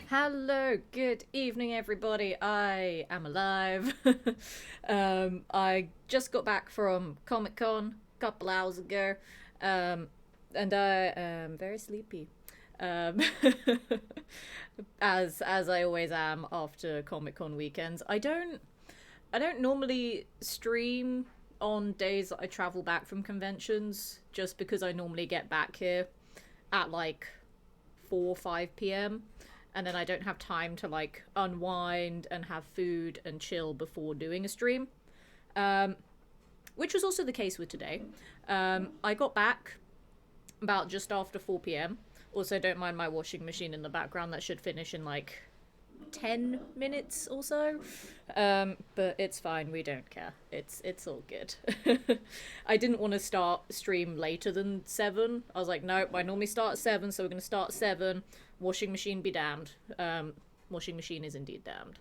Hello, good evening, everybody. I am alive. I just got back from Comic Con a couple hours ago, um, and I am very sleepy, um, as I always am after Comic Con weekends. I don't normally stream on days that I travel back from conventions, just because I normally get back here at like 4 5 p.m. and then I don't have time to like unwind and have food and chill before doing a stream. Um, which was also the case with today. I got back about just after 4 p.m. Also, don't mind my washing machine in the background. That should finish in like 10 minutes or so. But it's fine, we don't care. It's all good. I didn't want to start stream later than 7. I was like, nope, I normally start at 7, so we're going to start at 7. Washing machine be damned. Washing machine is indeed damned.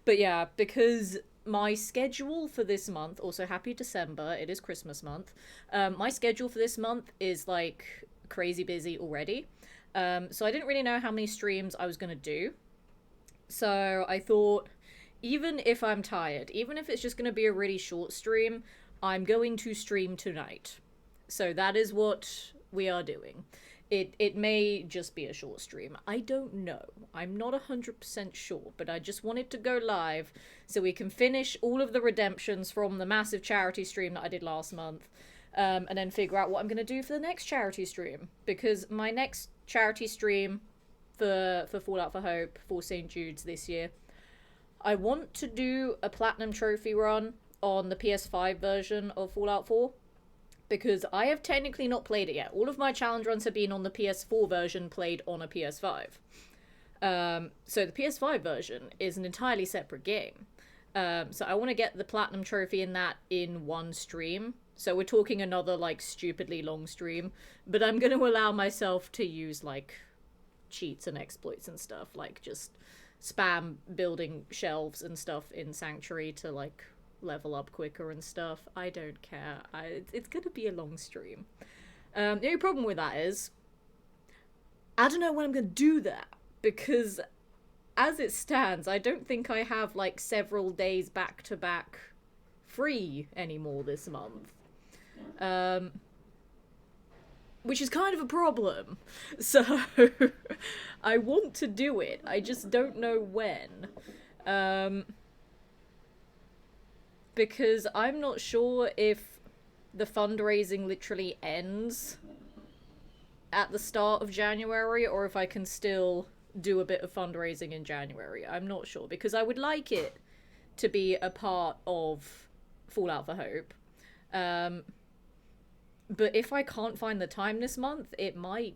But yeah, because my schedule for this month, also happy December, it is Christmas month. My schedule for this month is like crazy busy already. So I didn't really know how many streams I was going to do. So I thought, even if I'm tired, even if it's just going to be a really short stream, I'm going to stream tonight. So that is what we are doing. It may just be a short stream. I don't know. I'm not 100% sure, but I just wanted to go live so we can finish all of the redemptions from the massive charity stream that I did last month. And then figure out what I'm going to do for the next charity stream. Because my next charity stream for Fallout for Hope, for St. Jude's this year, I want to do a Platinum Trophy run on the PS5 version of Fallout 4. Because I have technically not played it yet. All of my challenge runs have been on the PS4 version played on a PS5. So the PS5 version is an entirely separate game. So I want to get the Platinum Trophy in that in one stream. So we're talking another, like, stupidly long stream. But I'm going to allow myself to use, like, cheats and exploits and stuff. Like, just spam building shelves and stuff in Sanctuary to, like, level up quicker and stuff. I don't care. It's going to be a long stream. The only problem with that is, I don't know when I'm going to do that. Because as it stands, I don't think I have, like, several days back to back free anymore this month. Um, which is kind of a problem. So I want to do it. I just don't know when. Because I'm not sure if the fundraising literally ends at the start of January or if I can still do a bit of fundraising in January. I'm not sure because I would like it to be a part of Fallout for Hope. But if I can't find the time this month, it might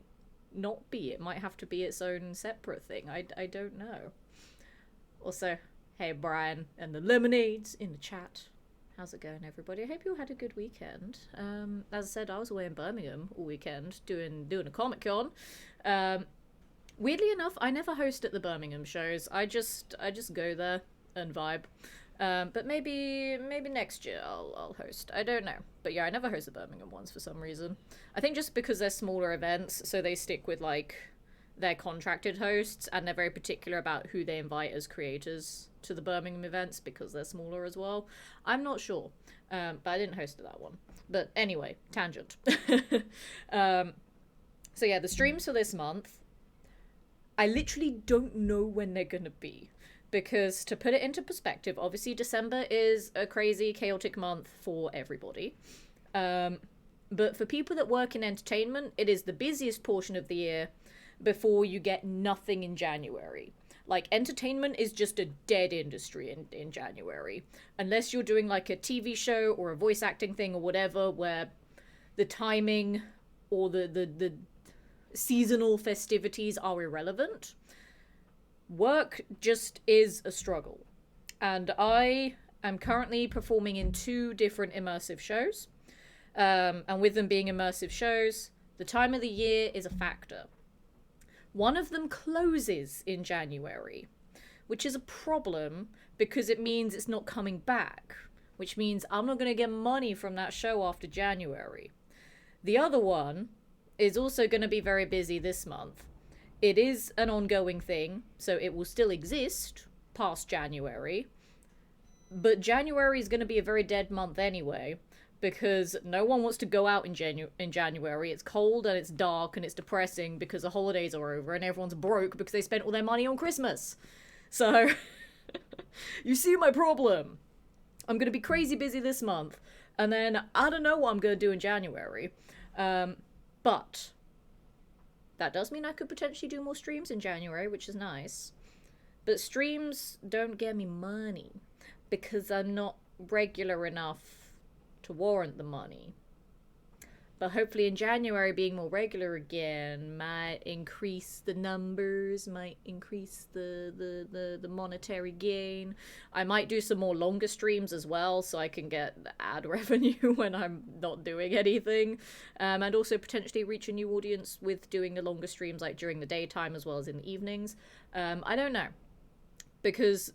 not be. It might have to be its own separate thing. I don't know. Also, hey Brian and the Lemonades in the chat. How's it going, everybody? I hope you all had a good weekend. As I said, I was away in Birmingham all weekend doing a Comic Con. Weirdly enough, I never host at the Birmingham shows. I just go there and vibe. But maybe next year I'll host. I don't know. But yeah, I never host the Birmingham ones for some reason. I think just because they're smaller events, so they stick with like their contracted hosts, and they're very particular about who they invite as creators to the Birmingham events because they're smaller as well. I'm not sure, but I didn't host that one. But anyway, tangent. So yeah, the streams for this month, I literally don't know when they're gonna be. Because to put it into perspective, obviously December is a crazy, chaotic month for everybody. But for people that work in entertainment, it is the busiest portion of the year before you get nothing in January. Like, entertainment is just a dead industry in January. Unless you're doing, like, a TV show or a voice acting thing or whatever, where the timing or the seasonal festivities are irrelevant. Work just is a struggle. And I am currently performing in 2 different immersive shows. And with them being immersive shows, the time of the year is a factor. One of them closes in January, which is a problem because it means it's not coming back, which means I'm not going to get money from that show after January. The other one is also going to be very busy this month. It is an ongoing thing, so it will still exist past January. But January is going to be a very dead month anyway, because no one wants to go out in January. It's cold and it's dark and it's depressing because the holidays are over and everyone's broke because they spent all their money on Christmas. So, you see my problem. I'm going to be crazy busy this month, and then I don't know what I'm going to do in January. But that does mean I could potentially do more streams in January, which is nice. But streams don't get me money because I'm not regular enough to warrant the money. But hopefully in January being more regular again might increase the numbers, might increase the monetary gain. I might do some more longer streams as well so I can get ad revenue when I'm not doing anything. And also potentially reach a new audience with doing the longer streams like during the daytime as well as in the evenings. I don't know. Because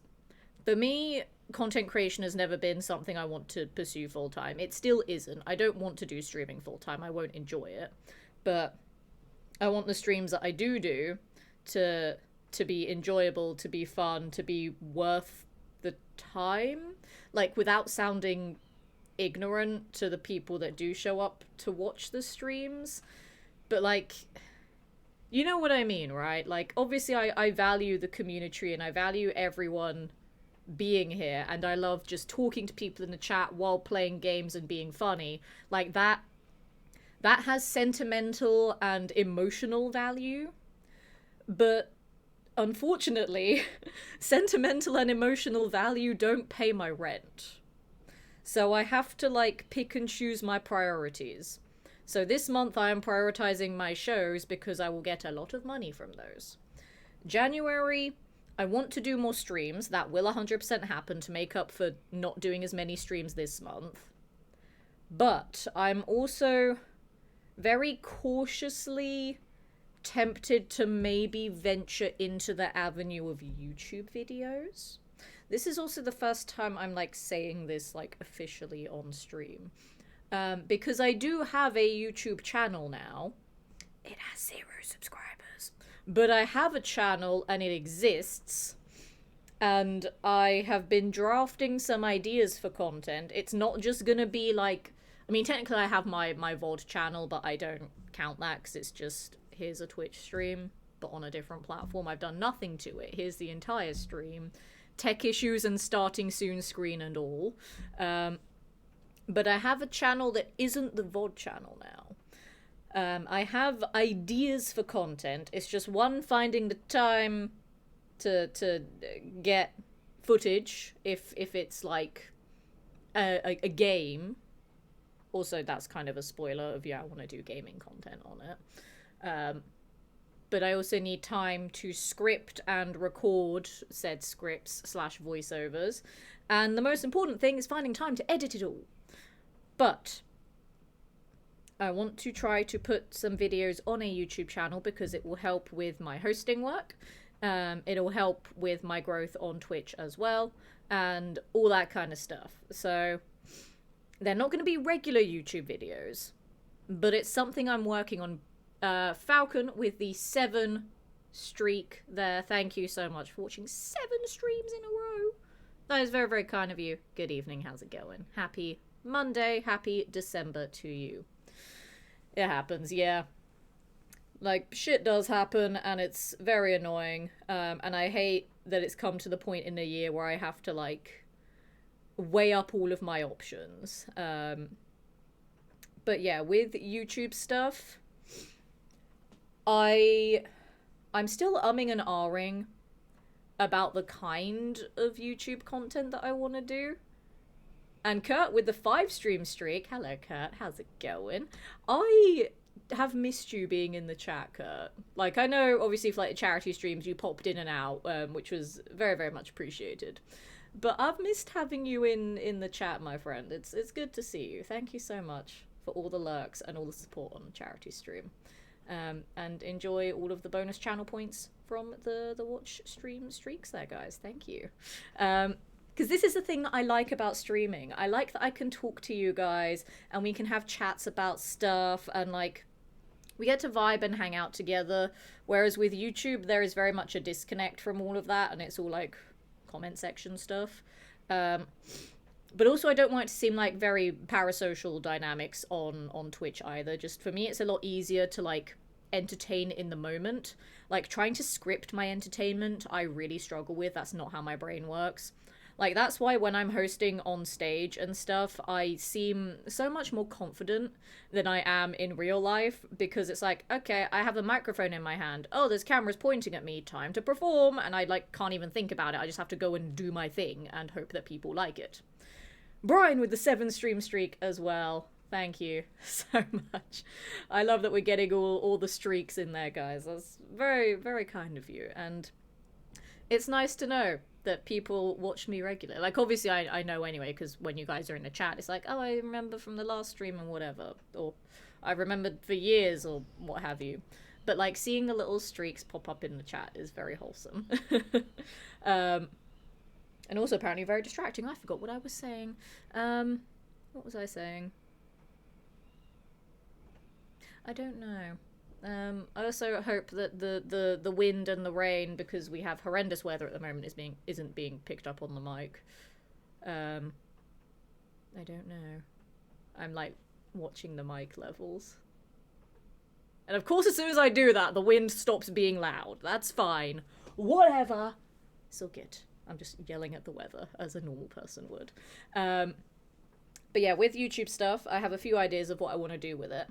for me, content creation has never been something I want to pursue full time. It still isn't. I don't want to do streaming full time. I won't enjoy it. But I want the streams that I do to be enjoyable, to be fun, to be worth the time. Like, without sounding ignorant to the people that do show up to watch the streams. But, like, you know what I mean, right? Like, obviously I value the community and I value everyone being here, and I love just talking to people in the chat while playing games and being funny. Like, that has sentimental and emotional value. But unfortunately, sentimental and emotional value don't pay my rent. So I have to, like, pick and choose my priorities. So this month I am prioritizing my shows because I will get a lot of money from those. January, I want to do more streams. That will 100% happen to make up for not doing as many streams this month. But I'm also very cautiously tempted to maybe venture into the avenue of YouTube videos. This is also the first time I'm, like, saying this, like, officially on stream. Because I do have a YouTube channel now. It has 0 subscribers. But I have a channel and it exists. And I have been drafting some ideas for content. It's not just gonna be like... I mean, technically I have my VOD channel, but I don't count that because it's just, here's a Twitch stream, but on a different platform. I've done nothing to it. Here's the entire stream. Tech issues and starting soon screen and all. But I have a channel that isn't the VOD channel now. I have ideas for content. It's just finding the time to get footage if it's like a game. Also, that's kind of a spoiler of, yeah, I want to do gaming content on it. But I also need time to script and record said scripts / voiceovers. And the most important thing is finding time to edit it all. But I want to try to put some videos on a YouTube channel because it will help with my hosting work. It'll help with my growth on Twitch as well, and all that kind of stuff. So they're not going to be regular YouTube videos, but it's something I'm working on. Falcon with the 7 streak there. Thank you so much for watching 7 streams in a row. That is very, very kind of you. Good evening. How's it going? Happy Monday. Happy December to you. It happens, yeah. Like, shit does happen, and it's very annoying. And I hate that it's come to the point in the year where I have to, like, weigh up all of my options. But yeah, with YouTube stuff, I'm still umming and ahhing about the kind of YouTube content that I want to do. And Kurt with the 5 stream streak. Hello, Kurt. How's it going? I have missed you being in the chat, Kurt. Like, I know, obviously, for, like, the charity streams, you popped in and out, which was very, very much appreciated. But I've missed having you in the chat, my friend. It's good to see you. Thank you so much for all the lurks and all the support on the charity stream. And enjoy all of the bonus channel points from the watch stream streaks there, guys. Thank you. Because this is the thing that I like about streaming. I like that I can talk to you guys and we can have chats about stuff and, like, we get to vibe and hang out together. Whereas with YouTube, there is very much a disconnect from all of that, and it's all like comment section stuff. Um, but also, I don't want it to seem like very parasocial dynamics on Twitch either. Just for me, it's a lot easier to like entertain in the moment. Like trying to script my entertainment, I really struggle with. That's not how my brain works. Like, that's why when I'm hosting on stage and stuff, I seem so much more confident than I am in real life, because it's like, okay, I have a microphone in my hand. Oh, there's cameras pointing at me. Time to perform. And I, like, can't even think about it. I just have to go and do my thing and hope that people like it. Brian with the 7 stream streak as well. Thank you so much. I love that we're getting all the streaks in there, guys. That's very, very kind of you. And it's nice to know that people watch me regularly. Like, obviously, I know anyway, because when you guys are in the chat, it's like, oh, I remember from the last stream and whatever. Or I remembered for years or what have you. But, like, seeing the little streaks pop up in the chat is very wholesome. And also apparently very distracting. I forgot what I was saying. What was I saying? I don't know. I also hope that the wind and the rain, because we have horrendous weather at the moment, isn't being picked up on the mic. I don't know. I'm like watching the mic levels. And of course, as soon as I do that, the wind stops being loud. That's fine. Whatever. It's all good. I'm just yelling at the weather as a normal person would. But yeah, with YouTube stuff, I have a few ideas of what I want to do with it.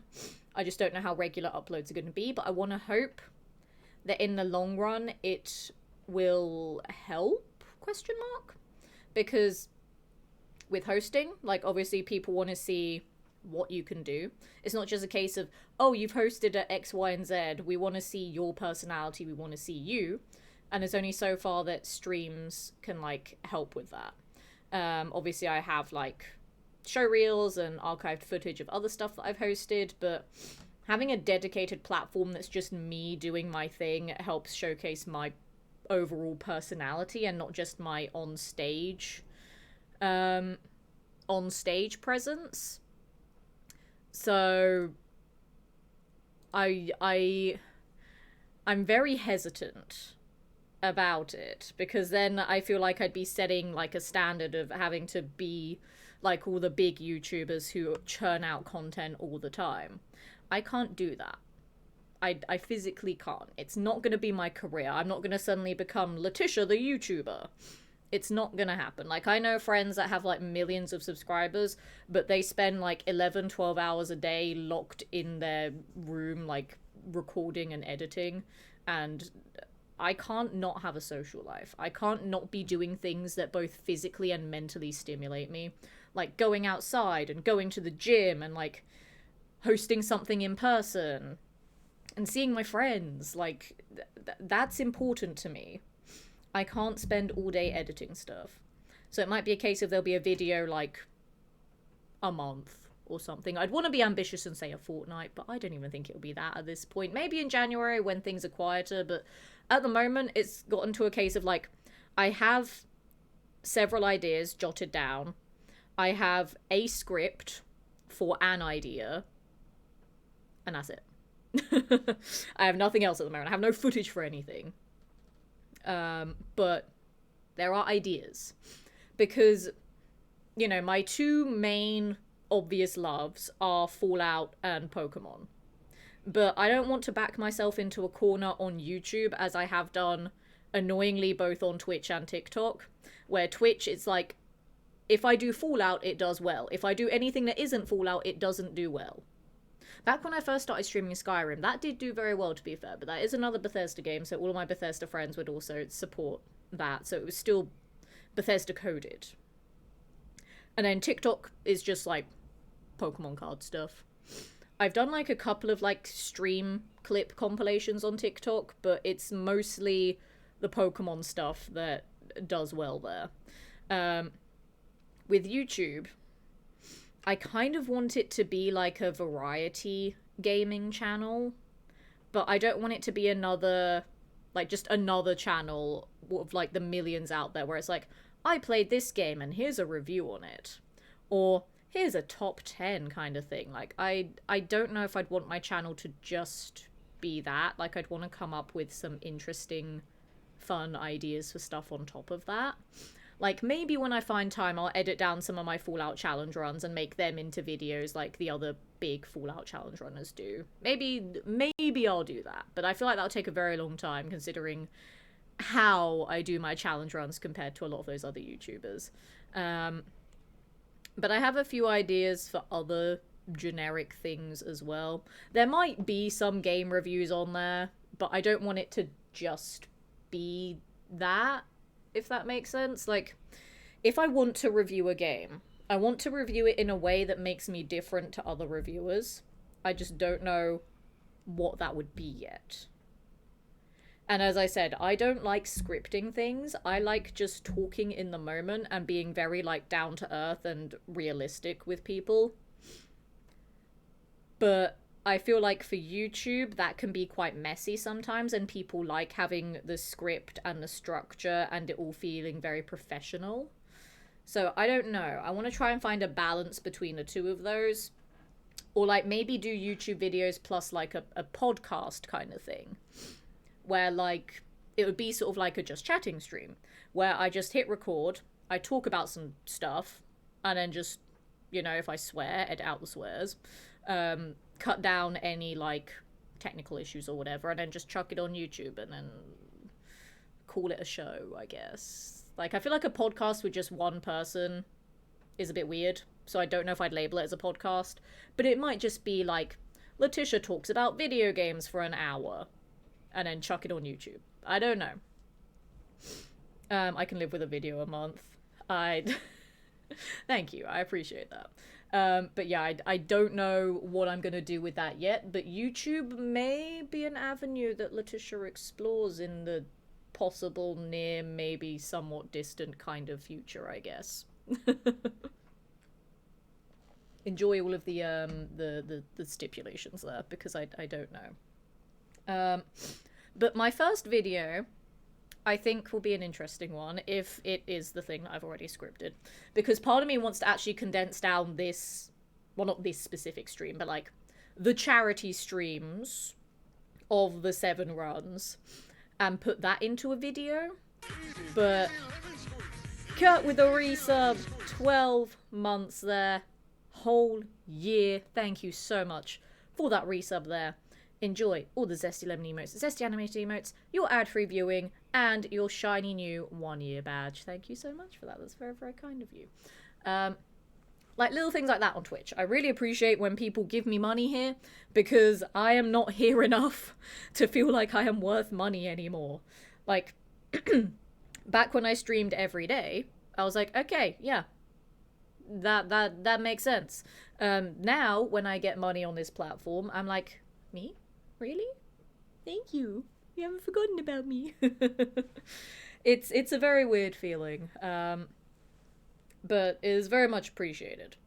I just don't know how regular uploads are going to be, but I want to hope that in the long run it will help, ? Because with hosting, like, obviously people want to see what you can do. It's not just a case of, oh, you've hosted at X, Y, and Z. We want to see your personality. We want to see you. And it's only so far that streams can, like, help with that. Obviously I have, like, show reels and archived footage of other stuff that I've hosted, but having a dedicated platform that's just me doing my thing helps showcase my overall personality and not just my on stage presence. So I'm very hesitant about it, because then I feel like I'd be setting like a standard of having to be like all the big YouTubers who churn out content all the time. I can't do that. I physically can't. It's not going to be my career. I'm not going to suddenly become Letitia the YouTuber. It's not going to happen. Like, I know friends that have like millions of subscribers, but they spend like 11, 12 hours a day locked in their room, like recording and editing. And I can't not have a social life. I can't not be doing things that both physically and mentally stimulate me. Like going outside and going to the gym and like hosting something in person and seeing my friends. Like, that's important to me. I can't spend all day editing stuff. So it might be a case of there'll be a video like a month or something. I'd want to be ambitious and say a fortnight, but I don't even think it'll be that at this point. Maybe in January when things are quieter, but at the moment it's gotten to a case of like, I have several ideas jotted down. I have a script for an idea, and that's it. I have nothing else at the moment. I have no footage for anything. But there are ideas. Because, you know, my two main obvious loves are Fallout and Pokemon. But I don't want to back myself into a corner on YouTube, as I have done annoyingly both on Twitch and TikTok, where Twitch, it's like, if I do Fallout, it does well. If I do anything that isn't Fallout, it doesn't do well. Back when I first started streaming Skyrim, that did do very well, to be fair, but that is another Bethesda game, so all of my Bethesda friends would also support that, so it was still Bethesda coded. And then TikTok is just like Pokemon card stuff. I've done like a couple of like stream clip compilations on TikTok, but it's mostly the Pokemon stuff that does well there. With YouTube, I kind of want it to be like a variety gaming channel, but I don't want it to be another, like just another channel of like the millions out there where it's like, I played this game and here's a review on it. Or here's a top 10 kind of thing. Like, I don't know if I'd want my channel to just be that. Like, I'd want to come up with some interesting, fun ideas for stuff on top of that. Like, maybe when I find time, I'll edit down some of my Fallout Challenge runs and make them into videos like the other big Fallout Challenge runners do. Maybe I'll do that. But I feel like that'll take a very long time, considering how I do my challenge runs compared to a lot of those other YouTubers. But I have a few ideas for other generic things as well. There might be some game reviews on there, but I don't want it to just be that, if that makes sense. Like, if I want to review a game, I want to review it in a way that makes me different to other reviewers. I just don't know what that would be yet. And as I said, I don't like scripting things. I like just talking in the moment and being very, like, down to earth and realistic with people. But I feel like for YouTube, that can be quite messy sometimes, and people like having the script and the structure and it all feeling very professional. So I don't know. I want to try and find a balance between the two of those. Or, like, maybe do YouTube videos plus, like, a podcast kind of thing. Where, like, it would be sort of like a just chatting stream, where I just hit record, I talk about some stuff, and then just, you know, if I swear, edit out the swears, cut down any, like, technical issues or whatever, and then just chuck it on YouTube, and then call it a show, I guess. Like, I feel like a podcast with just one person is a bit weird, so I don't know if I'd label it as a podcast, but it might just be, like, Letitia talks about video games for an hour, and then chuck it on YouTube. I don't know. I can live with a video a month. Thank you, I appreciate that. But yeah, I don't know what I'm going to do with that yet, but YouTube may be an avenue that Letitia explores in the possible, near, maybe somewhat distant kind of future, I guess. Enjoy all of the stipulations there, because I don't know. But my first video, I think, will be an interesting one if it is the thing that I've already scripted. Because part of me wants to actually condense down this, well, not this specific stream, but, like, the charity streams of the 7 runs and put that into a video. But Kurt with a resub, 12 months there, whole year. Thank you so much for that resub there. Enjoy all the Zesty Lemon emotes, Zesty animated emotes, your ad-free viewing, and your shiny new 1-year badge. Thank you so much for that. That's very, very kind of you. Like, little things like that on Twitch. I really appreciate when people give me money here, because I am not here enough to feel like I am worth money anymore. Like, back when I streamed every day, I was like, okay, yeah, that makes sense. Now, when I get money on this platform, I'm like, me? Really? Thank you. You haven't forgotten about me. It's a very weird feeling, but it is very much appreciated.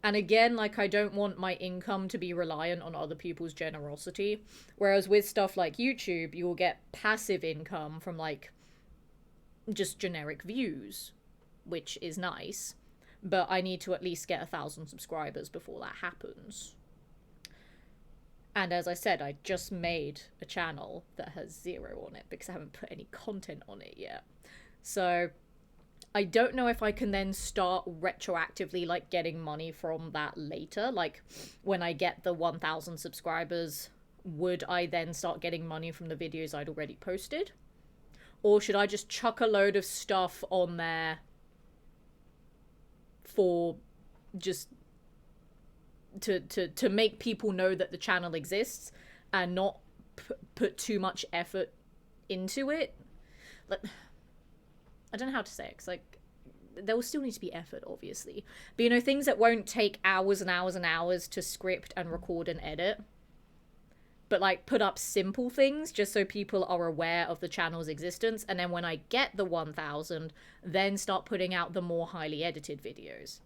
And again, like, I don't want my income to be reliant on other people's generosity. Whereas with stuff like YouTube, you will get passive income from, like, just generic views, which is nice. But I need to at least get 1,000 subscribers before that happens. And as I said, I just made a channel that has 0 on it because I haven't put any content on it yet. So I don't know if I can then start retroactively, like, getting money from that later. Like, when I get the 1,000 subscribers, would I then start getting money from the videos I'd already posted? Or should I just chuck a load of stuff on there for just to make people know that the channel exists and not put too much effort into it? Like, I don't know how to say it, because, like, there will still need to be effort, obviously. But, you know, things that won't take hours and hours and hours to script and record and edit. But, like, put up simple things just so people are aware of the channel's existence. And then when I get the 1,000, then start putting out the more highly edited videos.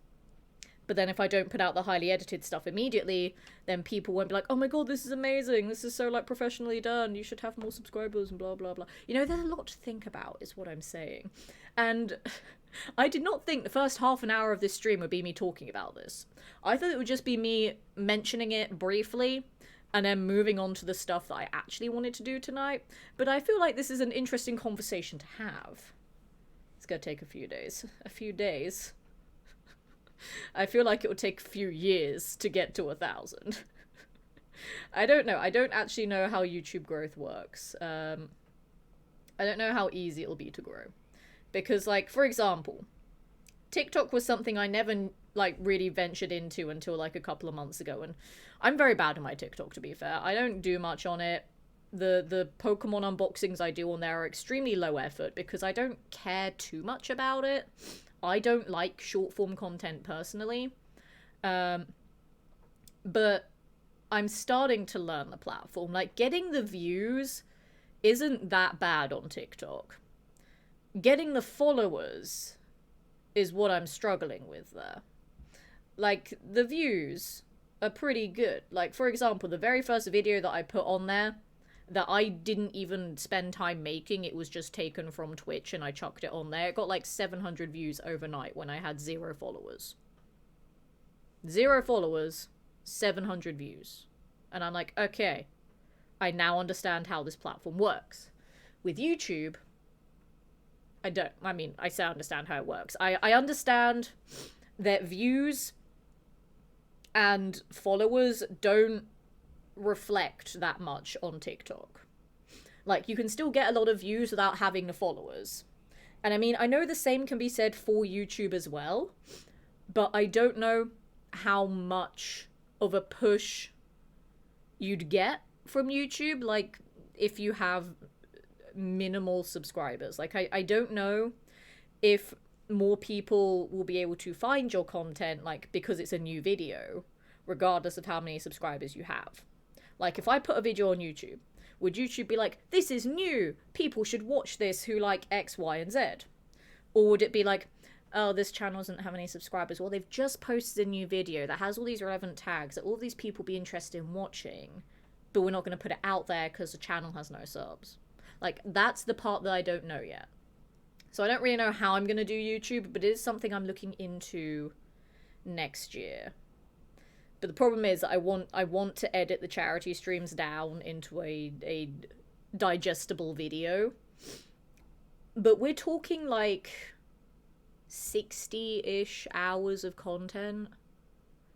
But then if I don't put out the highly edited stuff immediately, then people won't be like, oh my god, this is amazing, this is so like professionally done, you should have more subscribers and blah blah blah. You know, there's a lot to think about is what I'm saying. And I did not think the first half an hour of this stream would be me talking about this. I thought it would just be me mentioning it briefly and then moving on to the stuff that I actually wanted to do tonight. But I feel like this is an interesting conversation to have. It's gonna take a few days. A few days. I feel like it would take a few years to get to 1,000. I don't know. I don't actually know how YouTube growth works. I don't know how easy it'll be to grow. Because, like, for example, TikTok was something I never, like, really ventured into until, like, a couple of months ago. And I'm very bad at my TikTok, to be fair. I don't do much on it. The Pokemon unboxings I do on there are extremely low effort because I don't care too much about it. I don't like short form content personally. But I'm starting to learn the platform. Like, getting the views isn't that bad on TikTok. Getting the followers is what I'm struggling with there. Like, the views are pretty good. Like, for example, the very first video that I put on there that I didn't even spend time making, it was just taken from Twitch and I chucked it on there. It got like 700 views overnight when I had 0 followers. 0 followers, 700 views. And I'm like, okay, I now understand how this platform works. With YouTube, I don't. I mean, I say I understand how it works. I understand that views and followers don't reflect that much on TikTok. Like, you can still get a lot of views without having the followers. And I mean, I know the same can be said for YouTube as well, but I don't know how much of a push you'd get from YouTube, like, if you have minimal subscribers. Like, I don't know if more people will be able to find your content, like, because it's a new video, regardless of how many subscribers you have. Like, if I put a video on YouTube, would YouTube be like, this is new, people should watch this who like X, Y, and Z? Or would it be like, oh, this channel doesn't have any subscribers, well, they've just posted a new video that has all these relevant tags that all these people be interested in watching, but we're not going to put it out there because the channel has no subs. Like, that's the part that I don't know yet. So I don't really know how I'm going to do YouTube, but it is something I'm looking into next year. But the problem is I want to edit the charity streams down into a digestible video. But we're talking like 60-ish hours of content.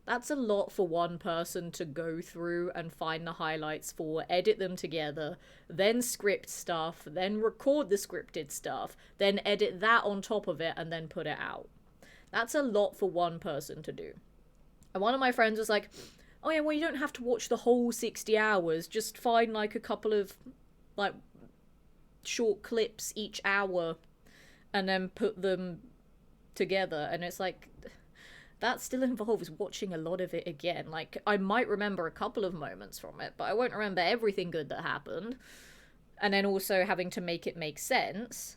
That's a lot for one person to go through and find the highlights for, edit them together, then script stuff, then record the scripted stuff, then edit that on top of it, and then put it out. That's a lot for one person to do. And one of my friends was like, oh yeah, well, you don't have to watch the whole 60 hours. Just find like a couple of like short clips each hour and then put them together. And it's like, that still involves watching a lot of it again. Like, I might remember a couple of moments from it, but I won't remember everything good that happened. And then also having to make it make sense.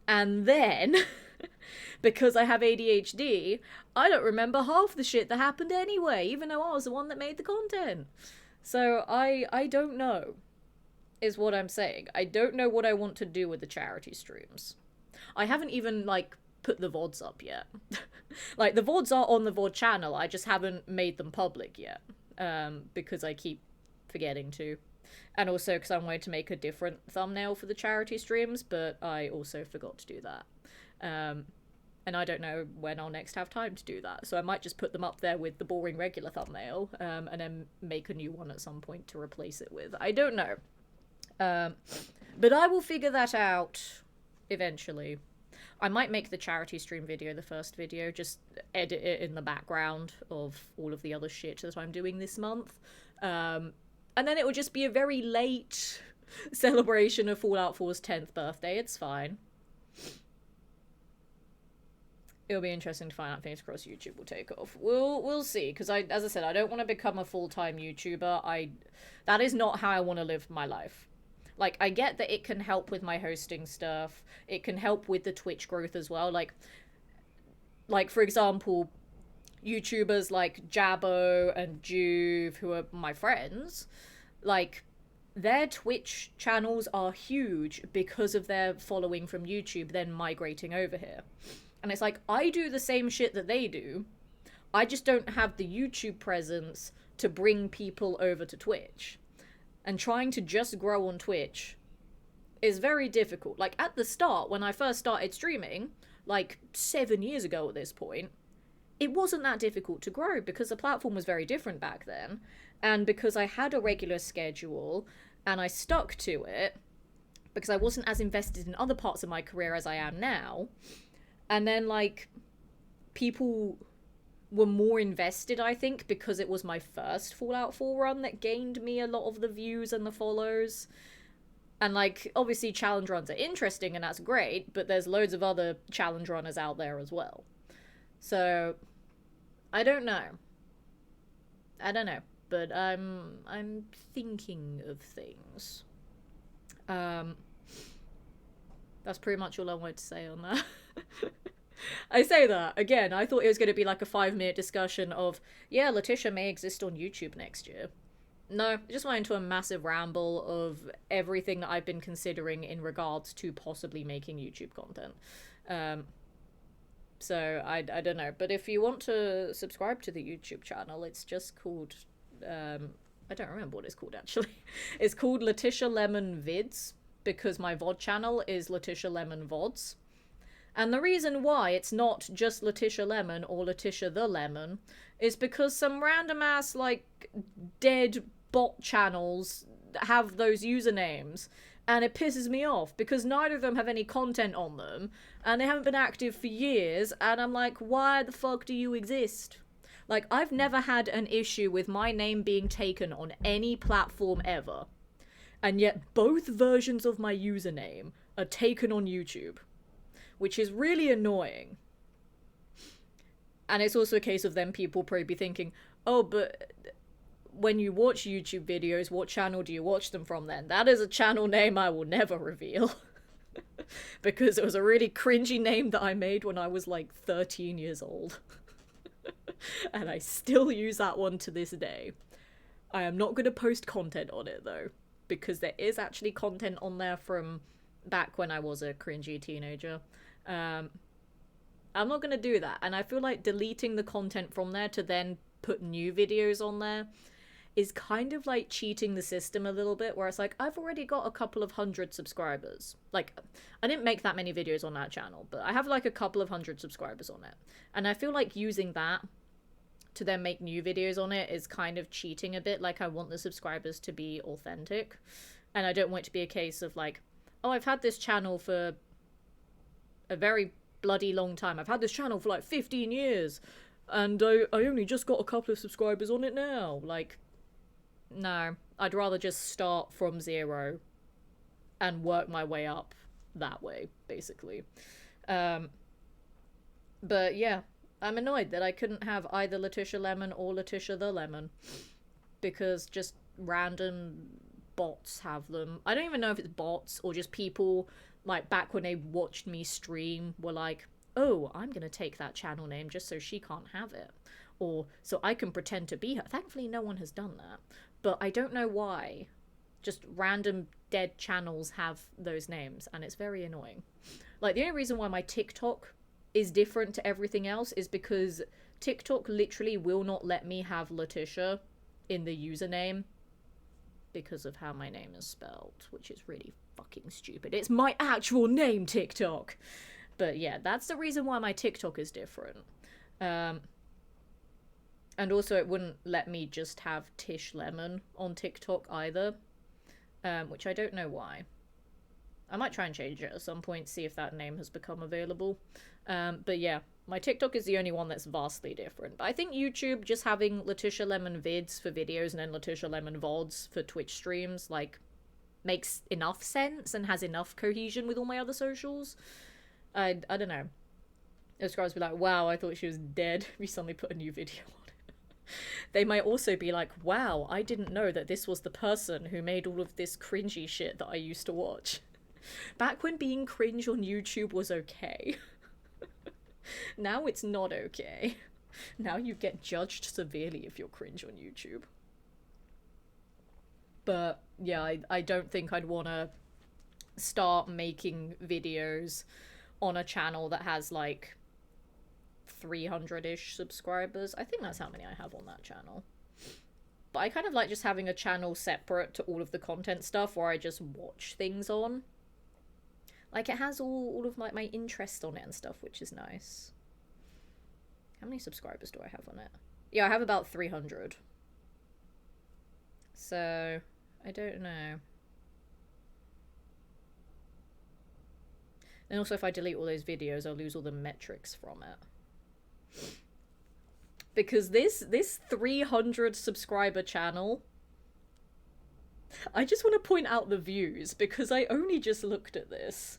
And then, because I have ADHD, I don't remember half the shit that happened anyway, even though I was the one that made the content. So I don't know, is what I'm saying. I don't know what I want to do with the charity streams. I haven't even, like, put the VODs up yet. Like, the VODs are on the VOD channel, I just haven't made them public yet. Because I keep forgetting to. And also because I wanted to make a different thumbnail for the charity streams, but I also forgot to do that. And I don't know when I'll next have time to do that. So I might just put them up there with the boring regular thumbnail, and then make a new one at some point to replace it with. I don't know. But I will figure that out eventually. I might make the charity stream video the first video, just edit it in the background of all of the other shit that I'm doing this month. And then it would just be a very late celebration of Fallout 4's 10th birthday. It's fine. It'll be interesting to find out if Things Across YouTube will take off. We'll see, because as I said, I don't want to become a full-time YouTuber. That is not how I want to live my life. Like, I get that it can help with my hosting stuff. It can help with the Twitch growth as well. Like for example, YouTubers like Jabbo and Juve, who are my friends, like, their Twitch channels are huge because of their following from YouTube then migrating over here. And it's like, I do the same shit that they do. I just don't have the YouTube presence to bring people over to Twitch. And trying to just grow on Twitch is very difficult. Like, at the start, when I first started streaming, like 7 years ago at this point, it wasn't that difficult to grow because the platform was very different back then. And because I had a regular schedule and I stuck to it, because I wasn't as invested in other parts of my career as I am now. And then, like, people were more invested, I think, because it was my first Fallout 4 run that gained me a lot of the views and the follows. And, like, obviously challenge runs are interesting and that's great, but there's loads of other challenge runners out there as well. So, I don't know. But I'm thinking of things. That's pretty much all I wanted to say on that. I say that, again, I thought it was going to be like a 5-minute discussion of, yeah, Letitia may exist on YouTube next year. No, I just went into a massive ramble of everything that I've been considering in regards to possibly making YouTube content. So, I don't know. But if you want to subscribe to the YouTube channel, it's just called... I don't remember what it's called, actually. It's called Letitia Lemon Vids, because my VOD channel is Letitia Lemon VODs. And the reason why it's not just Letitia Lemon or Letitia the Lemon is because some random ass, like, dead bot channels have those usernames. And it pisses me off because neither of them have any content on them and they haven't been active for years. And I'm like, why the fuck do you exist? Like, I've never had an issue with my name being taken on any platform ever. And yet both versions of my username are taken on YouTube. Which is really annoying. And it's also a case of them people probably be thinking, oh, but when you watch YouTube videos, what channel do you watch them from then? That is a channel name I will never reveal. Because it was a really cringy name that I made when I was like 13 years old. And I still use that one to this day. I am not going to post content on it though. Because there is actually content on there from back when I was a cringy teenager. I'm not going to do that. And I feel like deleting the content from there to then put new videos on there is kind of like cheating the system a little bit, where it's like, I've already got a couple of 100 subscribers. Like, I didn't make that many videos on that channel, but I have like a couple of 100 subscribers on it. And I feel like using that to then make new videos on it is kind of cheating a bit. Like, I want the subscribers to be authentic. And I don't want it to be a case of like, oh, I've had this channel for a very bloody long time. I've had this channel for like 15 years and I only just got a couple of subscribers on it now. Like, no, I'd rather just start from 0 and work my way up that way, basically. But yeah, I'm annoyed that I couldn't have either Letitia Lemon or Letitia the Lemon because just random bots have them. I don't even know if it's bots or just people, like, back when they watched me stream were like, oh, I'm gonna take that channel name just so she can't have it. Or so I can pretend to be her. Thankfully, no one has done that. But I don't know why. Just random dead channels have those names, and it's very annoying. Like, the only reason why my TikTok is different to everything else is because TikTok literally will not let me have Letitia in the username because of how my name is spelled, which is really fucking stupid. It's my actual name, TikTok. But yeah, that's the reason why my TikTok is different. And also it wouldn't let me just have Tish Lemon on TikTok either, which I don't know why. I might try and change it at some point, see if that name has become available. But yeah, my TikTok is the only one that's vastly different. But I think YouTube just having Letitia Lemon Vids for videos and then Letitia Lemon VODs for Twitch streams, like, makes enough sense and has enough cohesion with all my other socials. I don't know. Subscribers be like, wow, I thought she was dead. We suddenly put a new video on it. They might also be like, wow, I didn't know that this was the person who made all of this cringy shit that I used to watch. Back when being cringe on YouTube was okay. Now it's not okay. Now you get judged severely if you're cringe on YouTube. But yeah, I don't think I'd want to start making videos on a channel that has like 300-ish subscribers. I think that's how many I have on that channel. But I kind of like just having a channel separate to all of the content stuff where I just watch things on. Like, it has all of my interest on it and stuff, which is nice. How many subscribers do I have on it? Yeah, I have about 300. So, I don't know. And also, if I delete all those videos, I'll lose all the metrics from it. Because this 300 subscriber channel, I just want to point out the views, because I only just looked at this.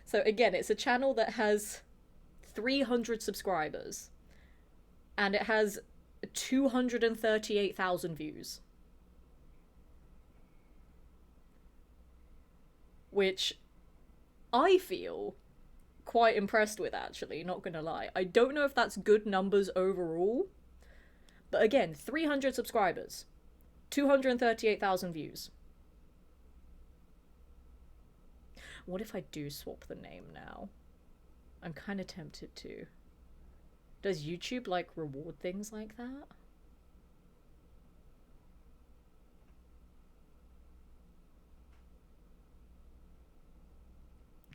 So again, it's a channel that has 300 subscribers, and it has 238,000 views. Which I feel quite impressed with, actually, not gonna lie. I don't know if that's good numbers overall, but again, 300 subscribers, 238,000 views. What if I do swap the name now? I'm kind of tempted to. Does YouTube, like, reward things like that?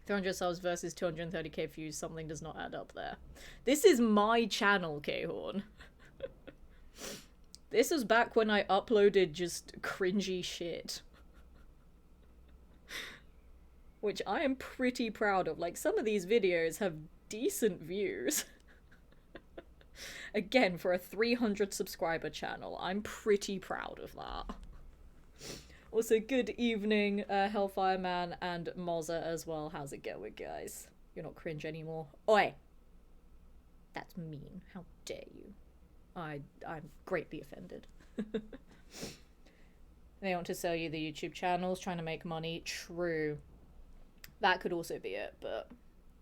$300 subs versus 230k views, something does not add up there. This is my channel, K-Horn. This was back when I uploaded just cringy shit. Which I am pretty proud of. Like, some of these videos have decent views. Again, for a 300 subscriber channel, I'm pretty proud of that. Also, good evening, Hellfire Man and Mozza as well. How's it going, guys? You're not cringe anymore. Oi! That's mean. How dare you? I'm greatly offended. They want to sell you the YouTube channels, trying to make money. True. That could also be it, but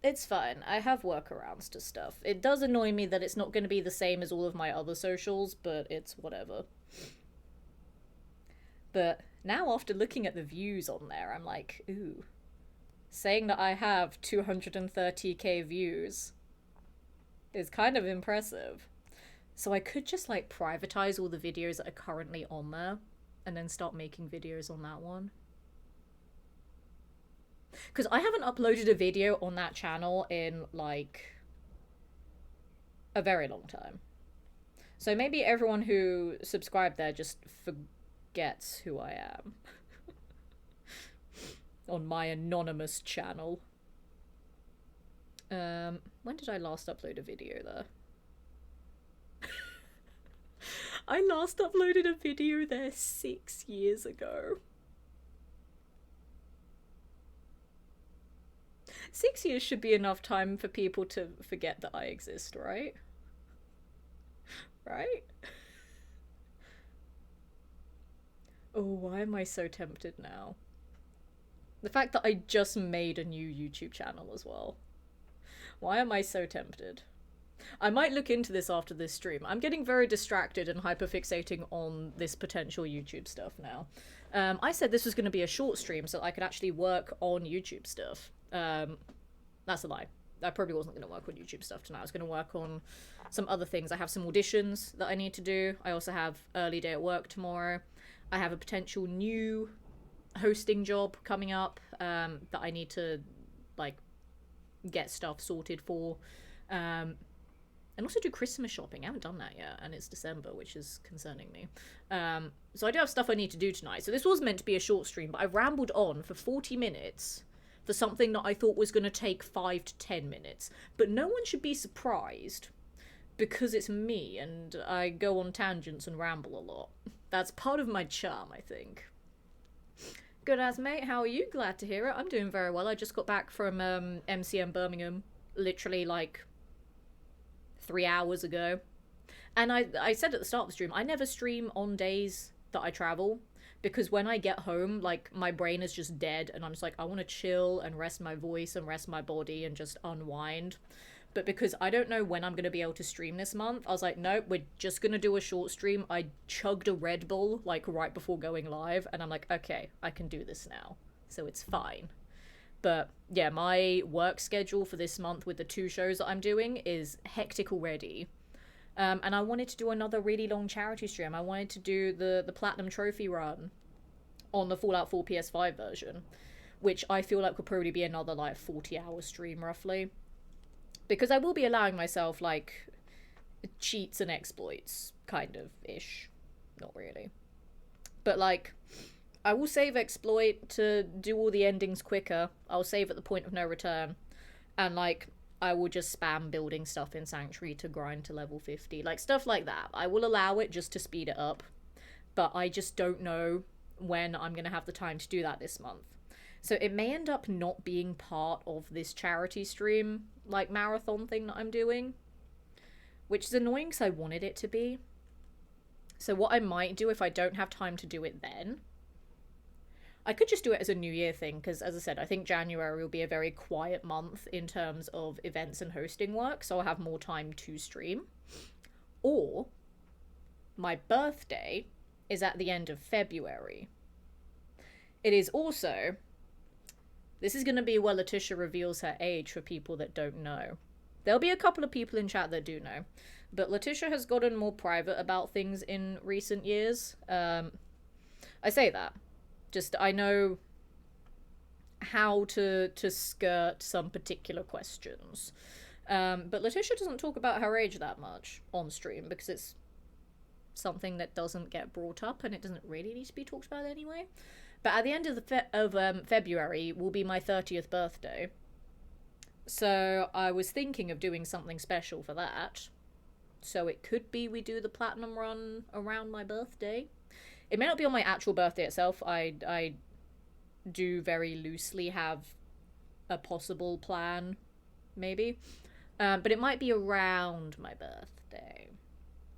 it's fine. I have workarounds to stuff. It does annoy me that it's not going to be the same as all of my other socials, but it's whatever. But now, after looking at the views on there, I'm like, ooh. Saying that I have 230k views is kind of impressive. So I could just, like, privatize all the videos that are currently on there and then start making videos on that one. Because I haven't uploaded a video on that channel in, like, a very long time. So maybe everyone who subscribed there just forgets who I am. On my anonymous channel. When did I last upload a video there? I last uploaded a video there 6 years ago. 6 years should be enough time for people to forget that I exist, right? Right? Oh, why am I so tempted now? The fact that I just made a new YouTube channel as well. Why am I so tempted? I might look into this after this stream. I'm getting very distracted and hyperfixating on this potential YouTube stuff now. I said this was going to be a short stream so I could actually work on YouTube stuff. That's a lie. I probably wasn't going to work on YouTube stuff tonight. I was going to work on some other things. I have some auditions that I need to do. I also have early day at work tomorrow. I have a potential new hosting job coming up that I need to, like, get stuff sorted for. And also do Christmas shopping. I haven't done that yet, and it's December, which is concerning me. So I do have stuff I need to do tonight. So this was meant to be a short stream, but I rambled on for 40 minutes for something that I thought was going to take 5 to 10 minutes. But no one should be surprised, because it's me, and I go on tangents and ramble a lot. That's part of my charm, I think. Good as, mate. How are you? Glad to hear it. I'm doing very well. I just got back from MCM Birmingham, literally, like, 3 hours ago. And I said at the start of the stream, I never stream on days that I travel, because when I get home, like, my brain is just dead, and I'm just like, I want to chill and rest my voice and rest my body and just unwind. But because I don't know when I'm going to be able to stream this month, I was like, nope, we're just going to do a short stream. I chugged a Red Bull like right before going live, and I'm like, okay, I can do this now. So it's fine. But yeah, my work schedule for this month with the 2 shows that I'm doing is hectic already. And I wanted to do another really long charity stream. I wanted to do the Platinum Trophy run on the Fallout 4 PS5 version, which I feel like would probably be another like 40-hour stream roughly. Because I will be allowing myself like cheats and exploits, kind of ish. Not really. But like, I will save exploit to do all the endings quicker. I'll save at the point of no return. And like, I will just spam building stuff in Sanctuary to grind to level 50. Like, stuff like that. I will allow it just to speed it up. But I just don't know when I'm going to have the time to do that this month. So it may end up not being part of this charity stream, like, marathon thing that I'm doing. Which is annoying because I wanted it to be. So what I might do if I don't have time to do it then, I could just do it as a New Year thing, because as I said, I think January will be a very quiet month in terms of events and hosting work, so I'll have more time to stream. Or, my birthday is at the end of February. It is also... This is going to be where Letitia reveals her age for people that don't know. There'll be a couple of people in chat that do know. But Letitia has gotten more private about things in recent years. I say that. Just, I know how to skirt some particular questions. But Letitia doesn't talk about her age that much on stream because it's something that doesn't get brought up and it doesn't really need to be talked about anyway. But at the end of February will be my 30th birthday. So I was thinking of doing something special for that. So it could be we do the Platinum run around my birthday. It may not be on my actual birthday itself. I do very loosely have a possible plan, maybe. But it might be around my birthday.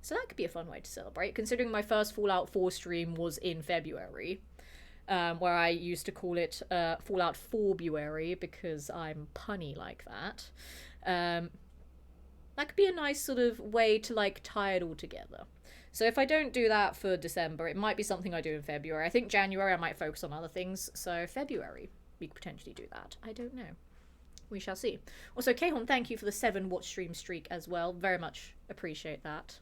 So that could be a fun way to celebrate, considering my first Fallout 4 stream was in February. Where I used to call it Fallout 4-buary because I'm punny like that. That could be a nice sort of way to like tie it all together. So if I don't do that for December, it might be something I do in February. I think January I might focus on other things. So February, we could potentially do that. I don't know. We shall see. Also, Kahon, thank you for the 7 watch stream streak as well. Very much appreciate that.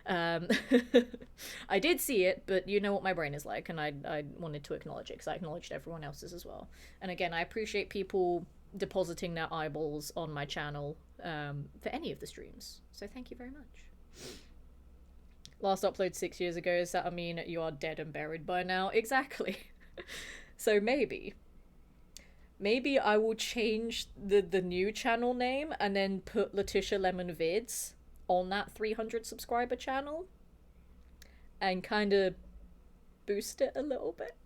I did see it, but you know what my brain is like, and I wanted to acknowledge it because I acknowledged everyone else's as well. And again, I appreciate people depositing their eyeballs on my channel for any of the streams. So thank you very much. Last upload 6 years ago, does that mean you are dead and buried by now? Exactly. So maybe I will change the new channel name and then put Letitia Lemon Vids on that 300 subscriber channel and kind of boost it a little bit.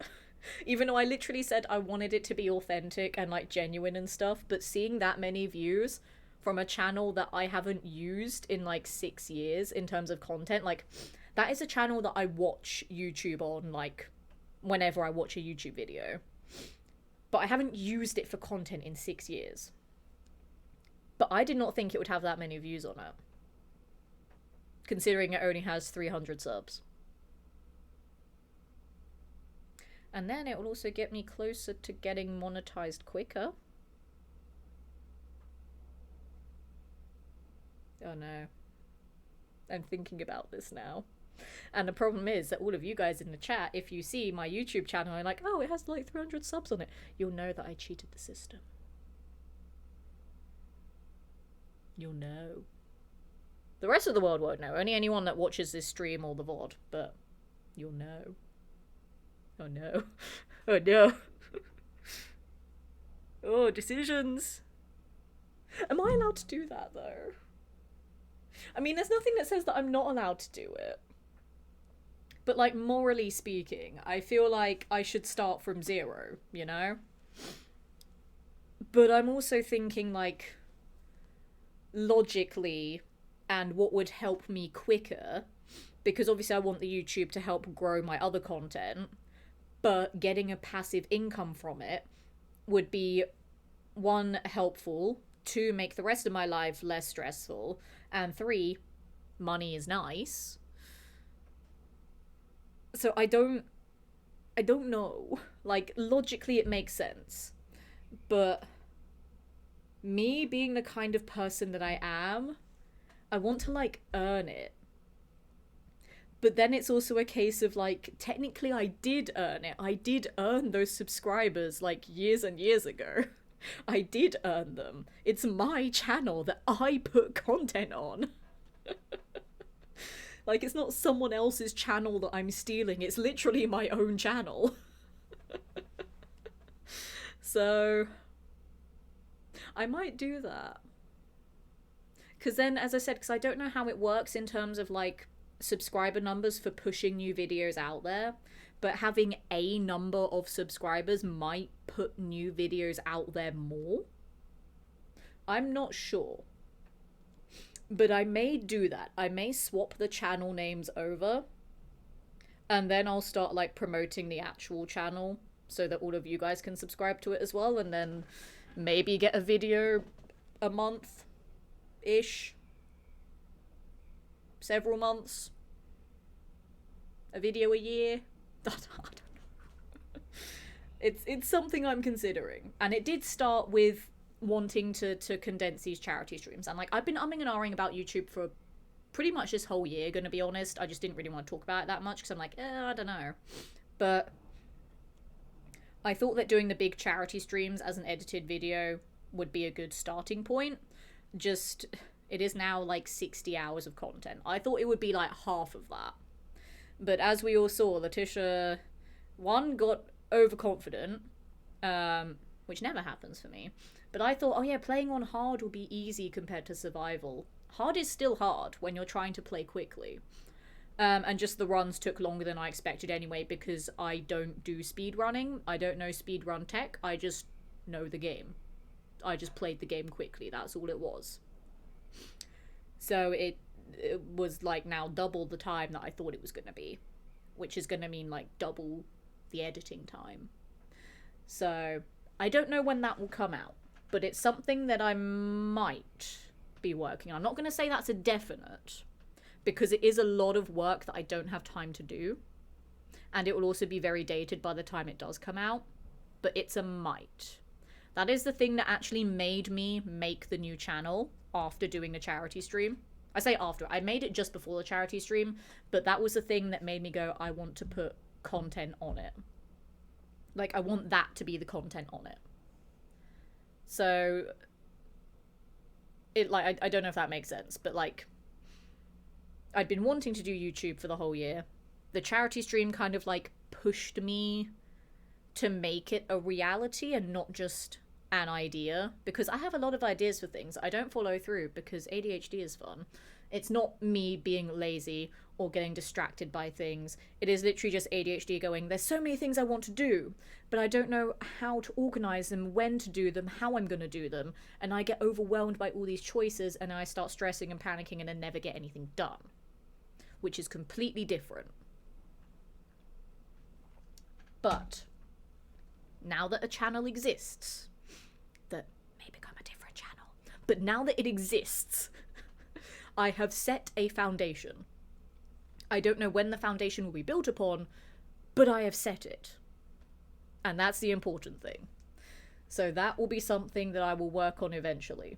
Even though I literally said I wanted it to be authentic and like genuine and stuff, but seeing that many views from a channel that I haven't used in like 6 years in terms of content, like that is a channel that I watch YouTube on like whenever I watch a YouTube video. But I haven't used it for content in 6 years. But I did not think it would have that many views on it, considering it only has 300 subs. And then it will also get me closer to getting monetized quicker. Oh no. I'm thinking about this now. And the problem is that all of you guys in the chat, if you see my YouTube channel and like, oh, it has like 300 subs on it, you'll know that I cheated the system. You'll know. The rest of the world won't know. Only anyone that watches this stream or the VOD, but you'll know. Oh no. Oh no. Oh, decisions. Am I allowed to do that though? I mean, there's nothing that says that I'm not allowed to do it. But, like, morally speaking, I feel like I should start from 0, you know? But I'm also thinking, like, logically, and what would help me quicker, because obviously I want the YouTube to help grow my other content, but getting a passive income from it would be, 1, helpful, 2, make the rest of my life less stressful, and 3, money is nice. So I don't know. Like, logically it makes sense. But me being the kind of person that I am, I want to, like, earn it. But then it's also a case of, like, technically I did earn it. I did earn those subscribers, like, years and years ago. I did earn them. It's my channel that I put content on. Like, it's not someone else's channel that I'm stealing. It's literally my own channel. So, I might do that. Because then, as I said, because I don't know how it works in terms of, like, subscriber numbers for pushing new videos out there, but having a number of subscribers might put new videos out there more. I'm not sure. But I may do that. I may swap the channel names over, and then I'll start, like, promoting the actual channel so that all of you guys can subscribe to it as well, and then maybe get a video a month-ish. Several months. A video a year. I don't know. It's something I'm considering. And it did start with wanting to condense these charity streams. And, like, I've been umming and ahhing about YouTube for pretty much this whole year, gonna be honest. I just didn't really want to talk about it that much because I'm like, I don't know. But I thought that doing the big charity streams as an edited video would be a good starting point. Just, it is now like 60 hours of content. I thought it would be like half of that. But as we all saw, Letitia, one, got overconfident, which never happens for me. But I thought, oh yeah, playing on hard will be easy compared to survival. Hard is still hard when you're trying to play quickly. And just the runs took longer than I expected anyway, because I don't do speed running. I don't know speed run tech. I just know the game. I just played the game quickly. That's all it was. So it was like now double the time that I thought it was going to be, which is going to mean like double the editing time. So I don't know when that will come out, but it's something that I might be working on. I'm not going to say that's a definite, because it is a lot of work that I don't have time to do, and it will also be very dated by the time it does come out, but it's a might. That is the thing that actually made me make the new channel after doing the charity stream. I say after, I made it just before the charity stream, but that was the thing that made me go, I want to put content on it. Like, I want that to be the content on it. So, it, like, I don't know if that makes sense, but, like, I'd been wanting to do YouTube for the whole year. The charity stream kind of, like, pushed me to make it a reality and not just an idea, because I have a lot of ideas for things. I don't follow through because ADHD is fun. It's not me being lazy or getting distracted by things. It is literally just ADHD going, there's so many things I want to do, but I don't know how to organize them, when to do them, how I'm going to do them. And I get overwhelmed by all these choices, and I start stressing and panicking and then never get anything done, which is completely different. But now that a channel exists, that may become a different channel, but now that it exists, I have set a foundation. I don't know when the foundation will be built upon, but I have set it. And that's the important thing. So that will be something that I will work on eventually.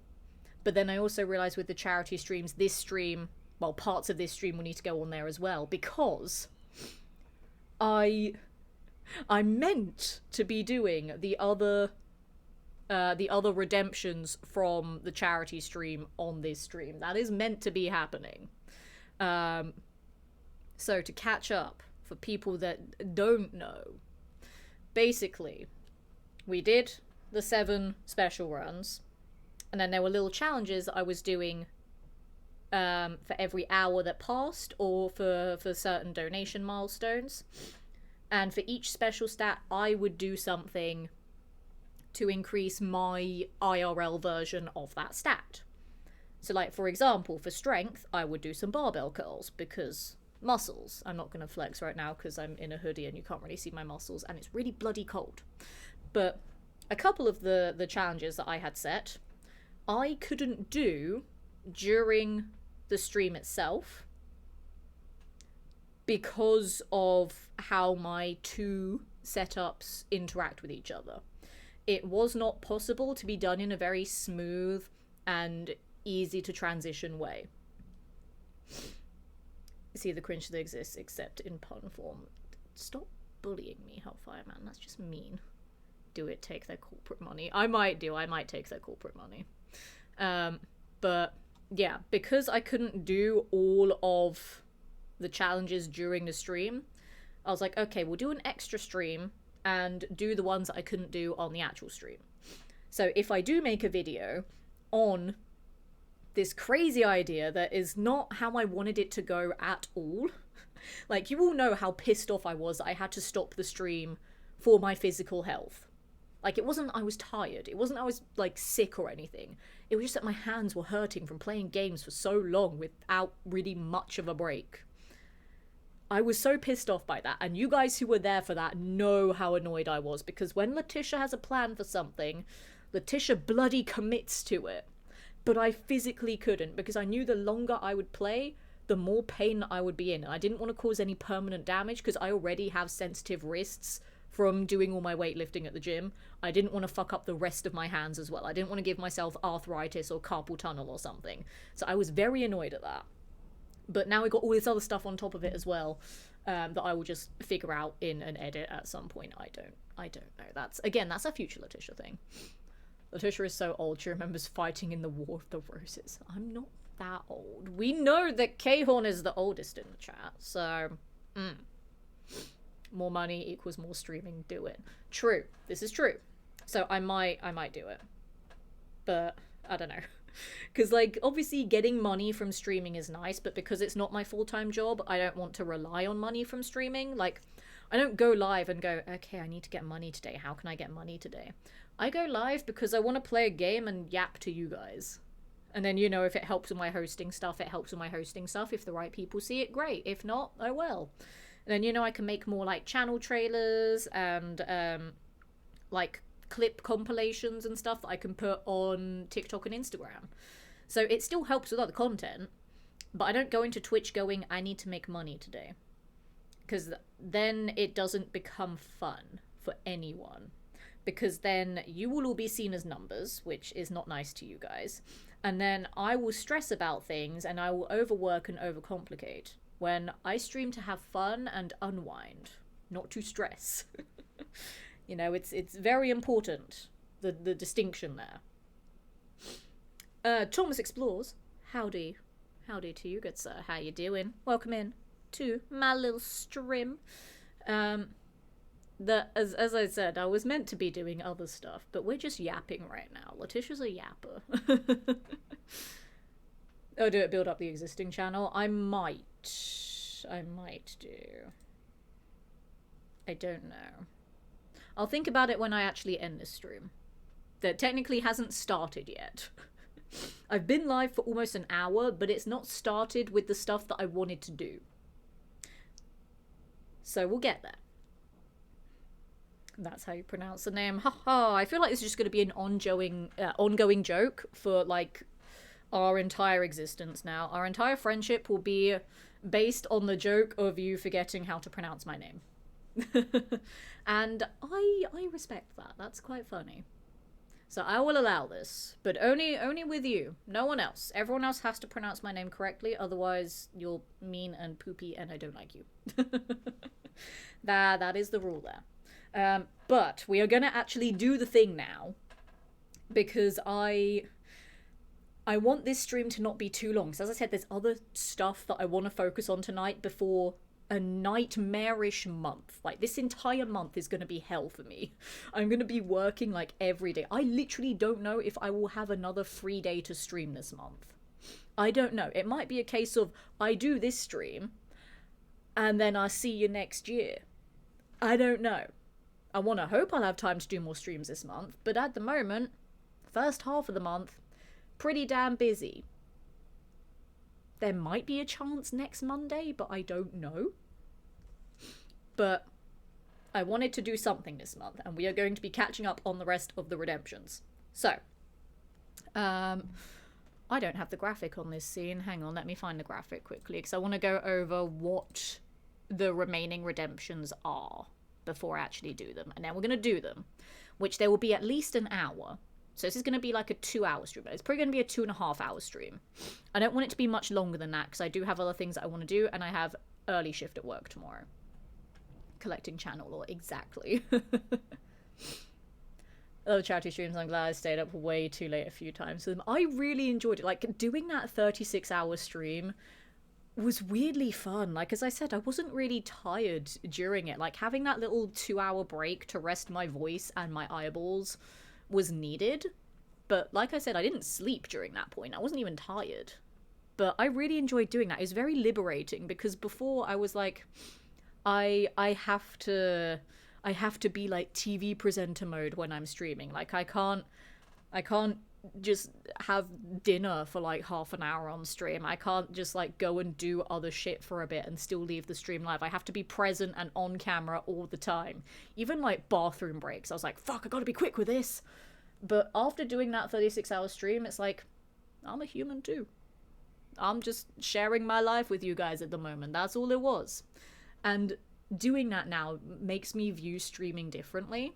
But then I also realized with the charity streams, this stream, well, parts of this stream will need to go on there as well, because I meant to be doing the other redemptions from the charity stream on this stream. That is meant to be happening. So to catch up for people that don't know, basically, we did the 7 special runs, and then there were little challenges that I was doing for every hour that passed, or for certain donation milestones. And for each special stat, I would do something to increase my IRL version of that stat. So, like, for example, for strength, I would do some barbell curls, because muscles. I'm not going to flex right now because I'm in a hoodie and you can't really see my muscles, and it's really bloody cold. But a couple of the challenges that I had set I couldn't do during the stream itself because of how my two setups interact with each other. It was not possible to be done in a very smooth and easy to transition way. See the cringe that exists except in pun form. Stop bullying me, Hellfire Man. That's just mean. Do it, take their corporate money. I might take their corporate money. But yeah, because I couldn't do all of the challenges during the stream, I was like, okay, we'll do an extra stream and do the ones that I couldn't do on the actual stream. So if I do make a video on this crazy idea that is not how I wanted it to go at all, like, you all know how pissed off I was that I had to stop the stream for my physical health. Like, it wasn't I was tired. It wasn't I was, like, sick or anything. It was just that my hands were hurting from playing games for so long without really much of a break. I was so pissed off by that, and you guys who were there for that know how annoyed I was, because when Letitia has a plan for something, Letitia bloody commits to it. But I physically couldn't, because I knew the longer I would play, the more pain I would be in. And I didn't want to cause any permanent damage, because I already have sensitive wrists from doing all my weightlifting at the gym. I didn't want to fuck up the rest of my hands as well. I didn't want to give myself arthritis or carpal tunnel or something. So I was very annoyed at that. But now we got all this other stuff on top of it as well, that I will just figure out in an edit at some point. I don't know. That's a future Letitia thing. Letitia is so old, she remembers fighting in the War of the Roses. I'm not that old. We know that K-Horn is the oldest in the chat, so more money equals more streaming. Do it. True. This is true. So I might do it. But I don't know. Because, like, obviously getting money from streaming is nice, but because it's not my full-time job, I don't want to rely on money from streaming. Like, I don't go live and go, okay, I need to get money today. How can I get money today? I go live because I want to play a game and yap to you guys. And then, you know, if it helps with my hosting stuff, it helps with my hosting stuff. If the right people see it, great. If not, oh well. And then, you know, I can make more, like, channel trailers and, like, clip compilations and stuff that I can put on TikTok and Instagram. So it still helps with other content, but I don't go into Twitch going, I need to make money today. Because then it doesn't become fun for anyone. Because then you will all be seen as numbers, which is not nice to you guys. And then I will stress about things and I will overwork and overcomplicate. When I stream to have fun and unwind, not to stress. You know, it's very important, the distinction there. Thomas Explores, howdy. Howdy to you, good sir. How you doing? Welcome in to my little stream. As I said, I was meant to be doing other stuff, but we're just yapping right now. Letitia's a yapper. Oh, do it build up the existing channel? I might do. I don't know. I'll think about it when I actually end this stream. That technically hasn't started yet. I've been live for almost an hour, but it's not started with the stuff that I wanted to do. So we'll get there. That's how you pronounce the name. Haha, I feel like this is just going to be an ongoing joke for, like, our entire existence now. Our entire friendship will be based on the joke of you forgetting how to pronounce my name. And I respect that. That's quite funny. So I will allow this, but only with you. No one else. Everyone else has to pronounce my name correctly, otherwise you're mean and poopy and I don't like you. That is the rule there. But we are going to actually do the thing now, because I want this stream to not be too long. So as I said, there's other stuff that I want to focus on tonight before a nightmarish month. Like, this entire month is going to be hell for me. I'm going to be working, like, every day. I literally don't know if I will have another free day to stream this month. I don't know. It might be a case of I do this stream and then I'll see you next year. I don't know. I want to hope I'll have time to do more streams this month, but at the moment, first half of the month, pretty damn busy. There might be a chance next Monday, but I don't know. But I wanted to do something this month, and we are going to be catching up on the rest of the redemptions. So, Um, I don't have the graphic on this scene. Hang on, let me find the graphic quickly because I want to go over what the remaining redemptions are before I actually do them. And then we're going to do them, which there will be at least an hour. So this is going to be like a 2-hour stream. It's probably going to be a 2.5-hour stream. I don't want it to be much longer than that because I do have other things that I want to do, and I have early shift at work tomorrow. Collecting channel lore, exactly. I love charity streams. I'm glad I stayed up way too late a few times for them. I really enjoyed it. Like, doing that 36-hour stream was weirdly fun. Like, as I said, I wasn't really tired during it. Like, having that little 2-hour break to rest my voice and my eyeballs was needed. But like I said, I didn't sleep during that point. I wasn't even tired. But I really enjoyed doing that. It was very liberating because before I was like, I have to be like TV presenter mode when I'm streaming. Like I can't just have dinner for like half an hour on stream. I can't just like go and do other shit for a bit and still leave the stream live. I have to be present and on camera all the time. Even like bathroom breaks, I was like, fuck, I gotta be quick with this. But after doing that 36-hour stream, it's like, I'm a human too. I'm just sharing my life with you guys at the moment. That's all it was. And doing that now makes me view streaming differently.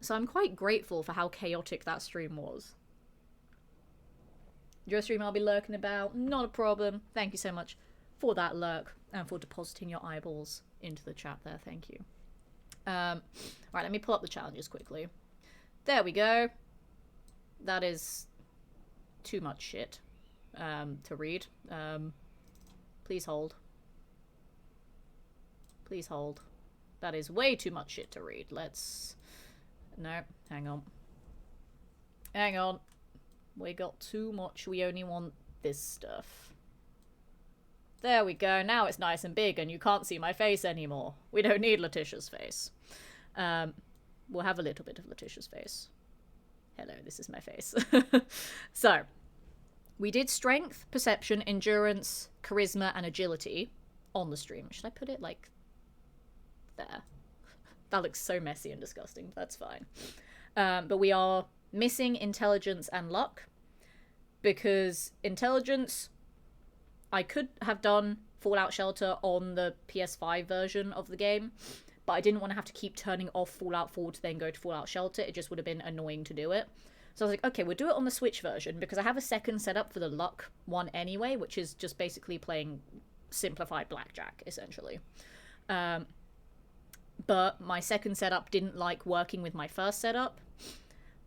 So I'm quite grateful for how chaotic that stream was. Your stream I'll be lurking about, not a problem. Thank you so much for that lurk and for depositing your eyeballs into the chat there. Thank you. Right, let me pull up the challenges quickly. There we go. That is too much shit to read. Please hold. Please hold. That is way too much shit to read. Let's... No, hang on. Hang on. We got too much. We only want this stuff. There we go. Now it's nice and big and you can't see my face anymore. We don't need Letitia's face. We'll have a little bit of Letitia's face. Hello, this is my face. So, we did strength, perception, endurance, charisma, and agility on the stream. Should I put it like... there? That looks so messy and disgusting. That's fine. But we are missing intelligence and luck. Because intelligence, I could have done Fallout Shelter on the PS5 version of the game, but I didn't want to have to keep turning off Fallout 4 to then go to Fallout Shelter. It just would have been annoying to do it. So I was like, okay, we'll do it on the Switch version, because I have a second setup for the luck one anyway, which is just basically playing simplified blackjack, essentially. But my second setup didn't like working with my first setup,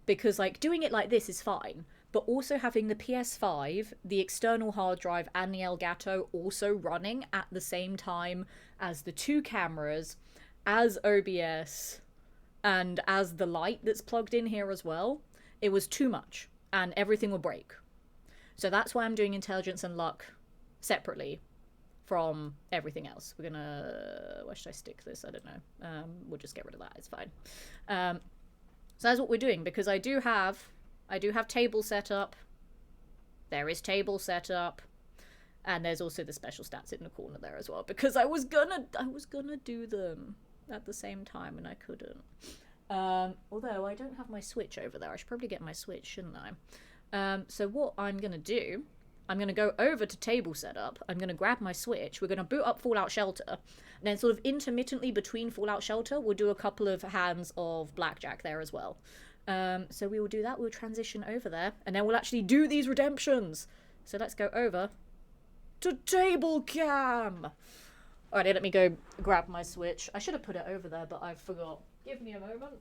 because like doing it like this is fine, but also having the PS5, the external hard drive, and the Elgato also running at the same time as the two cameras, as OBS, and as the light that's plugged in here as well, it was too much, and everything will break. So that's why I'm doing intelligence and luck separately from everything else. We're gonna... where should I stick this? I don't know. We'll just get rid of that. It's fine. So that's what we're doing, because I do have table set up. There is table set up. And there's also the special stats in the corner there as well, because I was gonna do them at the same time and I couldn't. Although I don't have my Switch over there. I should probably get my Switch, shouldn't I? So what I'm gonna do, I'm going to go over to table setup, I'm going to grab my Switch, we're going to boot up Fallout Shelter, and then sort of intermittently between Fallout Shelter, we'll do a couple of hands of blackjack there as well. So we will do that, we'll transition over there, and then we'll actually do these redemptions. So let's go over to table cam. Alrighty, let me go grab my Switch. I should have put it over there, but I forgot. Give me a moment.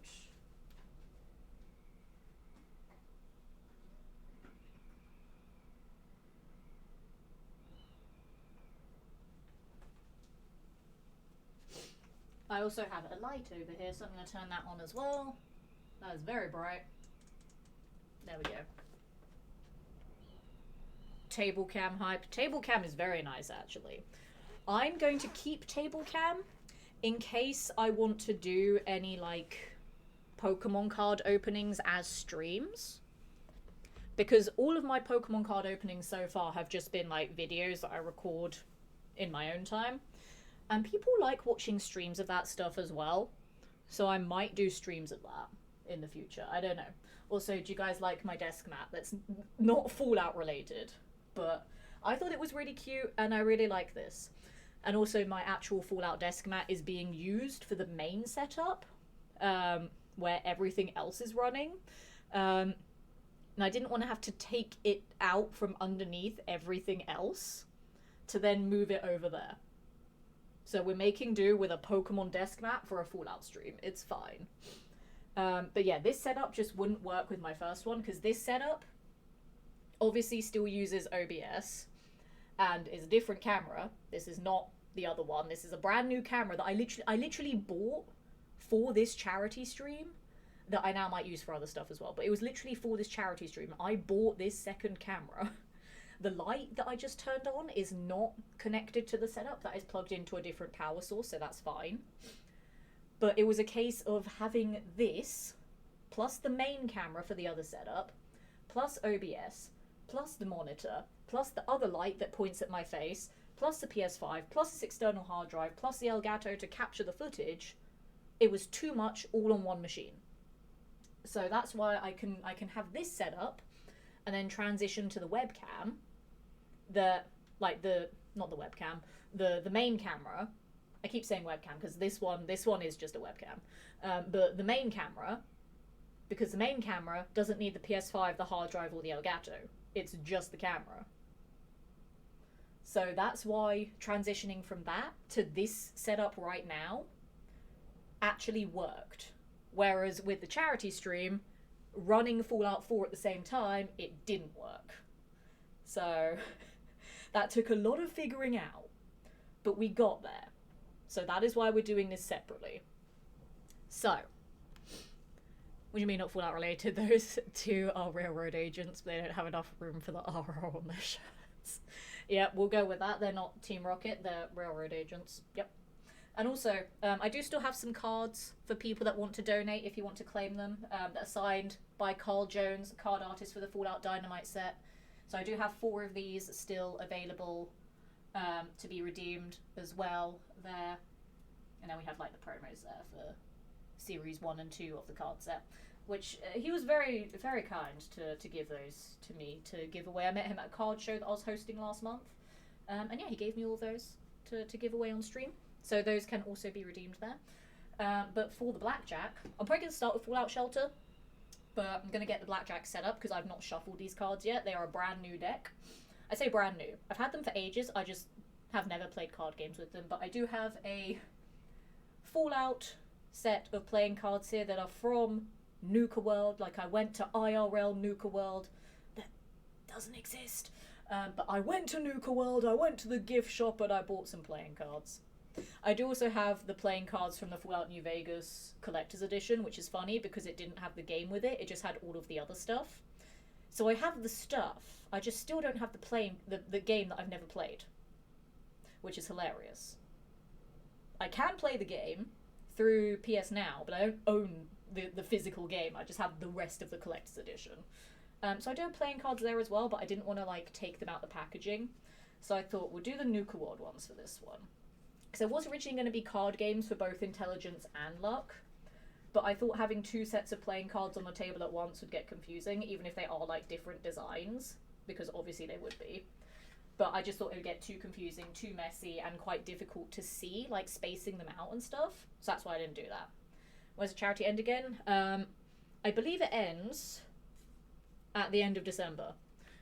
I also have a light over here, so I'm going to turn that on as well. That is very bright. There we go. Table cam hype. Table cam is very nice, actually. I'm going to keep table cam in case I want to do any, like, Pokemon card openings as streams. Because all of my Pokemon card openings so far have just been, like, videos that I record in my own time. And people like watching streams of that stuff as well. So I might do streams of that in the future. I don't know. Also, do you guys like my desk mat? That's not Fallout related, but I thought it was really cute and I really like this. And also, my actual Fallout desk mat is being used for the main setup, where everything else is running. Um, and I didn't want to have to take it out from underneath everything else to then move it over there. So we're making do with a Pokemon desk mat for a Fallout stream. It's fine. But yeah, this setup just wouldn't work with my first one because this setup obviously still uses OBS and is a different camera. This is not the other one. This is a brand new camera that I literally bought for this charity stream that I now might use for other stuff as well. But it was literally for this charity stream. I bought this second camera. The light that I just turned on is not connected to the setup. That is plugged into a different power source, so that's fine. But it was a case of having this, plus the main camera for the other setup, plus OBS, plus the monitor, plus the other light that points at my face, plus the PS5, plus this external hard drive, plus the Elgato to capture the footage. It was too much all on one machine. So that's why I can have this set up and then transition to the webcam, the main camera. I keep saying webcam because this one is just a webcam. But the main camera, because the main camera doesn't need the PS5, the hard drive, or the Elgato. It's just the camera. So that's why transitioning from that to this setup right now actually worked. Whereas with the charity stream, running Fallout 4 at the same time, it didn't work. So that took a lot of figuring out, but we got there. So that is why we're doing this separately. So, what do you mean not Fallout related? Those two are railroad agents, but they don't have enough room for the RO on their shirts. Yeah, we'll go with that. They're not Team Rocket, they're railroad agents. Yep. And also, I do still have some cards for people that want to donate if you want to claim them, that are signed by Carl Jones, card artist for the Fallout Dynamite set. So I do have 4 of these still available to be redeemed as well there. And then we have like the promos there for Series 1 and 2 of the card set, which he was very, very kind to give those to me to give away. I met him at a card show that I was hosting last month. And yeah, he gave me all those to give away on stream. So those can also be redeemed there. But for the blackjack, I'm probably going to start with Fallout Shelter. But I'm going to get the blackjack set up because I've not shuffled these cards yet. They are a brand new deck. I say brand new. I've had them for ages. I just have never played card games with them. But I do have a Fallout set of playing cards here that are from Nuka World. Like, I went to IRL Nuka World. That doesn't exist. But I went to Nuka World. I went to the gift shop and I bought some playing cards. I do also have the playing cards from the Fallout New Vegas Collector's Edition, which is funny because it didn't have the game with it. It just had all of the other stuff. So I have the stuff. I just still don't have the game that I've never played, which is hilarious. I can play the game through PS Now, but I don't own the physical game. I just have the rest of the Collector's Edition. So I do have playing cards there as well, but I didn't want to like take them out the packaging. So I thought we'll do the Nuka World ones for this one. So it was originally going to be card games for both intelligence and luck, but I thought having 2 sets of playing cards on the table at once would get confusing, even if they are like different designs, because obviously they would be. But I just thought it would get too confusing, too messy, and quite difficult to see, like spacing them out and stuff. So that's why I didn't do that. Where's the charity end again? I believe it ends at the end of December,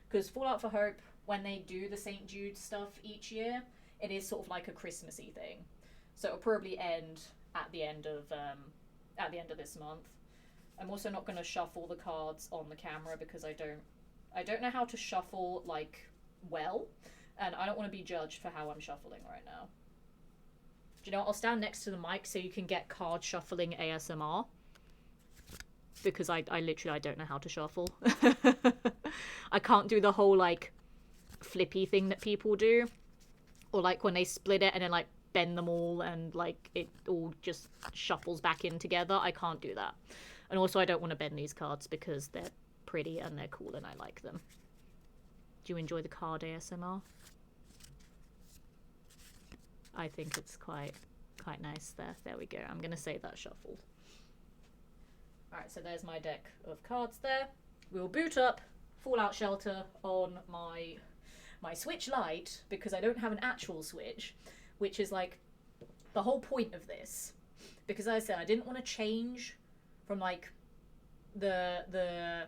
because Fallout for Hope, when they do the St. Jude stuff each year, it is sort of like a Christmassy thing, so it'll probably end at the end of this month. I'm also not going to shuffle the cards on the camera because I don't know how to shuffle like well, and I don't want to be judged for how I'm shuffling right now. Do you know what? I'll stand next to the mic so you can get card shuffling ASMR, because I don't know how to shuffle. I can't do the whole like flippy thing that people do. Or like when they split it and then like bend them all and like it all just shuffles back in together. I can't do that. And also I don't want to bend these cards because they're pretty and they're cool and I like them. Do you enjoy the card ASMR? I think it's quite nice there. There we go. I'm going to save that shuffled. Alright, so there's my deck of cards there. We'll boot up Fallout Shelter on my Switch Lite because I don't have an actual Switch, which is like the whole point of this. Because as I said, I didn't want to change from like the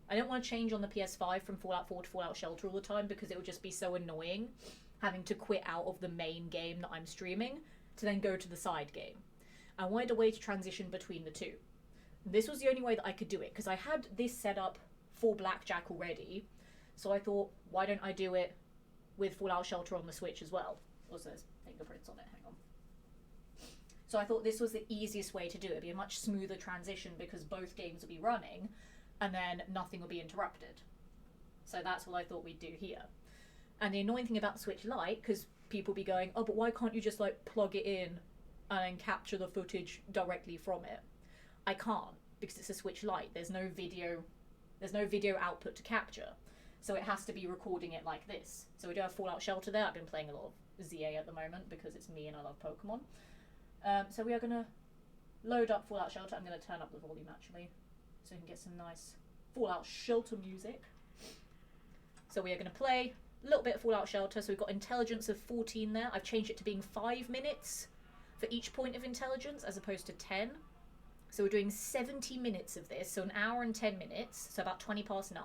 I don't want to change on the PS5 from Fallout 4 to Fallout Shelter all the time because it would just be so annoying having to quit out of the main game that I'm streaming to then go to the side game. I wanted a way to transition between the two. This was the only way that I could do it because I had this set up for Blackjack already. So I thought, why don't I do it with Fallout Shelter on the Switch as well? Also, there's fingerprints on it, hang on. So I thought this was the easiest way to do it. It'd be a much smoother transition because both games would be running and then nothing will be interrupted. So that's what I thought we'd do here. And the annoying thing about the Switch Lite, because people be going, oh, but why can't you just like plug it in and then capture the footage directly from it? I can't because it's a Switch Lite. There's no video output to capture. So it has to be recording it like this. So we do have Fallout Shelter there. I've been playing a lot of ZA at the moment because it's me and I love Pokemon. So we are going to load up Fallout Shelter. I'm going to turn up the volume actually so we can get some nice Fallout Shelter music. So we are going to play a little bit of Fallout Shelter. So we've got intelligence of 14 there. I've changed it to being 5 minutes for each point of intelligence as opposed to 10. So we're doing 70 minutes of this, so an hour and 10 minutes, so about 20 past 9.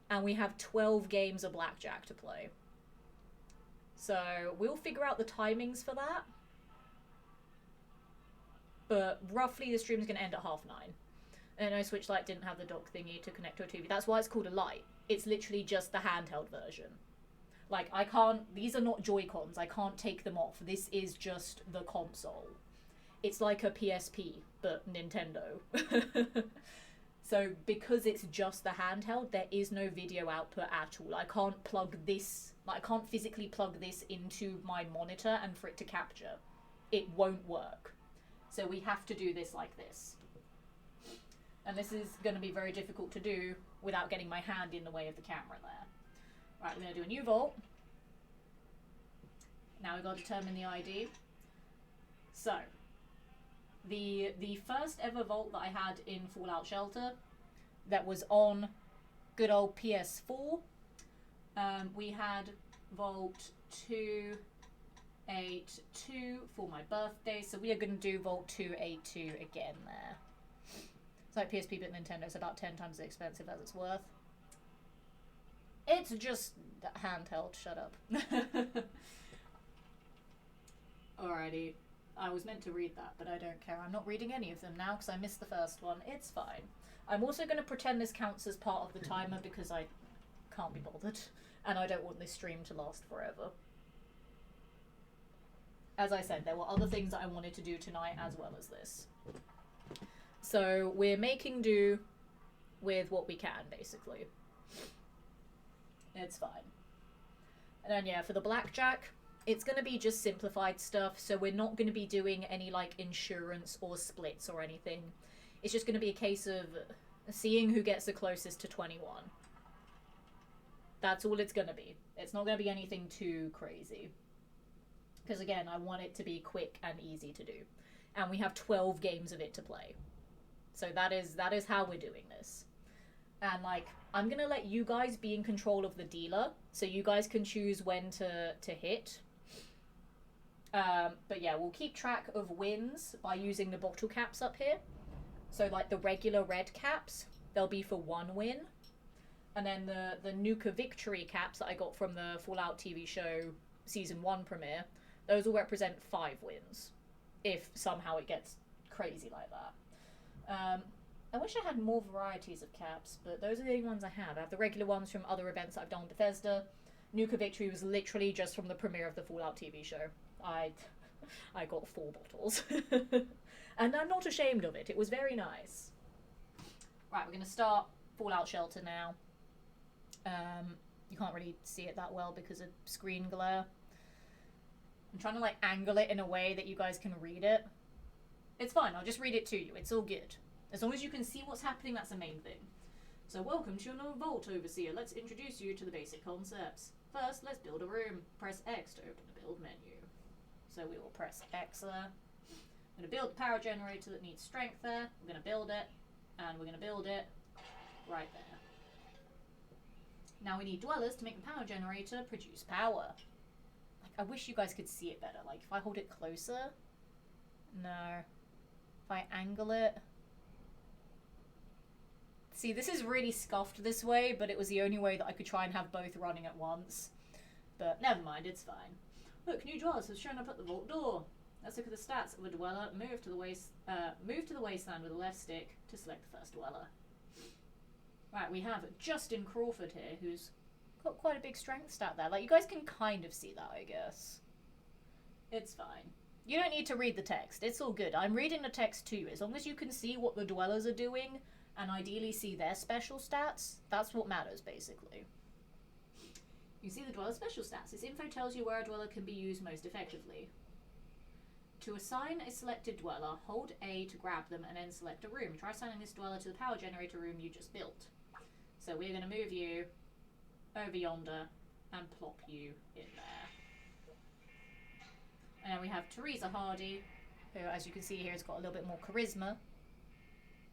And we have 12 games of Blackjack to play. So we'll figure out the timings for that. But roughly the stream's going to end at 9:30. And I Switch Lite didn't have the dock thingy to connect to a TV. That's why it's called a Lite. It's literally just the handheld version. Like, I can't... These are not Joy-Cons. I can't take them off. This is just the console. It's like a PSP, but Nintendo. So because it's just the handheld, there is no video output at all. I can't plug this... Like, I can't physically plug this into my monitor and for it to capture. It won't work. So we have to do this like this. And this is going to be very difficult to do without getting my hand in the way of the camera there. Right, we're going to do a new vault. Now we've got to determine the ID. So, the first ever vault that I had in Fallout Shelter that was on good old PS4, we had Vault 282 for my birthday, so we are going to do Vault 282 again there. It's like PSP but Nintendo, it's about 10 times as expensive as it's worth. It's just handheld, shut up. Alrighty. I was meant to read that, but I don't care. I'm not reading any of them now because I missed the first one. It's fine. I'm also going to pretend this counts as part of the timer because I can't be bothered. And I don't want this stream to last forever. As I said, there were other things that I wanted to do tonight as well as this. So we're making do with what we can, basically. It's fine. And then, yeah, for the Blackjack... It's going to be just simplified stuff, so we're not going to be doing any, like, insurance or splits or anything. It's just going to be a case of seeing who gets the closest to 21. That's all it's going to be. It's not going to be anything too crazy. Because, again, I want it to be quick and easy to do. And we have 12 games of it to play. So that is how we're doing this. And, like, I'm going to let you guys be in control of the dealer, so you guys can choose when to hit. But yeah, we'll keep track of wins by using the bottle caps up here. So like the regular red caps, they'll be for 1 win. And then the Nuka Victory caps that I got from the Fallout TV show Season 1 premiere, those will represent 5 wins. If somehow it gets crazy like that. I wish I had more varieties of caps, but those are the only ones I have. I have the regular ones from other events that I've done with Bethesda. Nuka Victory was literally just from the premiere of the Fallout TV show. I got 4 bottles. And I'm not ashamed of it. It was very nice. Right, we're going to start Fallout Shelter now. You can't really see it that well because of screen glare. I'm trying to like angle it in a way that you guys can read it. It's fine, I'll just read it to you. It's all good. As long as you can see what's happening, that's the main thing. So welcome to your new Vault Overseer. Let's introduce you to the basic concepts. First, let's build a room. Press X to open the build menu. So we will press X there. I'm going to build the power generator that needs strength there. We're going to build it, and we're going to build it right there. Now we need dwellers to make the power generator produce power. Like, I wish you guys could see it better. Like, if I hold it closer... No. If I angle it... See, this is really scuffed this way, but it was the only way that I could try and have both running at once. But never mind, it's fine. Look, new dwellers have shown up at the vault door. Let's look at the stats of a dweller. Move to the wasteland with the left stick to select the first dweller. Right, we have Justin Crawford here, who's got quite a big strength stat there. Like, you guys can kind of see that, I guess. It's fine. You don't need to read the text. It's all good. I'm reading the text too. As long as you can see what the dwellers are doing, and ideally see their special stats, that's what matters, basically. You see the dweller's special stats. This info tells you where a dweller can be used most effectively. To assign a selected dweller, hold A to grab them and then select a room. Try assigning this dweller to the power generator room you just built. So we're going to move you over yonder and plop you in there. And then we have Teresa Hardy, who, as you can see here, has got a little bit more charisma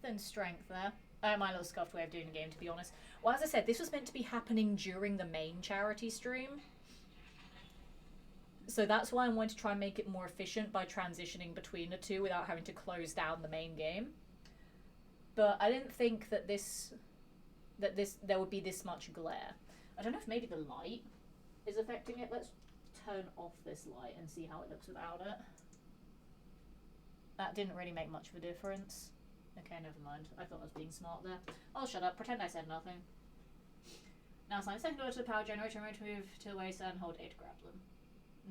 than strength there. My little scuffed way of doing the game, to be honest. Well, as I said, this was meant to be happening during the main charity stream. So that's why I wanted to try and make it more efficient by transitioning between the two without having to close down the main game. But I didn't think that there would be this much glare. I don't know if maybe the light is affecting it. Let's turn off this light and see how it looks without it. That didn't really make much of a difference. Okay, never mind. I thought I was being smart there. I'll shut up. Pretend I said nothing. Now assign a second order to the power generator. I'm going to move to the wasteland and hold A to grab them.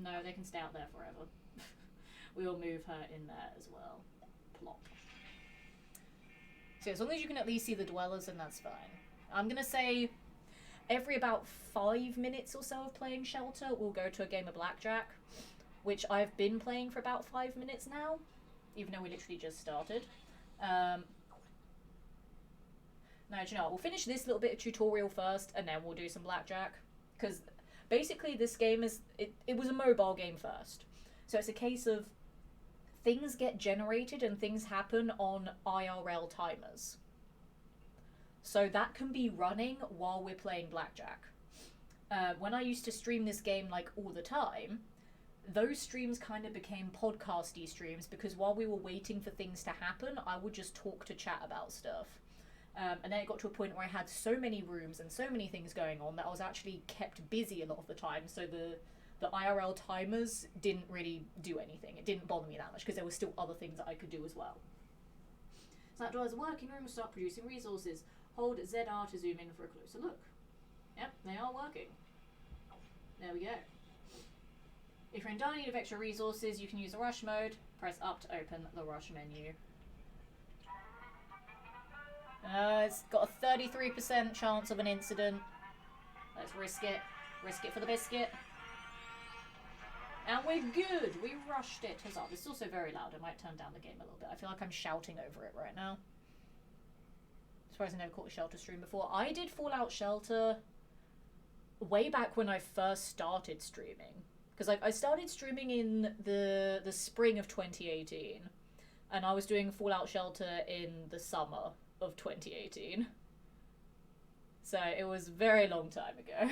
No, they can stay out there forever. We will move her in there as well. Plop. So as long as you can at least see the dwellers, then that's fine. I'm going to say every about 5 minutes or so of playing Shelter, we'll go to a game of Blackjack, which I've been playing for about 5 minutes now, even though we literally just started. No, do you know what? We'll finish this little bit of tutorial first, and then we'll do some Blackjack, because basically this game is, it was a mobile game first. So it's a case of things get generated and things happen on IRL timers. So that can be running while we're playing Blackjack. When I used to stream this game like all the time, those streams kind of became podcasty streams because while we were waiting for things to happen, I would just talk to chat about stuff. And then it got to a point where I had so many rooms and so many things going on that I was actually kept busy a lot of the time. So the IRL timers didn't really do anything. It didn't bother me that much because there were still other things that I could do as well. So that door's working room will start producing resources. Hold ZR to zoom in for a closer look. Yep, they are working. There we go. If you're in dire need of extra resources, you can use the rush mode. Press up to open the rush menu. It's got a 33% chance of an incident. Let's risk it. Risk it for the biscuit. And we're good. We rushed it. Huzzah. This is also very loud. I might turn down the game a little bit. I feel like I'm shouting over it right now. I'm surprised I never caught a Shelter stream before. I did Fallout Shelter way back when I first started streaming. Because I started streaming in the spring of 2018. And I was doing Fallout Shelter in the summer of 2018. So it was a very long time ago.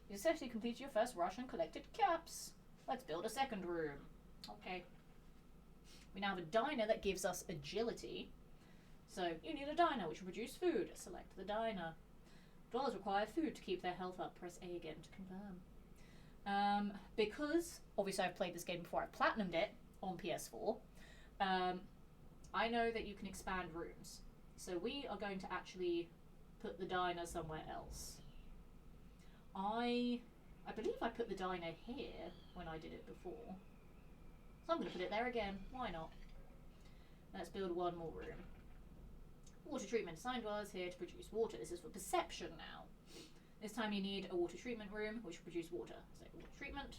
You successfully completed your first rush and collected caps. Let's build a second room. Okay. We now have a diner that gives us agility. So you need a diner which will produce food. Select the diner. Dwellers require food to keep their health up. Press A again to confirm. Because obviously I've played this game before, I platinumed it on PS4. I know that you can expand rooms. So we are going to actually put the diner somewhere else. I believe I put the diner here when I did it before. So I'm going to put it there again. Why not? Let's build one more room. Water treatment. Assign dwellers here to produce water. This is for perception now. This time you need a water treatment room which will produce water. So water treatment.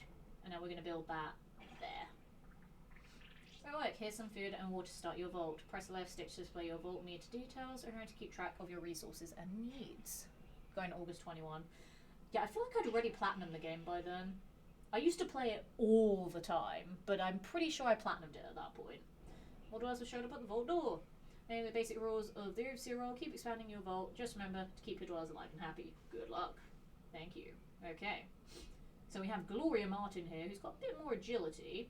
And now we're going to build that there. So look, here's some food and water to start your vault. Press the left stick to display your vault meter details and to keep track of your resources and needs. Going to August 21. Yeah, I feel like I'd already platinumed the game by then. I used to play it all the time, but I'm pretty sure I platinumed it at that point. More dwellers have showed up at the vault door. Knowing the basic rules of the Overseer role, keep expanding your vault. Just remember to keep your dwellers alive and happy. Good luck. Thank you. Okay. So we have Gloria Martin here, who's got a bit more agility.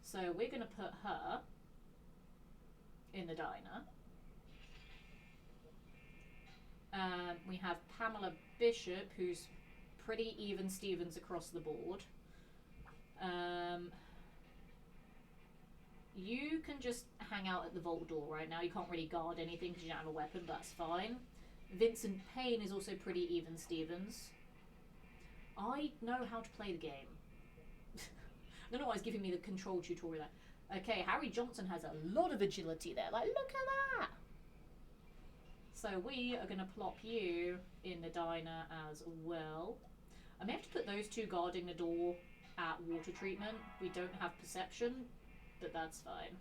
So we're going to put her in the diner. We have Pamela Bishop, who's pretty even Stevens across the board. You can just hang out at the vault door right now. You can't really guard anything because you don't have a weapon, but that's fine. Vincent Payne is also pretty even Stevens. I know how to play the game. I don't know why he's giving me the control tutorial there. Okay, Harry Johnson has a lot of agility there. Like, look at that! So we are going to plop you in the diner as well. I may have to put those two guarding the door at water treatment. We don't have perception, but that's fine.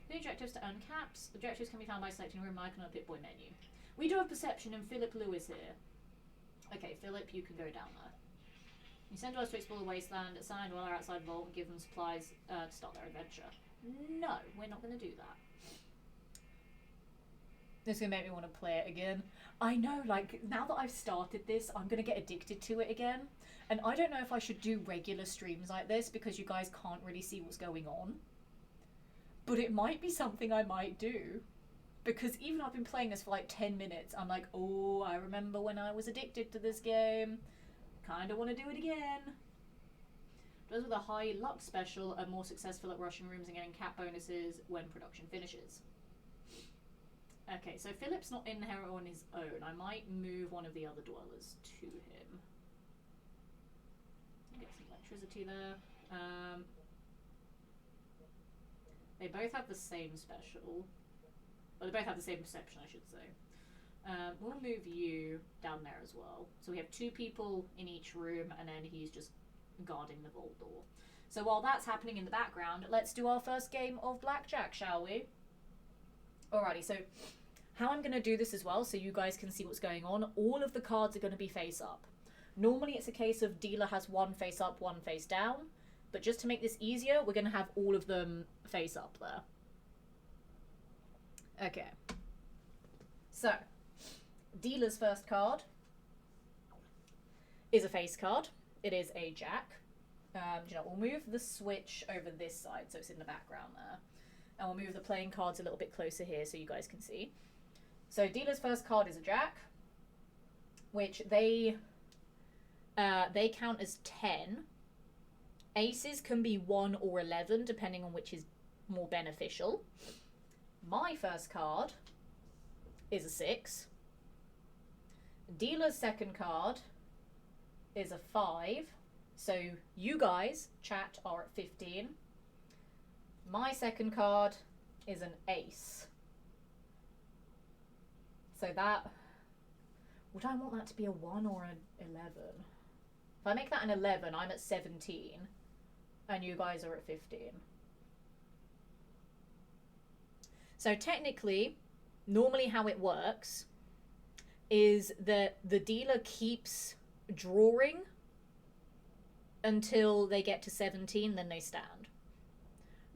The objectives to earn caps. Objectives can be found by selecting a room icon on the Pip-Boy menu. We do have perception and Philip Lewis here. Okay, Philip, you can go down there. You send us to explore the wasteland, assign while they're outside vault and give them supplies to start their adventure. No, we're not going to do that. This is going to make me want to play it again. I know, like, now that I've started this, I'm going to get addicted to it again. And I don't know if I should do regular streams like this because you guys can't really see what's going on. But it might be something I might do. Because even I've been playing this for like 10 minutes, I'm like, oh, I remember when I was addicted to this game. Kind of want to do it again. Those with a high luck special are more successful at rushing rooms and getting cap bonuses when production finishes. Okay, so Philip's not in here on his own. I might move one of the other dwellers to him. Get some electricity there. They both have the same special. Well, they both have the same perception, I should say. We'll move you down there as well. So we have two people in each room, and then he's just guarding the vault door. So while that's happening in the background, let's do our first game of blackjack, shall we? Alrighty, so how I'm going to do this as well, so you guys can see what's going on, all of the cards are going to be face up. Normally it's a case of dealer has one face up, one face down, but just to make this easier, we're going to have all of them face up there. Okay. So, dealer's first card is a face card. It is a jack. We'll move the switch over this side so it's in the background there. And we'll move the playing cards a little bit closer here so you guys can see. So dealer's first card is a jack, which they count as 10. Aces can be 1 or 11 depending on which is more beneficial. My first card is a 6. Dealer's second card is a 5. So you guys, chat, are at 15. My second card is an ace. So that... Would I want that to be a 1 or an 11? If I make that an 11, I'm at 17. And you guys are at 15. So technically, normally how it works is that the dealer keeps drawing until they get to 17, then they stand.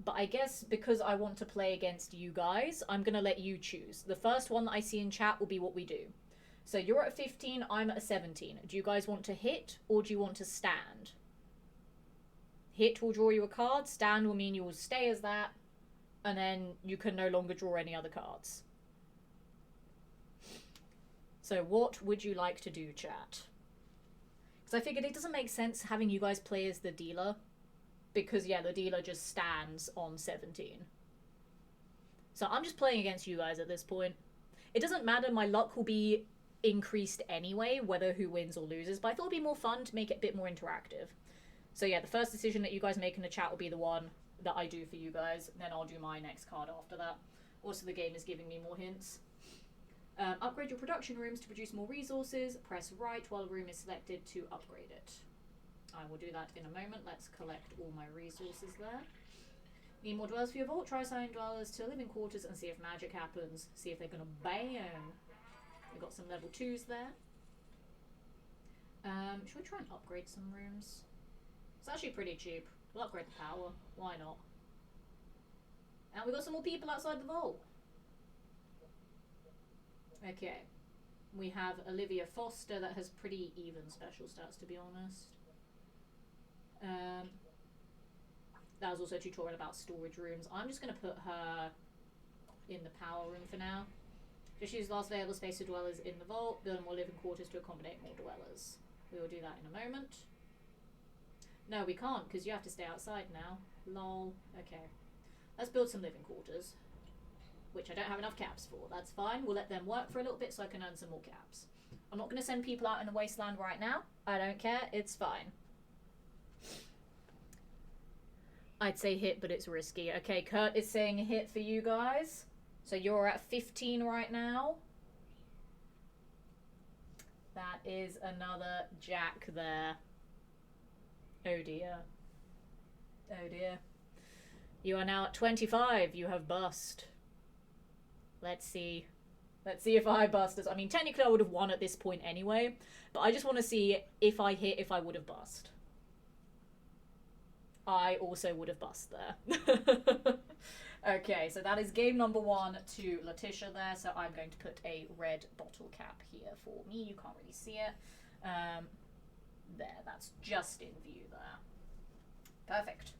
But I guess because I want to play against you guys, I'm going to let you choose. The first one that I see in chat will be what we do. So you're at 15, I'm at 17. Do you guys want to hit or do you want to stand? Hit will draw you a card, stand will mean you will stay as that, and then you can no longer draw any other cards. So what would you like to do, chat? Because I figured it doesn't make sense having you guys play as the dealer. Because, yeah, the dealer just stands on 17. So I'm just playing against you guys at this point. It doesn't matter, my luck will be increased anyway, whether who wins or loses. But I thought it'd be more fun to make it a bit more interactive. So yeah, the first decision that you guys make in the chat will be the one that I do for you guys. Then I'll do my next card after that. Also, the game is giving me more hints. Upgrade your production rooms to produce more resources. Press right while a room is selected to upgrade it. I will do that in a moment. Let's collect all my resources there. Need more dwellers for your vault? Try assigning dwellers to living quarters and see if magic happens. See if they're going to bam. We've got some level 2s there. Should we try and upgrade some rooms? It's actually pretty cheap. We'll upgrade the power. Why not? And we got some more people outside the vault. Okay. We have Olivia Foster that has pretty even special stats, to be honest. That was also a tutorial about storage rooms. I'm just going to put her in the power room for now. Just use last available space for dwellers in the vault. Build more living quarters to accommodate more dwellers. We will do that in a moment. No, we can't, because you have to stay outside now. Lol. Okay. Let's build some living quarters, which I don't have enough caps for. That's fine. We'll let them work for a little bit so I can earn some more caps. I'm not going to send people out in the wasteland right now. I don't care. It's fine. I'd say hit, but it's risky. Okay, Kurt is saying hit for you guys. So you're at 15 right now. That is another Jack there. Oh dear. Oh dear. You are now at 25. You have bust. Let's see. Let's see if I bust. I mean, technically I would have won at this point anyway, but I just want to see if I hit, if I would have bust. I also would have bust there. Okay, so that is game number 1 to Letitia there. So I'm going to put a red bottle cap here for me. You can't really see it. There, that's just in view there. Perfect.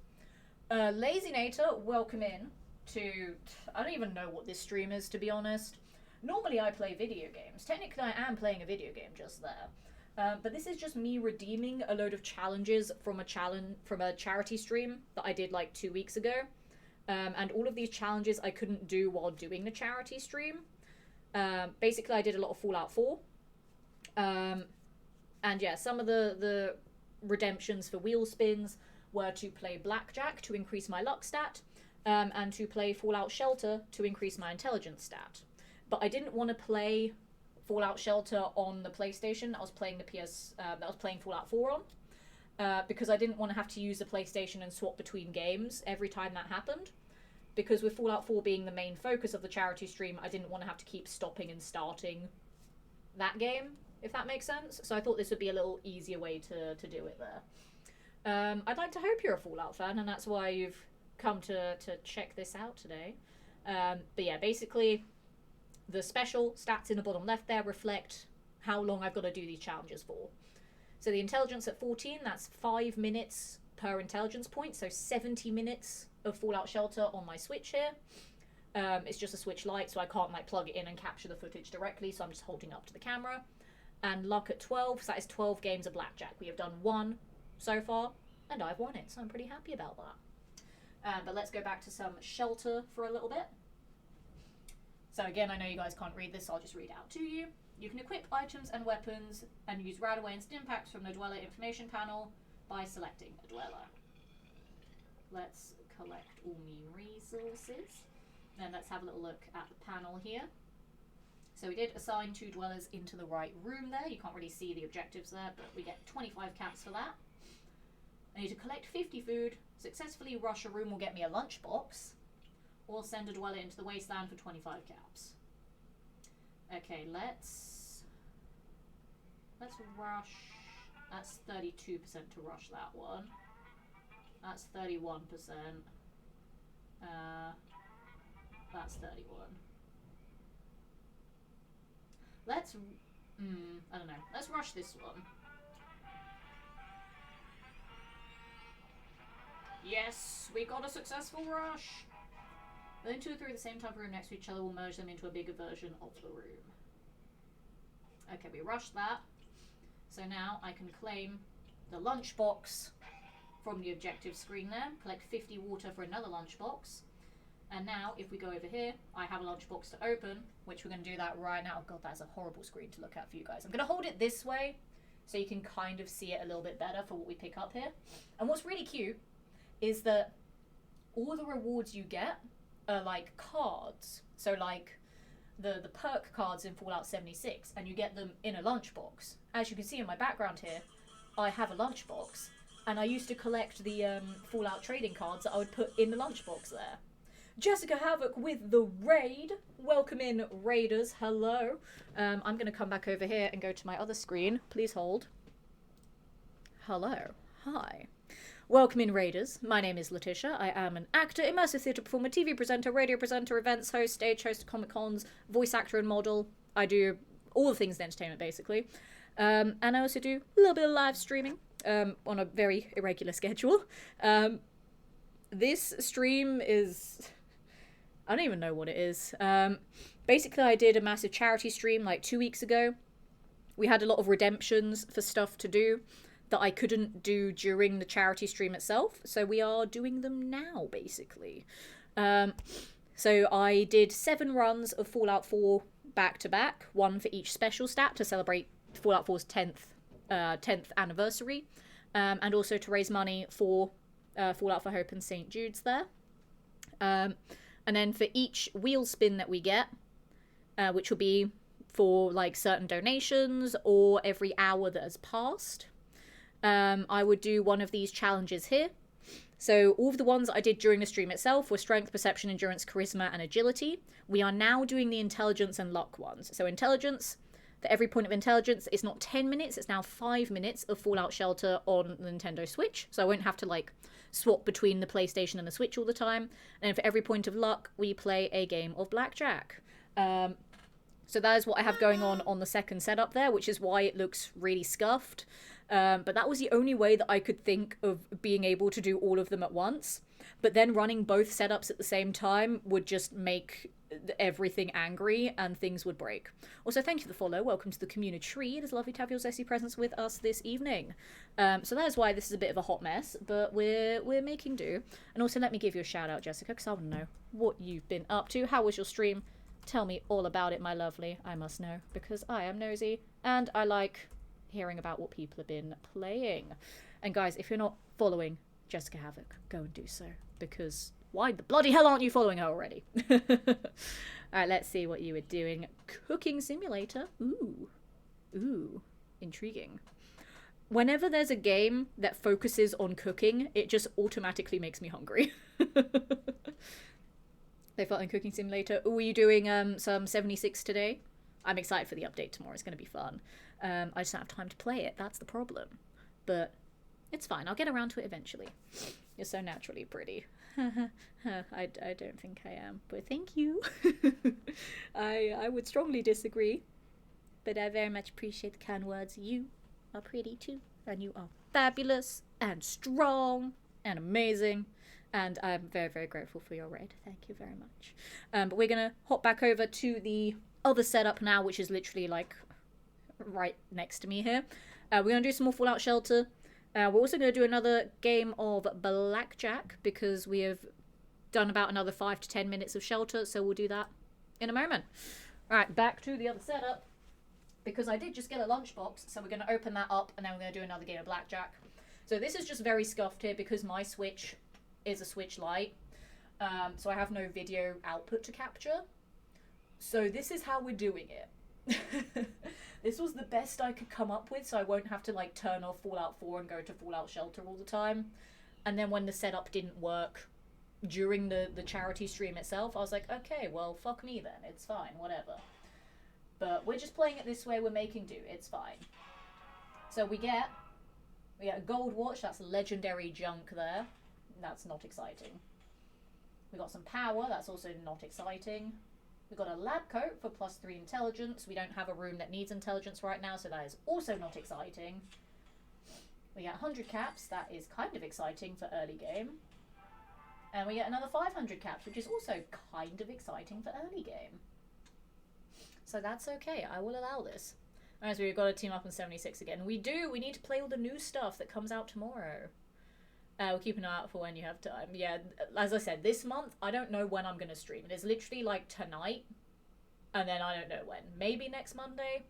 Lazinator, welcome in to... I don't even know what this stream is, to be honest. Normally I play video games. Technically I am playing a video game just there. But this is just me redeeming a load of challenges from a charity stream that I did like 2 weeks ago. And all of these challenges I couldn't do while doing the charity stream. Basically I did a lot of Fallout 4. And yeah, some of the redemptions for wheel spins were to play Blackjack to increase my luck stat, and to play Fallout Shelter to increase my intelligence stat. But I didn't want to play Fallout Shelter on the PlayStation. I was playing Fallout 4 on, because I didn't want to have to use the PlayStation and swap between games every time that happened. Because with Fallout 4 being the main focus of the charity stream, I didn't want to have to keep stopping and starting that game, if that makes sense. So I thought this would be a little easier way to do it there. I'd like to hope you're a Fallout fan, and that's why you've come to check this out today. But yeah, basically, the special stats in the bottom left there reflect how long I've got to do these challenges for. So the intelligence at 14, that's 5 minutes per intelligence point, so 70 minutes of Fallout Shelter on my Switch here. It's just a Switch Lite, so I can't like plug it in and capture the footage directly, so I'm just holding up to the camera. And luck at 12, so that is 12 games of Blackjack. We have done 1 so far, and I've won it, so I'm pretty happy about that. But let's go back to some Shelter for a little bit. So again, I know you guys can't read this, so I'll just read out to you. You can equip items and weapons and use Radaway instant impacts from the Dweller information panel by selecting a Dweller. Let's collect all me resources. Then let's have a little look at the panel here. So we did assign 2 Dwellers into the right room there. You can't really see the objectives there, but we get 25 caps for that. I need to collect 50 food, successfully rush a room will get me a lunchbox, or send a Dweller into the wasteland for 25 caps. Okay, let's rush. That's 32% to rush that one. That's 31%. That's 31. Let's, I don't know. Let's rush this one. Yes, we got a successful rush. Then 2 or 3 at the same time for room next to each other will merge them into a bigger version of the room. Okay, we rushed that. So now I can claim the lunchbox from the objective screen there. Collect 50 water for another lunchbox. And now, if we go over here, I have a lunchbox to open, which we're going to do that right now. Oh god, that's a horrible screen to look at for you guys. I'm going to hold it this way so you can kind of see it a little bit better for what we pick up here. And what's really cute is that all the rewards you get are like cards. So like the perk cards in Fallout 76, and you get them in a lunchbox. As you can see in my background here, I have a lunchbox, and I used to collect the Fallout trading cards that I would put in the lunchbox there. Jessica Havoc with the raid. Welcome in, raiders. Hello. I'm going to come back over here and go to my other screen. Please hold. Hello. Hi. Welcome in, Raiders. My name is Letitia. I am an actor, immersive theatre performer, TV presenter, radio presenter, events host, stage host, Comic Cons, voice actor and model. I do all the things in entertainment, basically. And I also do a little bit of live streaming on a very irregular schedule. This stream is... I don't even know what it is. Basically, I did a massive charity stream like 2 weeks ago. We had a lot of redemptions for stuff to do that I couldn't do during the charity stream itself, so we are doing them now, basically. So I did 7 runs of Fallout 4 back-to-back, one for each special stat to celebrate Fallout 4's 10th anniversary, and also to raise money for Fallout for Hope and St. Jude's there. And then for each wheel spin that we get, which will be for like certain donations or every hour that has passed, I would do one of these challenges here. So all of the ones I did during the stream itself were strength, perception, endurance, charisma, and agility. We are now doing the intelligence and luck ones. So intelligence, for every point of intelligence, it's not 10 minutes, it's now 5 minutes of Fallout Shelter on the Nintendo Switch. So I won't have to like swap between the PlayStation and the Switch all the time. And for every point of luck, we play a game of blackjack. So that is what I have going on the second setup there, which is why it looks really scuffed. But that was the only way that I could think of being able to do all of them at once. But then running both setups at the same time would just make everything angry and things would break. Also, thank you for the follow. Welcome to the community. It is lovely to have your zesty presence with us this evening. So that is why this is a bit of a hot mess, but we're making do. And also, let me give you a shout out, Jessica, because I want to know what you've been up to. How was your stream? Tell me all about it, my lovely. I must know, because I am nosy, and I like hearing about what people have been playing. And guys, if you're not following Jessica Havoc, go and do so, because why the bloody hell aren't you following her already? Alright, let's see what you were doing. Cooking simulator. Ooh, intriguing. Whenever there's a game that focuses on cooking, it just automatically makes me hungry. They felt in Cooking Simulator. Were you doing some 76 today? I'm excited for the update tomorrow. It's going to be fun. I just don't have time to play it. That's the problem. But it's fine. I'll get around to it eventually. You're so naturally pretty. I don't think I am. But thank you. I would strongly disagree. But I very much appreciate the kind words. You are pretty too. And you are fabulous and strong and amazing. And I'm very, very grateful for your raid. Thank you very much. But we're going to hop back over to the other setup now, which is literally like right next to me here. We're going to do some more Fallout Shelter. We're also going to do another game of blackjack, because we have done about another 5 to 10 minutes of Shelter. So we'll do that in a moment. All right, back to the other setup, because I did just get a lunchbox. So we're going to open that up, and then we're going to do another game of blackjack. So this is just very scuffed here because my Switch is a Switch Lite, so I have no video output to capture. So this is how we're doing it. This was the best I could come up with, so I won't have to like turn off Fallout 4 and go to Fallout Shelter all the time. And then when the setup didn't work during the charity stream itself, I was like, okay, well, fuck me then. It's fine, whatever. But we're just playing it this way. We're making do. It's fine. So we get a gold watch. That's legendary junk there. That's not exciting. We got some power. That's also not exciting. We got a lab coat for +3 intelligence. We don't have a room that needs intelligence right now, so that is also not exciting. We get 100 caps. That is kind of exciting for early game. And we get another 500 caps, which is also kind of exciting for early game. So that's okay. I will allow this. Alright, so we've got to team up on 76 again. We need to play all the new stuff that comes out tomorrow. We'll keep an eye out for when you have time. Yeah, as I said, this month, I don't know when I'm going to stream. It is literally like tonight, and then I don't know when. Maybe next Monday,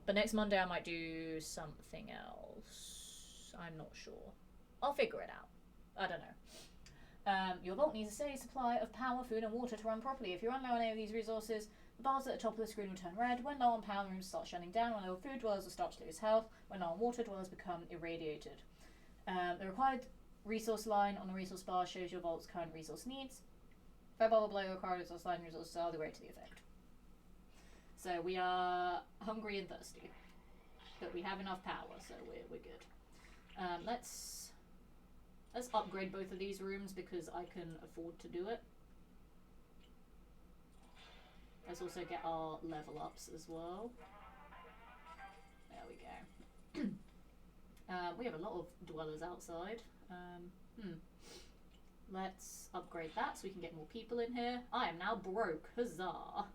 but next Monday I might do something else. I'm not sure. I'll figure it out. I don't know. Your vault needs a steady supply of power, food, and water to run properly. If you're on low on any of these resources, the bars at the top of the screen will turn red. When low on power, the rooms start shutting down. When low on food, dwellers will start to lose health. When low on water, dwellers become irradiated. The required resource line on the resource bar shows your vault's current resource needs. If I bubble below your required resource line, resources are the way to the effect. So we are hungry and thirsty, but we have enough power, so we're good. Let's Let's upgrade both of these rooms because I can afford to do it. Let's also get our level ups as well. There we go. We have a lot of dwellers outside. Let's upgrade that so we can get more people in here. I am now broke. Huzzah.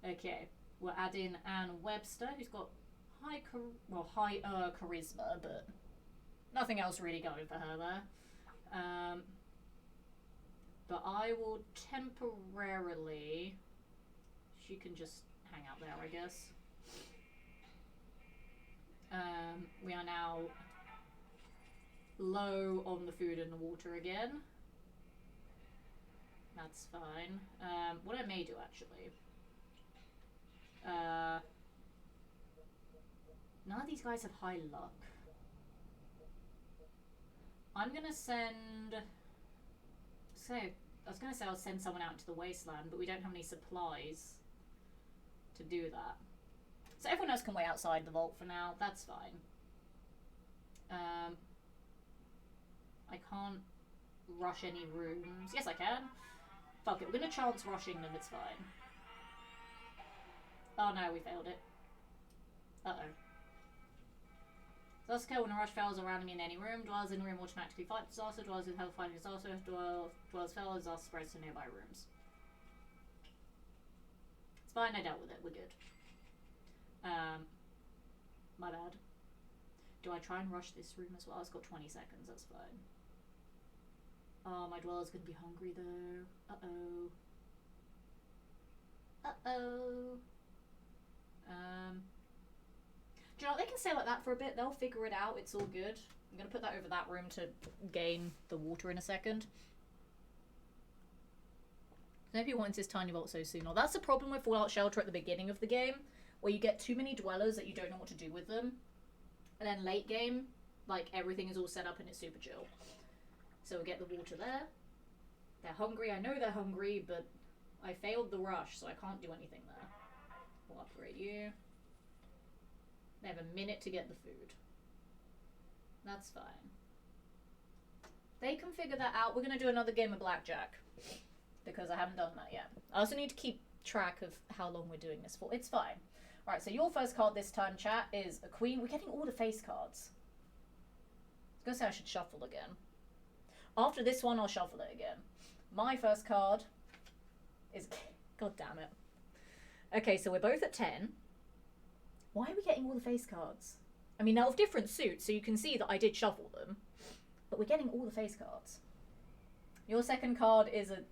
Okay, we're adding Anne Webster, who's got high charisma, but nothing else really going for her there. But I will temporarily... She can just hang out there, I guess. We are now low on the food and the water again. That's fine. What I may do, actually... none of these guys have high luck. I'm gonna send... I was gonna say I'll send someone out into the wasteland, but we don't have any supplies to do that. So everyone else can wait outside the vault for now. That's fine. I can't rush any rooms. Yes, I can. Fuck it. We're gonna chance rushing them. It's fine. Oh no, we failed it. Uh-oh. Disaster when a rush fails or randomly in any room. Dwellers in the room automatically fight disaster. Dwellers in health fighting disaster. Dwellers fail, disaster spreads to nearby rooms. It's fine, I dealt with it. We're good. My bad. Do I try and rush this room as well? It's got 20 seconds, that's fine. Oh, my dweller's gonna be hungry though. Uh-oh. Uh-oh. Do you know what? They can stay like that for a bit. They'll figure it out. It's all good. I'm gonna put that over that room to gain the water in a second. Nobody wants this tiny vault so soon. Oh, that's the problem with Fallout Shelter at the beginning of the game, where you get too many dwellers that you don't know what to do with them. And then late game, like, everything is all set up and it's super chill. So we get the water there. They're hungry. I know they're hungry, but I failed the rush, so I can't do anything there. We'll upgrade you. They have a minute to get the food. That's fine. They can figure that out. We're going to do another game of blackjack, because I haven't done that yet. I also need to keep track of how long we're doing this for. It's fine. Alright, so your first card this time, chat, is a queen. We're getting all the face cards. I was going to say I should shuffle again. After this one, I'll shuffle it again. My first card is... God damn it. Okay, so we're both at 10. Why are we getting all the face cards? I mean, they're of different suits, so you can see that I did shuffle them. But we're getting all the face cards. Your second card is a...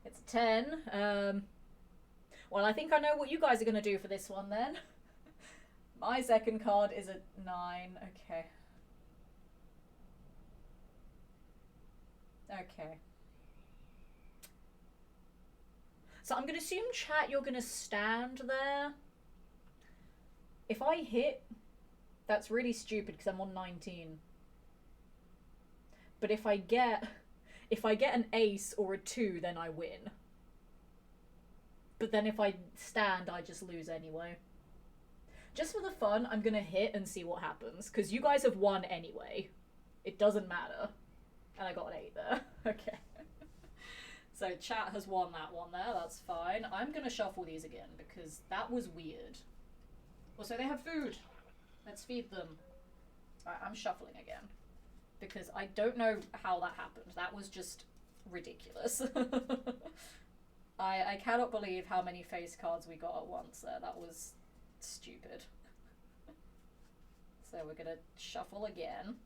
It's a 10. Well, I think I know what you guys are going to do for this one, then. My second card is a 9. Okay. Okay. So I'm going to assume, chat, you're going to stand there. If I hit, that's really stupid because I'm on 19. But if I get an ace or a 2, then I win. But then if I stand, I just lose anyway. Just for the fun, I'm gonna hit and see what happens. Because you guys have won anyway. It doesn't matter. And I got an 8 there. Okay. So chat has won that one there, that's fine. I'm gonna shuffle these again because that was weird. Also, they have food. Let's feed them. Alright, I'm shuffling again. Because I don't know how that happened. That was just ridiculous. I cannot believe how many face cards we got at once there. That was stupid. So we're gonna shuffle again.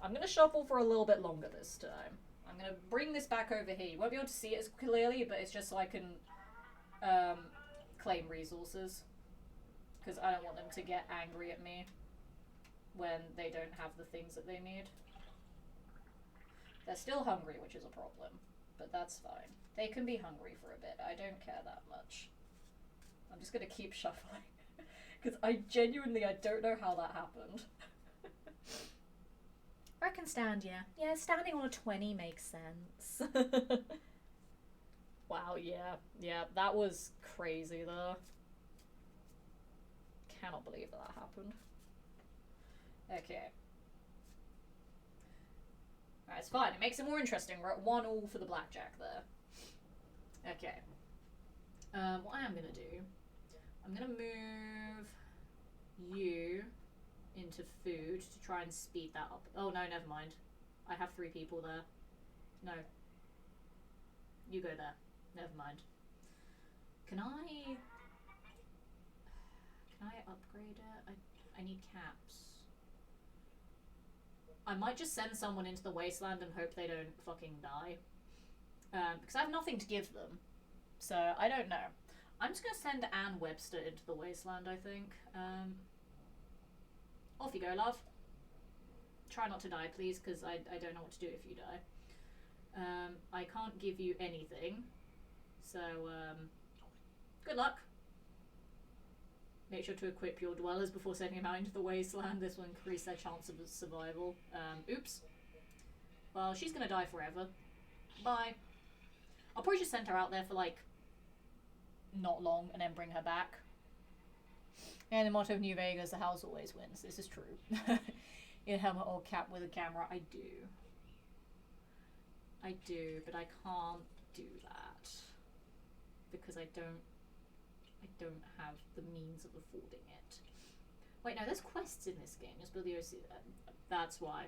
I'm gonna shuffle for a little bit longer this time. I'm gonna bring this back over here. You won't be able to see it as clearly, but it's just so I can claim resources. Because I don't want them to get angry at me when they don't have the things that they need. They're still hungry, which is a problem. But that's fine. They can be hungry for a bit. I don't care that much. I'm just gonna keep shuffling. Because I don't know how that happened. I can stand, yeah. Yeah, standing on a 20 makes sense. Wow, yeah. Yeah, that was crazy though. Cannot believe that happened. Okay. Alright, it's fine. It makes it more interesting. We're at 1-1 for the blackjack there. Okay. What I am going to do, I'm going to move you into food to try and speed that up. Oh, no, never mind. I have 3 people there. No. You go there. Never mind. Can I upgrade it? I need caps. I might just send someone into the wasteland and hope they don't fucking die. Because I have nothing to give them. So, I don't know. I'm just going to send Anne Webster into the wasteland, I think. Off you go, love. Try not to die, please, because I don't know what to do if you die. I can't give you anything. So, good luck. Make sure to equip your dwellers before sending them out into the wasteland. This will increase their chance of survival. Oops. Well, she's gonna die forever. Bye. I'll probably just send her out there for, like, not long and then bring her back. And the motto of New Vegas, the house always wins. This is true. In helmet or cap with a camera, I do. I do, but I can't do that. Because I don't have the means of affording it. Wait, no, there's quests in this game. Just build the OC. That's why.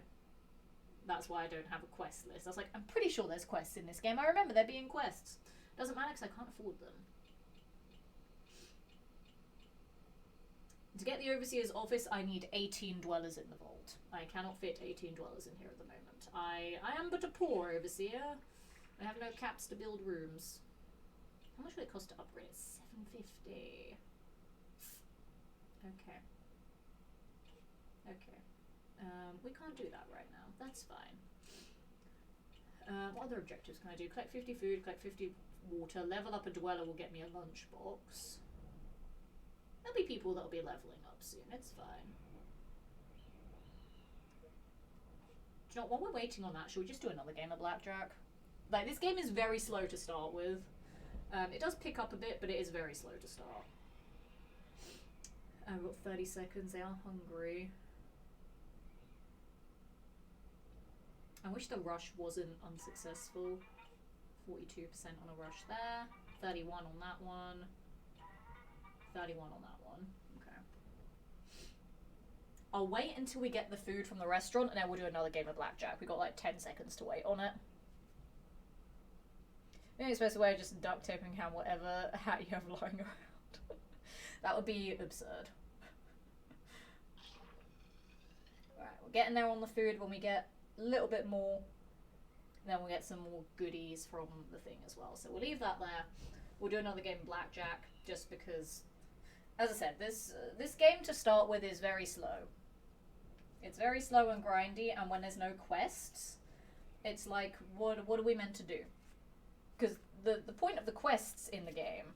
That's why I don't have a quest list. I was like, I'm pretty sure there's quests in this game. I remember there being quests. Doesn't matter because I can't afford them. To get the Overseer's office, I need 18 dwellers in the vault. I cannot fit 18 dwellers in here at the moment. I am but a poor Overseer. I have no caps to build rooms. How much would it cost to upgrade it? $750. Okay. Okay. We can't do that right now. That's fine. What other objectives can I do? Collect 50 food, collect 50 water, level up a dweller will get me a lunchbox. There'll be people that'll be leveling up soon. It's fine. Do you know what? While we're waiting on that, should we just do another game of blackjack? Like, this game is very slow to start with. It does pick up a bit, but it is very slow to start. We've got 30 seconds. They are hungry. I wish the rush wasn't unsuccessful. 42% on a rush there. 31 on that one. 31 on that one. Okay. I'll wait until we get the food from the restaurant and then we'll do another game of blackjack. We've got like 10 seconds to wait on it. The only best way of just duct taping down whatever hat you have lying around. That would be absurd. Alright, we're getting there on the food. When we get a little bit more, then we'll get some more goodies from the thing as well. So we'll leave that there. We'll do another game of blackjack just because, as I said, this game to start with is very slow. It's very slow and grindy, and when there's no quests, it's like, what are we meant to do? Because the point of the quests in the game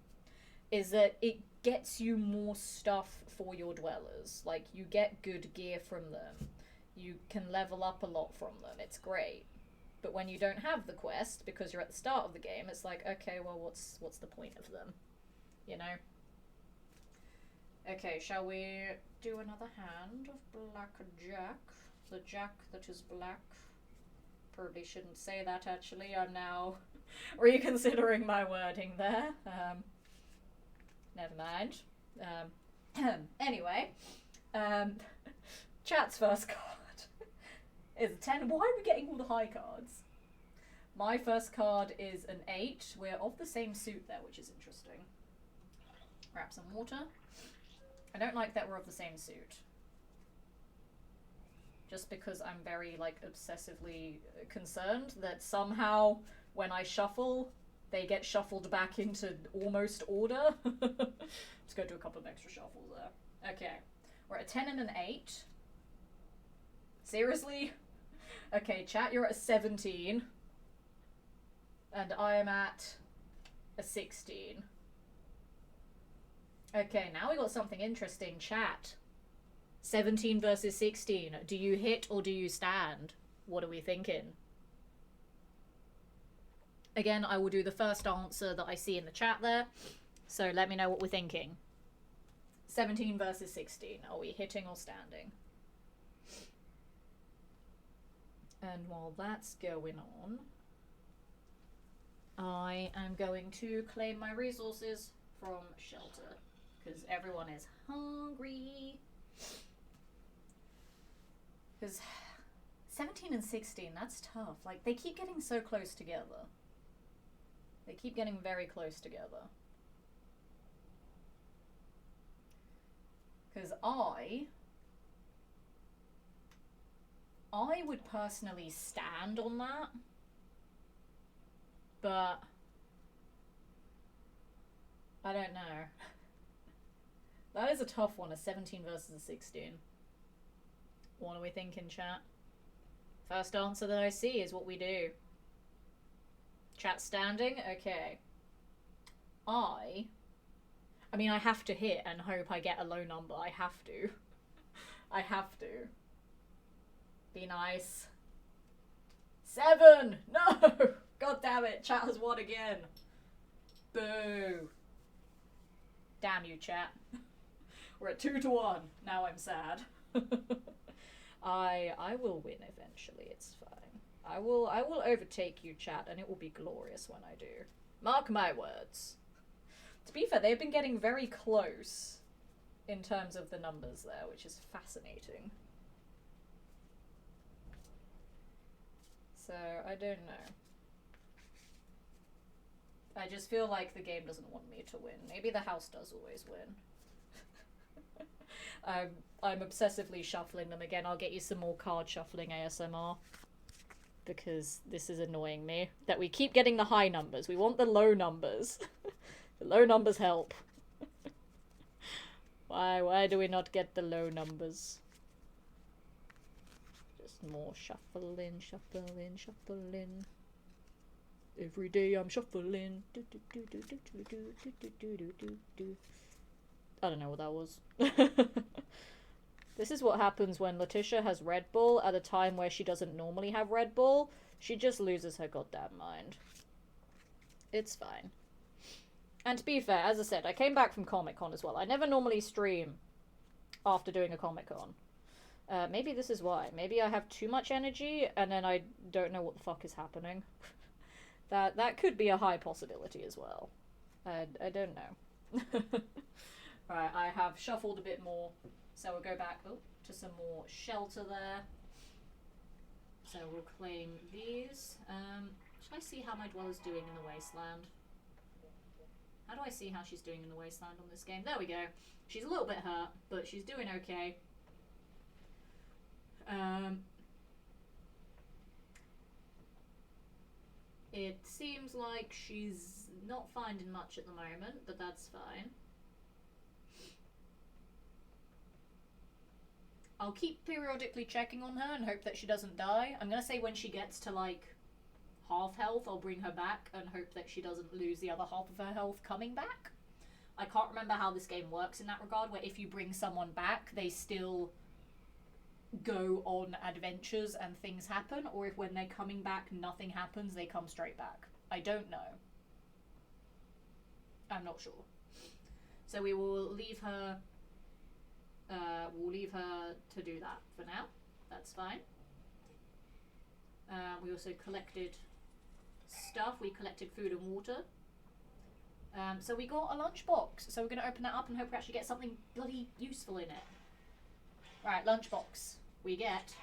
is that it gets you more stuff for your dwellers. Like, you get good gear from them. You can level up a lot from them. It's great. But when you don't have the quest, because you're at the start of the game, it's like, okay, well, what's the point of them? You know? Okay, shall we do another hand of blackjack? The jack that is black. Probably shouldn't say that, actually. I'm now reconsidering my wording there. Never mind. Anyway, chat's first card is a 10. Why are we getting all the high cards? My first card is an 8. We're of the same suit there, which is interesting. Grab some water. I don't like that we're of the same suit. Just because I'm very, like, obsessively concerned that somehow when I shuffle, they get shuffled back into almost order. Let's go do a couple of extra shuffles there. Okay. We're at a 10 and an 8. Seriously? Okay, chat, you're at a 17. And I am at a 16. Okay, now we got something interesting. Chat. 17 versus 16. Do you hit or do you stand? What are we thinking? Again, I will do the first answer that I see in the chat there. So let me know what we're thinking. 17 versus 16. Are we hitting or standing? And while that's going on, I am going to claim my resources from shelter because everyone is hungry. Because 17 and 16, that's tough. Like, they keep getting so close together. They keep getting very close together. Because I would personally stand on that. But I don't know. That is a tough one, a 17 versus a 16. What are we thinking, chat? First answer that I see is what we do. Chat standing? Okay. I mean, I have to hit and hope I get a low number. I have to. I have to. Be nice. 7! No! God damn it, chat has won again. Boo. Damn you, chat. We're at 2-1. Now I'm sad. I will win eventually, it's fine. I will overtake you, chat, and it will be glorious when I do. Mark my words. To be fair, they've been getting very close in terms of the numbers there, which is fascinating. So, I don't know. I just feel like the game doesn't want me to win. Maybe the house does always win. I'm obsessively shuffling them again. I'll get you some more card shuffling ASMR. Because this is annoying me. That we keep getting the high numbers. We want the low numbers. The low numbers help. Why do we not get the low numbers? Just more shuffling. Every day I'm shuffling. I don't know what that was. This is what happens when Letitia has Red Bull at a time where she doesn't normally have Red Bull. She just loses her goddamn mind. It's fine. And to be fair, as I said, I came back from Comic-Con as well. I never normally stream after doing a Comic-Con. Maybe this is why. Maybe I have too much energy and then I don't know what the fuck is happening. That could be a high possibility as well. I don't know. Right, I have shuffled a bit more. So we'll go back to some more shelter there. So we'll claim these. Should I see how my dweller's doing in the wasteland? How do I see how she's doing in the wasteland on this game? There we go. She's a little bit hurt, but she's doing okay. It seems like she's not finding much at the moment, but that's fine. I'll keep periodically checking on her and hope that she doesn't die. I'm gonna say when she gets to like half health, I'll bring her back and hope that she doesn't lose the other half of her health coming back. I can't remember how this game works in that regard, where if you bring someone back, they still go on adventures and things happen, or if when they're coming back nothing happens, they come straight back. I don't know. I'm not sure. So we will leave her to do that for now. That's fine. We also collected stuff. We collected food and water. So we got a lunchbox. So we're going to open that up and hope we actually get something bloody useful in it. Right, lunchbox. We get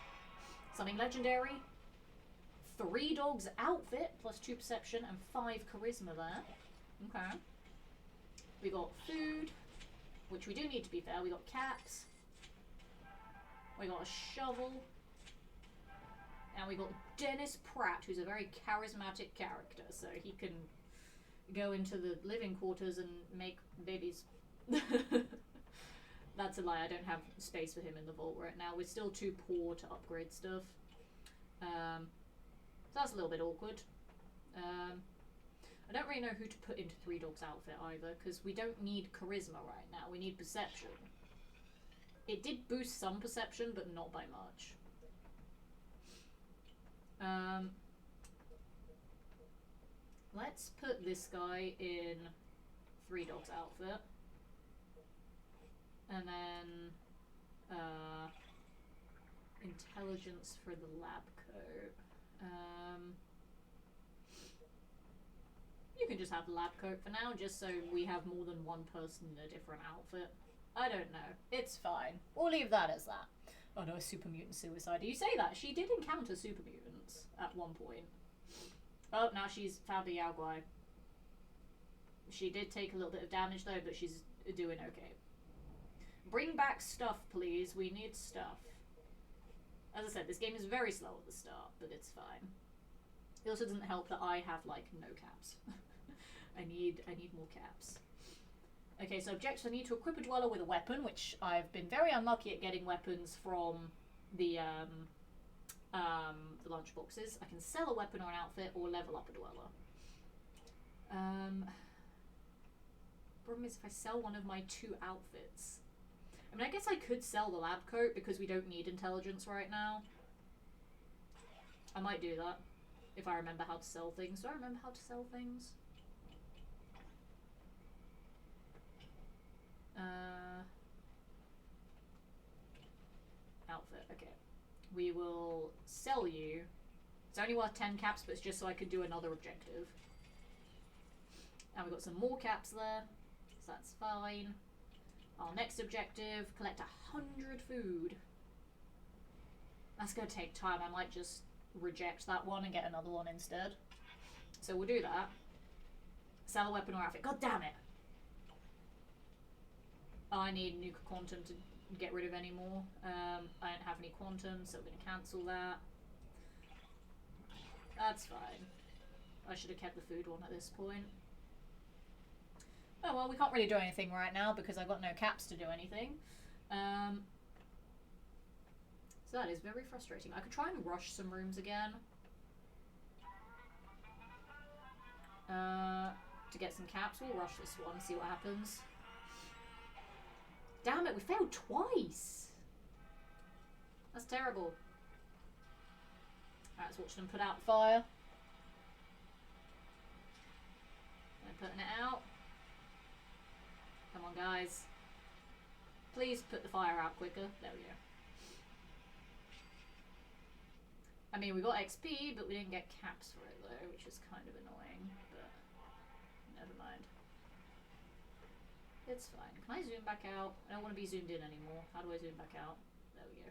something legendary. 3 dogs outfit plus 2 perception and 5 charisma there. Okay. We got food, which we do need to be fair. We got caps. We got a shovel. And we got Dennis Pratt, who's a very charismatic character, so he can go into the living quarters and make babies. That's a lie, I don't have space for him in the vault right now. We're still too poor to upgrade stuff. So that's a little bit awkward. I don't really know who to put into 3 Dogs outfit either, because we don't need charisma right now, we need perception. It did boost some perception, but not by much. Let's put this guy in 3 Dogs outfit. And then in intelligence for the lab coat. You can just have the lab coat for now, just so we have more than one person in a different outfit. I don't know. It's fine. We'll leave that as that. Oh no, super mutant suicide. You say that. She did encounter super mutants at one point. Oh, now she's found a Yao Guai. She did take a little bit of damage though, but she's doing okay. Bring back stuff, please. We need stuff. As I said, this game is very slow at the start, but it's fine. It also doesn't help that I have, like, no caps. I need more caps. Okay, so objectives. I need to equip a dweller with a weapon, which I've been very unlucky at getting weapons from the lunchboxes. I can sell a weapon or an outfit or level up a dweller. Problem is if I sell one of my 2 outfits. I mean, I guess I could sell the lab coat because we don't need intelligence right now. I might do that if I remember how to sell things. Do I remember how to sell things? Outfit, okay. We will sell you. It's only worth 10 caps, but it's just so I could do another objective. And we've got some more caps there, so that's fine. Our next objective, collect 100 food. That's gonna take time. I might just reject that one and get another one instead. So we'll do that. Sell a weapon or outfit. God damn it! I need Nuka Quantum to get rid of any more. I don't have any Quantum, so we're gonna cancel that. That's fine. I should have kept the food one at this point. Oh well, we can't really do anything right now because I've got no caps to do anything. So that is very frustrating. I could try and rush some rooms again. To get some caps. We'll rush this one, see what happens. Damn it, we failed twice! That's terrible. Alright, let's watch them put out the fire. They're putting it out. Come on, guys. Please put the fire out quicker. There we go. I mean, we got XP, but we didn't get caps for it, though, which is kind of annoying, but never mind. It's fine. Can I zoom back out? I don't want to be zoomed in anymore. How do I zoom back out? There we go.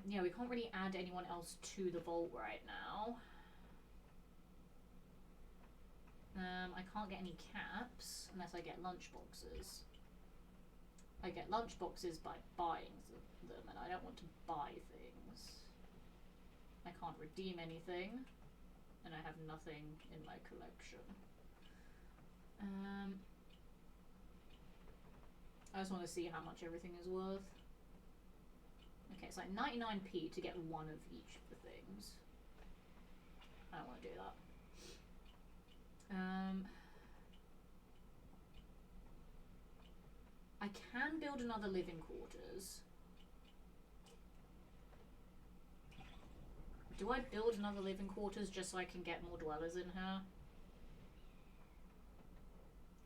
Yeah, we can't really add anyone else to the vault right now. I can't get any caps unless I get lunchboxes. I get lunchboxes by buying them, and I don't want to buy things. I can't redeem anything, and I have nothing in my collection. I just want to see how much everything is worth. Okay, it's like 99p to get one of each of the things. I don't want to do that. I can build another living quarters. Do I build another living quarters just so I can get more dwellers in here?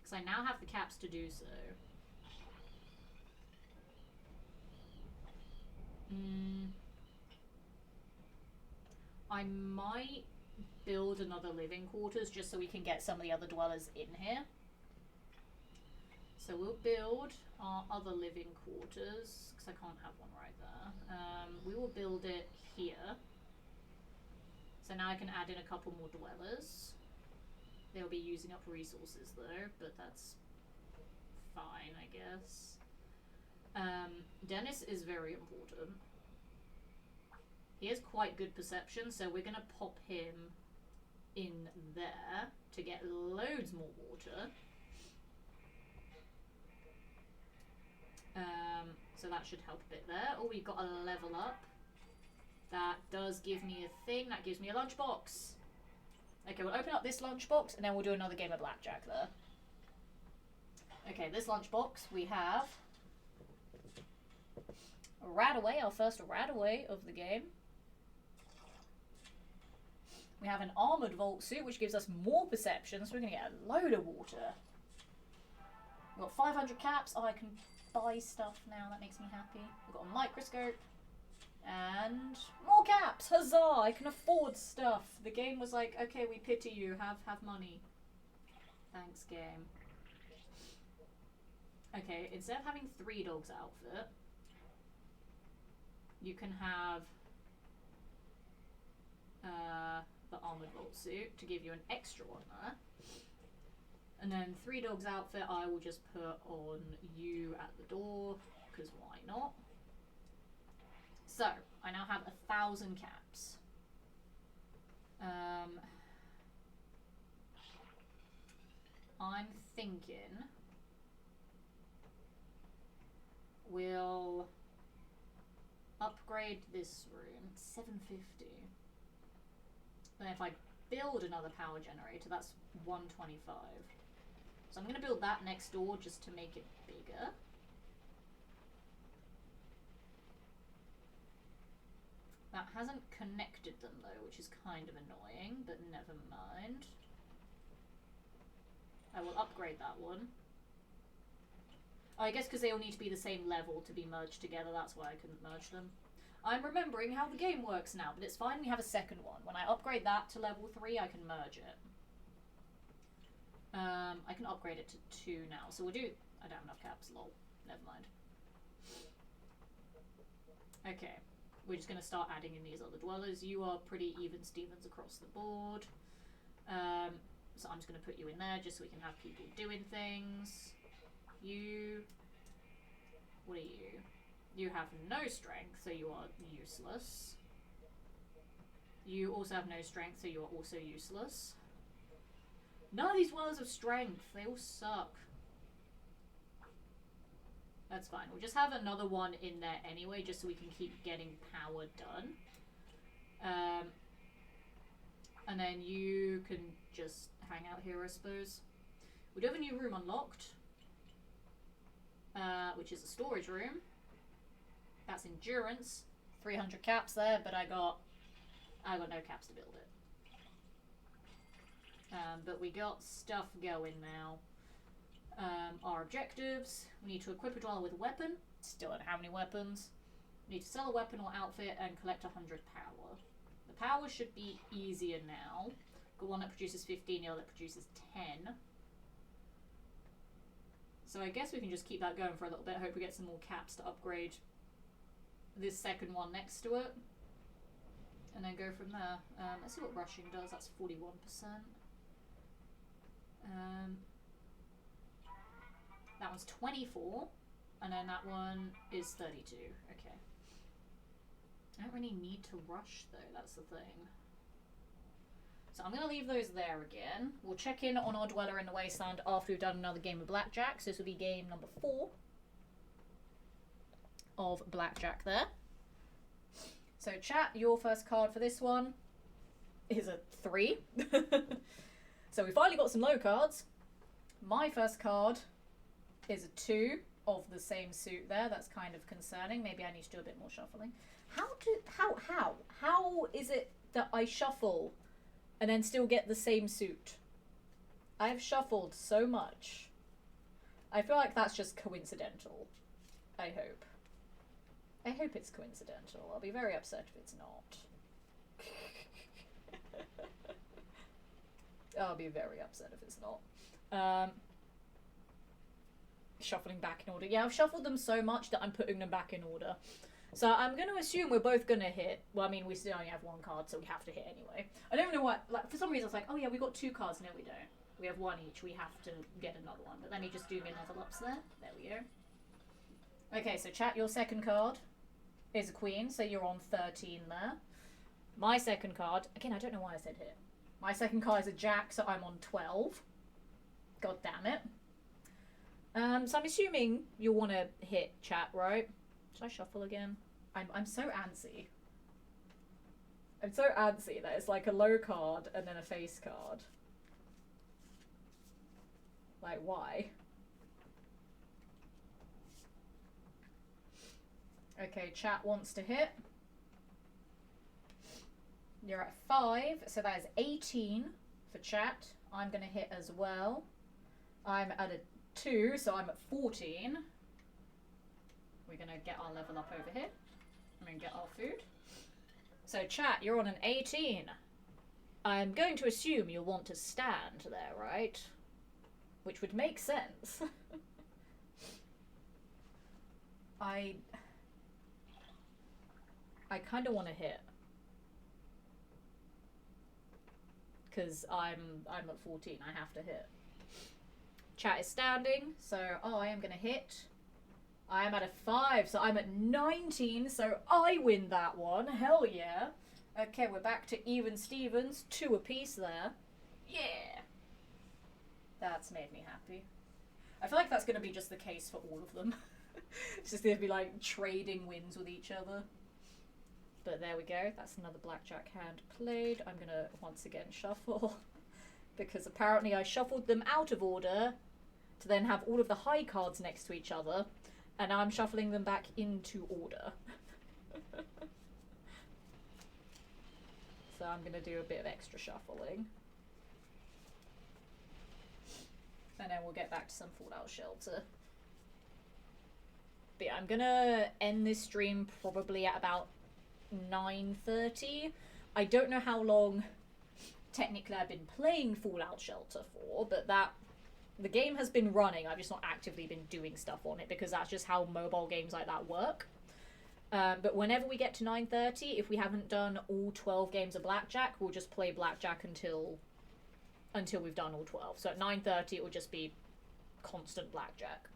Because I now have the caps to do so. I might build another living quarters just so we can get some of the other dwellers in here. So we'll build our other living quarters, because I can't have one right there. We will build it here. So now I can add in a couple more dwellers. They'll be using up resources though, but that's fine, I guess. Dennis is very important. He has quite good perception, so we're going to pop him in there to get loads more water. So that should help a bit there. Oh, we've got a level up. That does give me a thing. That gives me a lunchbox. Okay, we'll open up this lunchbox and then we'll do another game of blackjack there. Okay, this lunchbox we have a Radaway, our first Radaway of the game. We have an armoured vault suit, which gives us more perception, so we're going to get a load of water. We've got 500 caps. Oh, I can buy stuff now. That makes me happy. We've got a microscope. And more caps! Huzzah! I can afford stuff. The game was like, okay, we pity you. Have money. Thanks, game. Okay, instead of having 3 dogs outfit, you can have the armored vault suit to give you an extra one there. And then 3 dogs outfit I will just put on you at the door, because why not? So, I now have 1,000 caps. I'm thinking we'll upgrade this room, 750. And if I build another power generator, that's 125. So I'm going to build that next door just to make it bigger. That hasn't connected them though, which is kind of annoying, but never mind. I will upgrade that one. Oh, I guess because they all need to be the same level to be merged together, that's why I couldn't merge them. I'm remembering how the game works now, but it's fine, we have a second one. When I upgrade that to level 3, I can merge it. I can upgrade it to 2 now, so we'll do... I don't have enough caps, lol. Never mind. Okay, we're just going to start adding in these other dwellers. You are pretty even Stevens across the board. So I'm just going to put you in there just so we can have people doing things. You... What are you? You have no strength, so you are useless. You also have no strength, so you are also useless. None of these dwellers have strength. They all suck. That's fine. We'll just have another one in there anyway, just so we can keep getting power done. And then you can just hang out here, I suppose. We do have a new room unlocked, which is a storage room. That's endurance. 300 caps there, but I got no caps to build it. But we got stuff going now. Our objectives. We need to equip a dweller with a weapon. Still don't have any weapons. We need to sell a weapon or outfit and collect 100 power. The power should be easier now. Got one that produces 15, the other that produces 10. So I guess we can just keep that going for a little bit. Hope we get some more caps to upgrade this second one next to it. And then go from there. Let's see what rushing does. That's 41%. That one's 24. And then that one is 32. Okay. I don't really need to rush though, that's the thing. So I'm going to leave those there again. We'll check in on our dweller in the wasteland after we've done another game of blackjack. So this will be game number 4 of blackjack there. So chat, your first card for this one is a 3. So we finally got some low cards. My first card is a 2 of the same suit there. That's kind of concerning. Maybe I need to do a bit more shuffling. How is it that I shuffle and then still get the same suit? I've shuffled so much. I feel like that's just coincidental. I hope. I hope it's coincidental. I'll be very upset if it's not. I'll be very upset if it's not. Shuffling back in order. Yeah, I've shuffled them so much that I'm putting them back in order. So I'm going to assume we're both going to hit. Well, I mean, we still only have 1 card, so we have to hit anyway. I don't know what... Like, for some reason, I was like, oh yeah, we got 2 cards. No, we don't. We have 1 each. We have to get another one. But let me just do my level ups there. There we go. Okay, so chat, your second card is a queen, so you're on 13 there. My second card... Again, I don't know why I said hit. My second card is a jack, so I'm on 12. God damn it. So I'm assuming you'll want to hit chat, right? Should I shuffle again? I'm so antsy. I'm so antsy that it's like a low card and then a face card. Like, why? Okay, chat wants to hit. You're at 5, so that is 18 for chat. I'm going to hit as well. I'm at a 2, so I'm at 14. We're gonna get our level up over here. I'm gonna get our food. So chat, you're on an 18. I'm going to assume you'll want to stand there, right? Which would make sense. I kind of want to hit. Because I'm at 14, I have to hit. Chat is standing, so I am going to hit. I am at a 5, so I'm at 19, so I win that one. Hell yeah. Okay, we're back to even Stevens. 2 apiece there. Yeah. That's made me happy. I feel like that's going to be just the case for all of them. It's just going to be like trading wins with each other. But there we go. That's another blackjack hand played. I'm going to once again shuffle. Because apparently I shuffled them out of order to then have all of the high cards next to each other. And now I'm shuffling them back into order. So I'm going to do a bit of extra shuffling. And then we'll get back to some Fallout Shelter. But yeah, I'm going to end this stream probably at about 9:30. I don't know how long technically I've been playing Fallout Shelter for, but the game has been running. I've just not actively been doing stuff on it because that's just how mobile games like that work. But whenever we get to 9:30, if we haven't done all 12 games of blackjack, we'll just play blackjack until we've done all 12. So at 9:30 it will just be constant blackjack.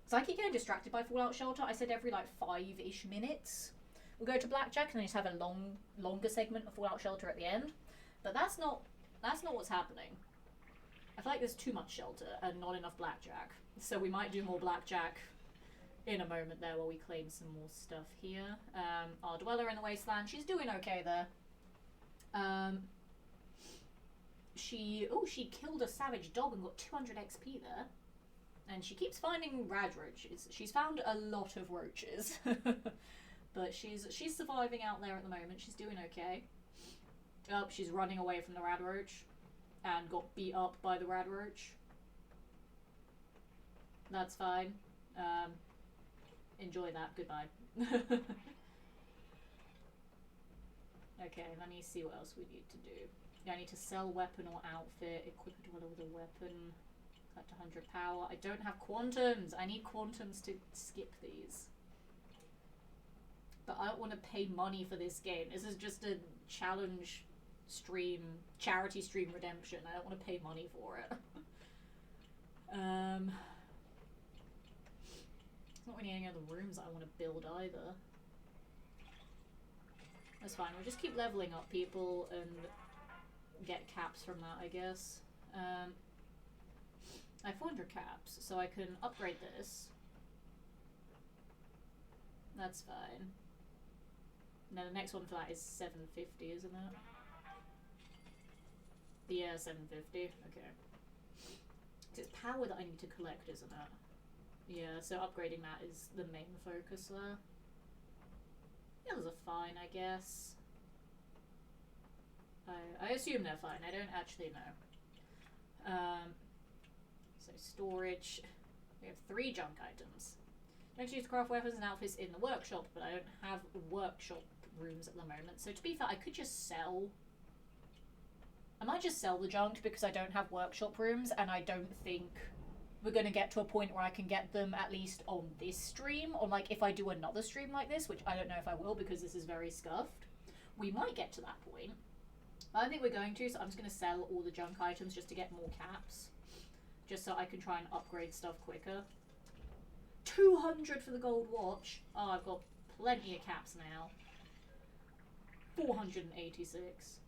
So I keep getting distracted by Fallout Shelter. I said every like 5-ish minutes we'll go to blackjack and then just have a longer segment of Fallout Shelter at the end. But that's not what's happening. I feel like there's too much Shelter and not enough blackjack. So we might do more blackjack in a moment there while we claim some more stuff here. Our Dweller in the Wasteland, she's doing okay there. She killed a savage dog and got 200 XP there. And she keeps finding rad roaches. She's found a lot of roaches. But she's surviving out there at the moment. She's doing okay. Oh, she's running away from the rad roach and got beat up by the rad roach. That's fine. Enjoy that. Goodbye. Okay, let me see what else we need to do. Yeah, I need to sell weapon or outfit, equip a dweller with a weapon, collect 100 power. I don't have quantums. I need quantums to skip these. But I don't want to pay money for this game. This is just a challenge stream, charity stream redemption. I don't want to pay money for it. There's not really any other rooms that I want to build either. That's fine. We'll just keep leveling up people and get caps from that, I guess. I have 400 caps, so I can upgrade this. That's fine. Now the next one for that is 750, isn't it? Yeah, 750. Okay. It's power that I need to collect, isn't it? Yeah, so upgrading that is the main focus there. The others are fine, I guess. I assume they're fine. I don't actually know. So storage. We have 3 junk items. Don't use craft weapons and outfits in the workshop, but I don't have workshop rooms at the moment. So to be fair, I could just sell. I might just sell the junk because I don't have workshop rooms, and I don't think we're going to get to a point where I can get them at least on this stream, or like if I do another stream like this, which I don't know if I will because this is very scuffed. We might get to that point. I don't think we're going to, so I'm just going to sell all the junk items just to get more caps. Just so I can try and upgrade stuff quicker. 200 for the gold watch. Oh, I've got plenty of caps now. 486.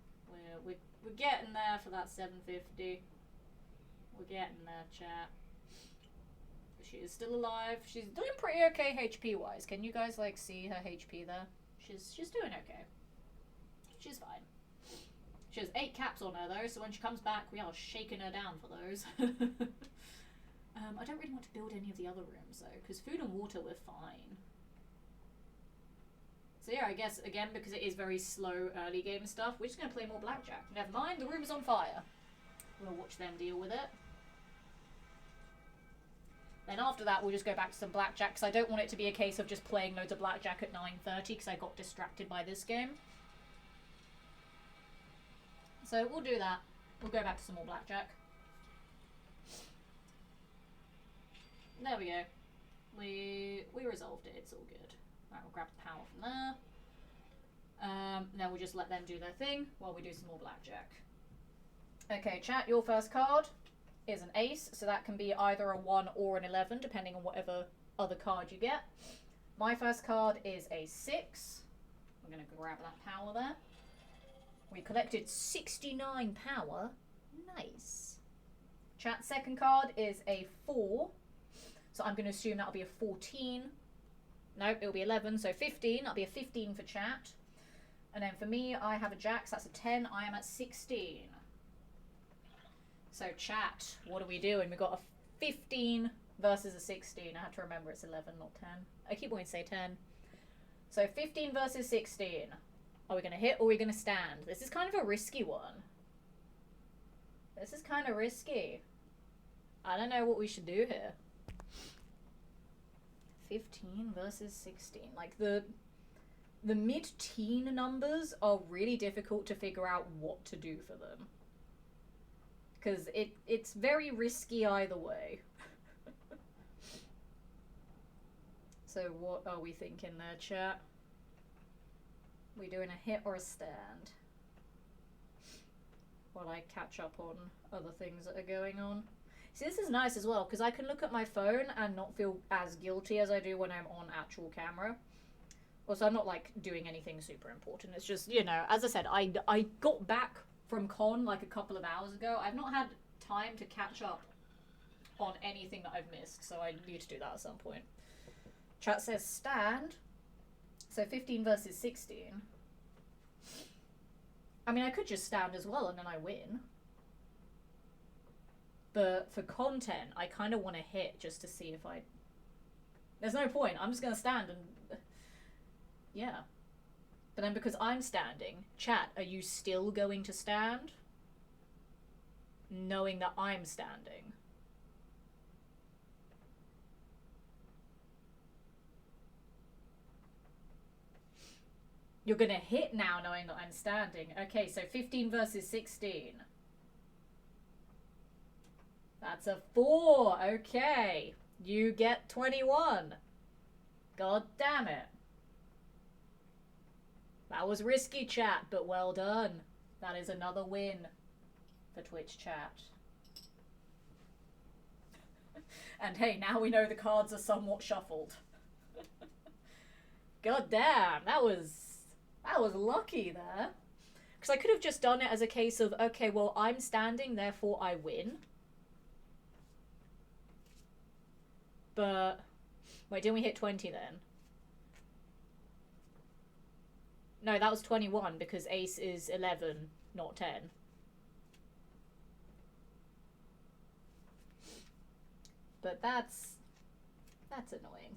We're getting there for that 750. We're getting there, chat. She is still alive. She's doing pretty okay HP wise. Can you guys like see her HP there? She's doing okay. She's fine. She has 8 caps on her though, so when she comes back we are shaking her down for those. I don't really want to build any of the other rooms though, because food and water we're fine. So yeah, I guess again because it is very slow early game stuff, we're just going to play more blackjack. Never mind, the room is on fire. We'll watch them deal with it. Then after that, we'll just go back to some blackjack, because I don't want it to be a case of just playing loads of blackjack at 9:30, because I got distracted by this game. So we'll do that. We'll go back to some more blackjack. There we go. We resolved it. It's all good. Right, we'll grab the power from there. Then we'll just let them do their thing while we do some more blackjack. Okay, chat, your first card is an ace, so that can be either a 1 or an 11, depending on whatever other card you get. My first card is a 6. I'm going to grab that power there. We collected 69 power. Nice. Chat's second card is a 4. So I'm going to assume that'll be a 14. Nope, it'll be 11, so 15. That'll be a 15 for chat. And then for me, I have a jack, so that's a 10. I am at 16. So chat, what are we doing? We've got a 15 versus a 16. I have to remember it's 11, not 10. I keep wanting to say 10. So 15 versus 16. Are we going to hit or are we going to stand? This is kind of a risky one. This is kind of risky. I don't know what we should do here. 15 versus 16. Like, the mid-teen numbers are really difficult to figure out what to do for them. Because it's very risky either way. So what are we thinking there, chat? We doing a hit or a stand? While I catch up on other things that are going on. See, this is nice as well, because I can look at my phone and not feel as guilty as I do when I'm on actual camera. Also, I'm not, like, doing anything super important. It's just, you know, as I said, I got back from con, like, a couple of hours ago. I've not had time to catch up on anything that I've missed, so I need to do that at some point. Chat says stand. So 15 versus 16. I mean, I could just stand as well and then I win. But for content, I kind of want to hit just to see if I... There's no point. I'm just going to stand and... Yeah. But then because I'm standing, chat, are you still going to stand? Knowing that I'm standing. You're going to hit now knowing that I'm standing. Okay, so 15 versus 16. That's a 4. Okay. You get 21. God damn it. That was risky, chat, but well done. That is another win for Twitch chat. And hey, now we know the cards are somewhat shuffled. God damn, that was lucky there. Because I could have just done it as a case of, okay, well, I'm standing, therefore I win. But, wait, didn't we hit 20 then? No, that was 21 because ace is 11, not 10. But that's annoying.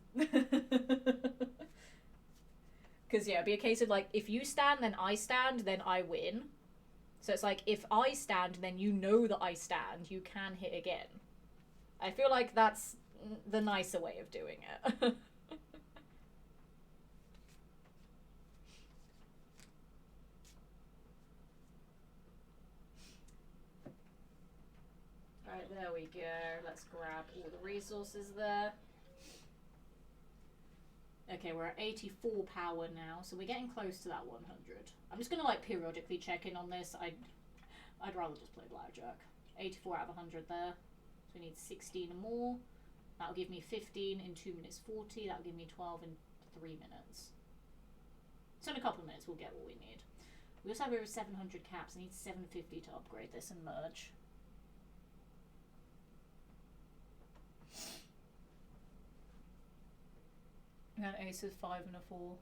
Because, yeah, it'd be a case of, like, if you stand, then I stand, then I win. So it's like, if I stand, then you know that I stand, you can hit again. I feel like that's the nicer way of doing it. Alright, there we go. Let's grab all the resources there. Okay, we're at 84 power now, so we're getting close to that 100. I'm just gonna, like, periodically check in on this. I'd rather just play blackjack. 84 out of 100 there. So we need 16 more. That'll give me 15 in 2 minutes 40. That'll give me 12 in 3 minutes. So in a couple of minutes we'll get what we need. We also have over 700 caps. I need 750 to upgrade this and merge. We had an ace with 5 and a 4.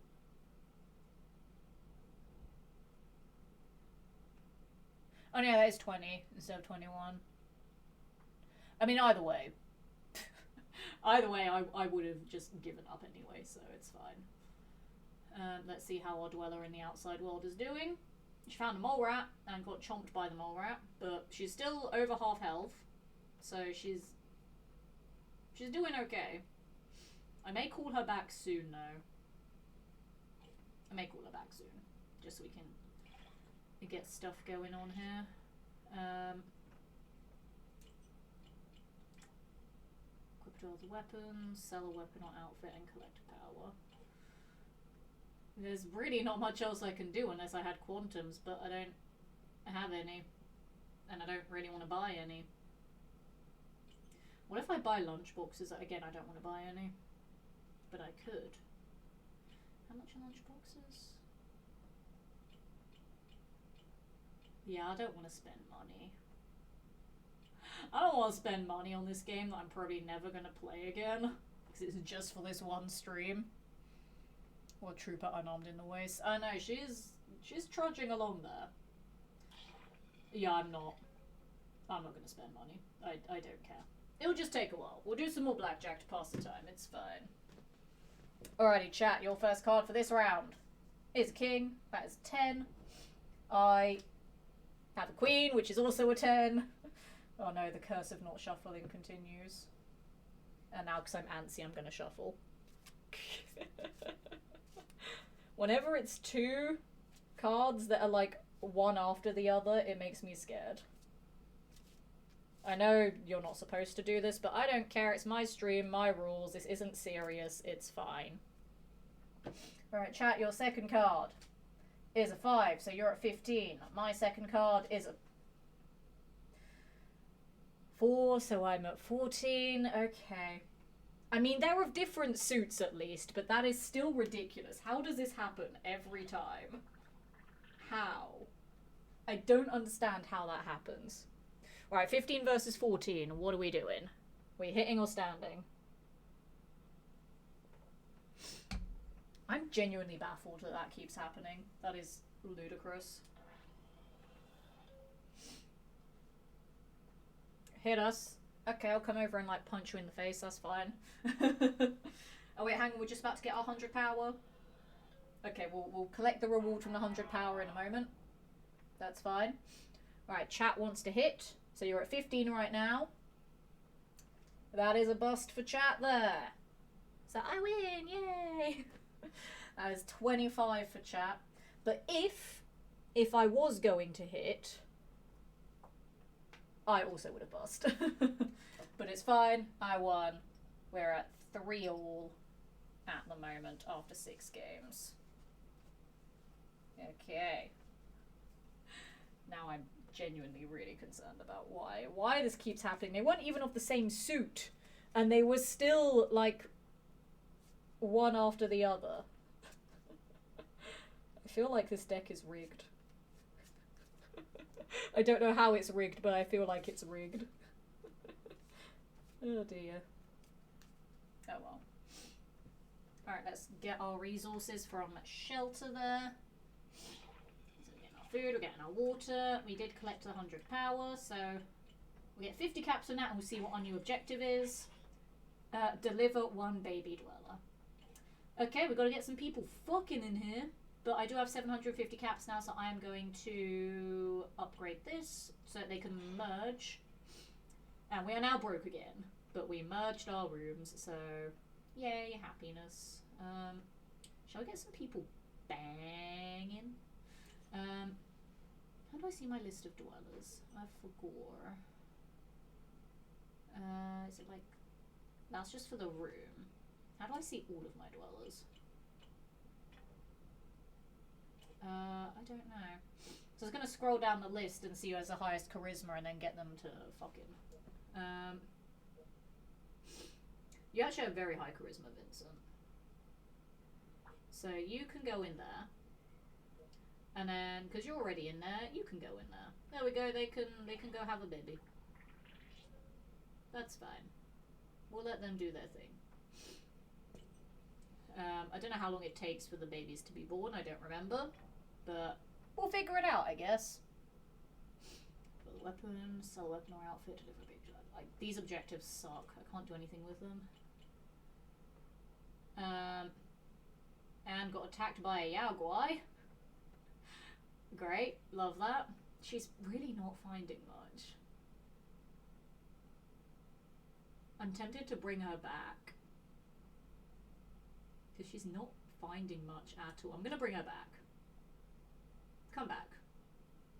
Oh no, that is 20 instead of 21. I mean, either way. Either way, I would have just given up anyway, so it's fine. Let's see how our dweller in the outside world is doing. She found a mole rat and got chomped by the mole rat, but she's still over half health, so she's She's doing okay. I may call her back soon, though. I may call her back soon, just so we can get stuff going on here. Equip all the weapons, sell a weapon or outfit, and collect power. There's really not much else I can do unless I had quantums, but I don't have any. And I don't really want to buy any. What if I buy lunchboxes? Again, I don't want to buy any. But I could. How much are lunchboxes? Yeah, I don't want to spend money. I don't want to spend money on this game that I'm probably never going to play again. Because it's just for this one stream. Or Trooper unarmed in the waist. I know, she's trudging along there. Yeah, I'm not going to spend money. I don't care. It'll just take a while. We'll do some more blackjack to pass the time. It's fine. Alrighty, chat. Your first card for this round is a king. That is 10. I have a queen, which is also a 10. Oh no, the curse of not shuffling continues. And now, because I'm antsy, I'm going to shuffle. Whenever it's two cards that are like one after the other, it makes me scared. I know you're not supposed to do this, but I don't care. It's my stream, my rules. This isn't serious. It's fine. Alright, chat, your second card is a 5, so you're at 15. My second card is a 4, so I'm at 14. Okay. I mean, they're of different suits at least, but that is still ridiculous. How does this happen every time? How? I don't understand how that happens. Right, 15 versus 14. What are we doing? We hitting or standing? I'm genuinely baffled that that keeps happening. That is ludicrous. Hit us. Okay, I'll come over and like punch you in the face. That's fine. Oh wait, hang on. We're just about to get our 100 power. Okay, we'll collect the reward from the 100 power in a moment. That's fine. Alright, chat wants to hit. So you're at 15 right now. That is a bust for chat there. So I win, yay! That is 25 for chat. But if I was going to hit, I also would have bust. But it's fine, I won. We're at 3-all at the moment after 6 games. Okay. Now I'm genuinely really concerned about why this keeps happening. They weren't even of the same suit, and they were still like one after the other. I feel like this deck is rigged. I don't know how it's rigged, but I feel like it's rigged. Oh dear. Oh well. Alright, let's get our resources from shelter there. Food, we're getting our water. We did collect the 100 power, so we get 50 caps on that and we'll see what our new objective is. Deliver 1 baby dweller. Okay, we've got to get some people fucking in here. But I do have 750 caps now, so I am going to upgrade this so that they can merge. And we are now broke again, but we merged our rooms, so yay, happiness. Shall we get some people banging? How do I see my list of dwellers? I forgot. Is it like... That's just for the room. How do I see all of my dwellers? I don't know. So I was going to scroll down the list and see who has the highest charisma and then get them to fucking... You actually have very high charisma, Vincent. So you can go in there. And then, because you're already in there, you can go in there. There we go, they can go have a baby. That's fine. We'll let them do their thing. I don't know how long it takes for the babies to be born, I don't remember. But we'll figure it out, I guess. Build a weapon, sell a weapon or outfit, deliver a big job. Like, these objectives suck. I can't do anything with them. And got attacked by a Yaogwai. Great, love that. She's really not finding much. I'm tempted to bring her back. Because she's not finding much at all. I'm gonna bring her back. Come back.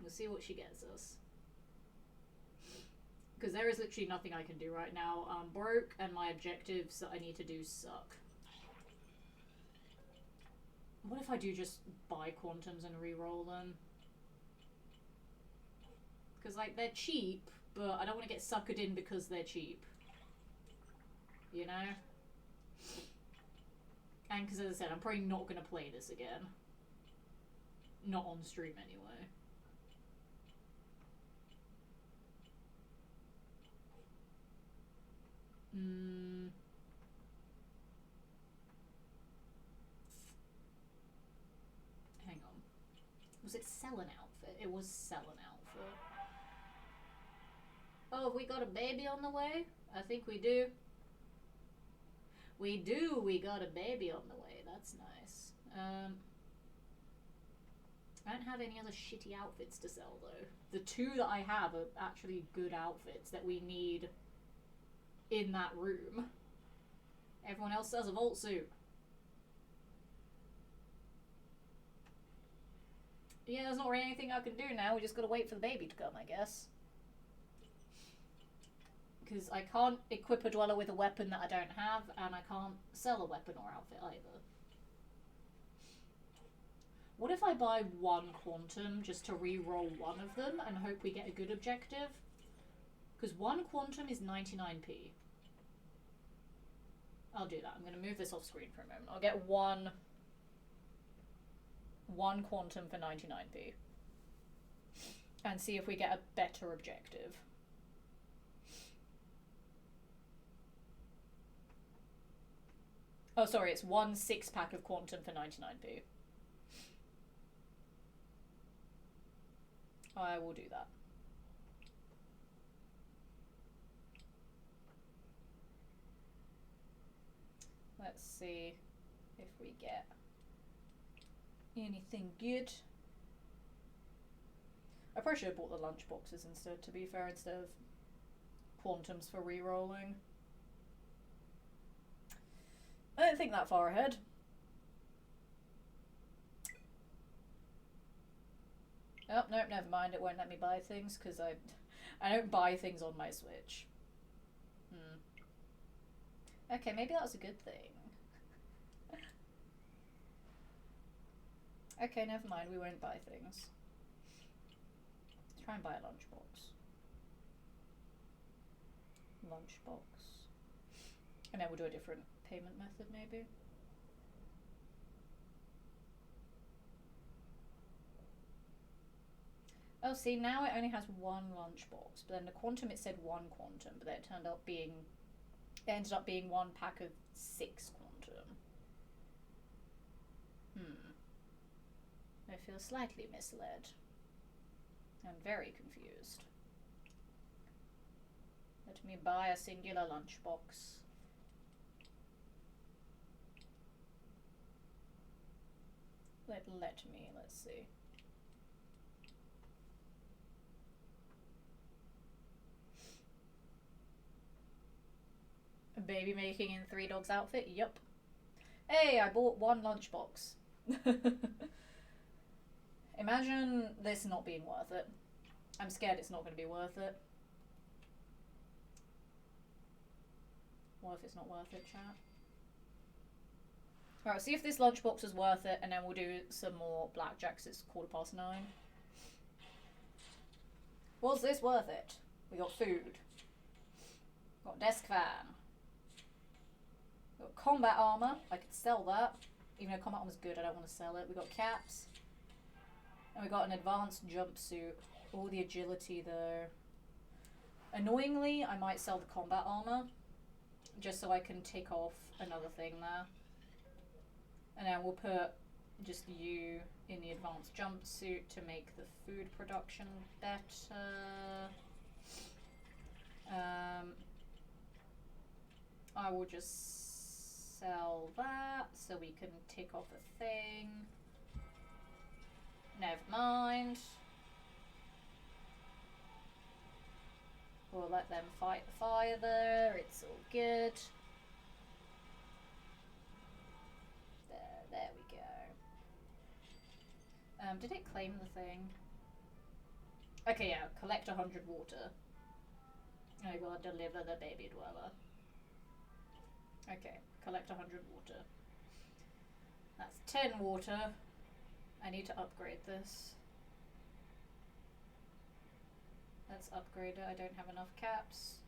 We'll see what she gets us. Because there is literally nothing I can do right now. I'm broke and my objectives that I need to do suck. What if I do just buy quantums and re-roll them? Because, like, they're cheap, but I don't want to get suckered in because they're cheap. You know? And because, as I said, I'm probably not going to play this again. Not on stream, anyway. Hang on. Was it sell an outfit? It was sell an outfit. Oh, have we got a baby on the way? I think we do. We do. We got a baby on the way. That's nice. I don't have any other shitty outfits to sell, though. The two that I have are actually good outfits that we need in that room. Everyone else sells a vault suit. Yeah, there's not really anything I can do now. We just gotta wait for the baby to come, I guess. Because I can't equip a dweller with a weapon that I don't have, and I can't sell a weapon or outfit either. What if I buy one quantum just to re-roll one of them and hope we get a good objective? Because one quantum is 99p. I'll do that. I'm going to move this off screen for a moment. I'll get one quantum for 99p. And see if we get a better objective. Oh, sorry, it's 1 6-pack of quantum for 99p. I will do that. Let's see if we get anything good. I probably should have bought the lunch boxes instead, to be fair, instead of quantums for re-rolling. I don't think that far ahead. Oh, nope, never mind. It won't let me buy things because I don't buy things on my Switch. Okay, maybe that was a good thing. Okay, never mind. We won't buy things. Let's try and buy a lunchbox. Lunchbox. And then we'll do a different payment method, maybe. Oh, see, now it only has one lunchbox, but then the quantum, it said one quantum, but then it turned out being, it ended up being 1 pack of 6 quantum. I feel slightly misled. I'm very confused. Let me buy a singular lunchbox. Let's see. A baby making in 3 dogs outfit? Yup. Hey, I bought 1 lunchbox. Imagine this not being worth it. I'm scared it's not going to be worth it. What if it's not worth it, chat? Alright, see if this lunchbox is worth it, and then we'll do some more blackjacks. It's 9:15. Was this worth it? We got food. Got desk fan. Got combat armor. I could sell that. Even though combat armor's good, I don't want to sell it. We got caps. And we got an advanced jumpsuit. All the agility though. Annoyingly, I might sell the combat armor. Just so I can tick off another thing there. And then we'll put just you in the advanced jumpsuit to make the food production better. I will just sell that so we can tick off a thing. Never mind. We'll let them fight the fire there. It's all good. There we go. Did it claim the thing? Okay, yeah. Collect 100 water. I will deliver the baby dweller. Okay, collect 100 water. That's 10 water. I need to upgrade this. Let's upgrade it. I don't have enough caps.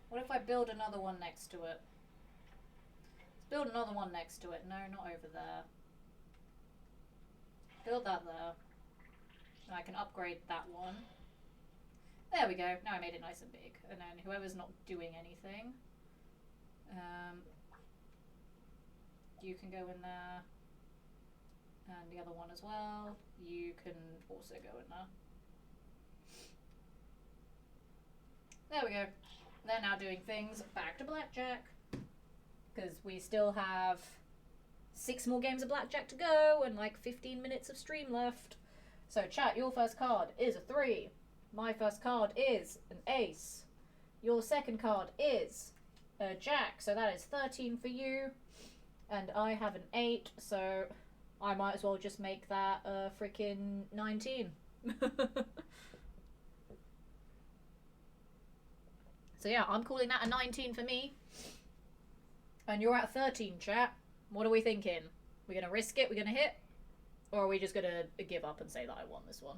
What if I build another one next to it? Let's build another one next to it. No, not over there. Build that there. And I can upgrade that one. There we go. Now I made it nice and big. And then whoever's not doing anything, you can go in there. And the other one as well. You can also go in there. There we go. They're now doing things. Back to blackjack. Because we still have 6 more games of blackjack to go and like 15 minutes of stream left. So chat, your first card is a 3. My first card is an ace. Your second card is a jack. So that is 13 for you. And I have an 8. So I might as well just make that a freaking 19. So yeah, I'm calling that a 19 for me. And you're at 13, chat. What are we thinking? We're going to risk it? We're going to hit? Or are we just going to give up and say that I won this one?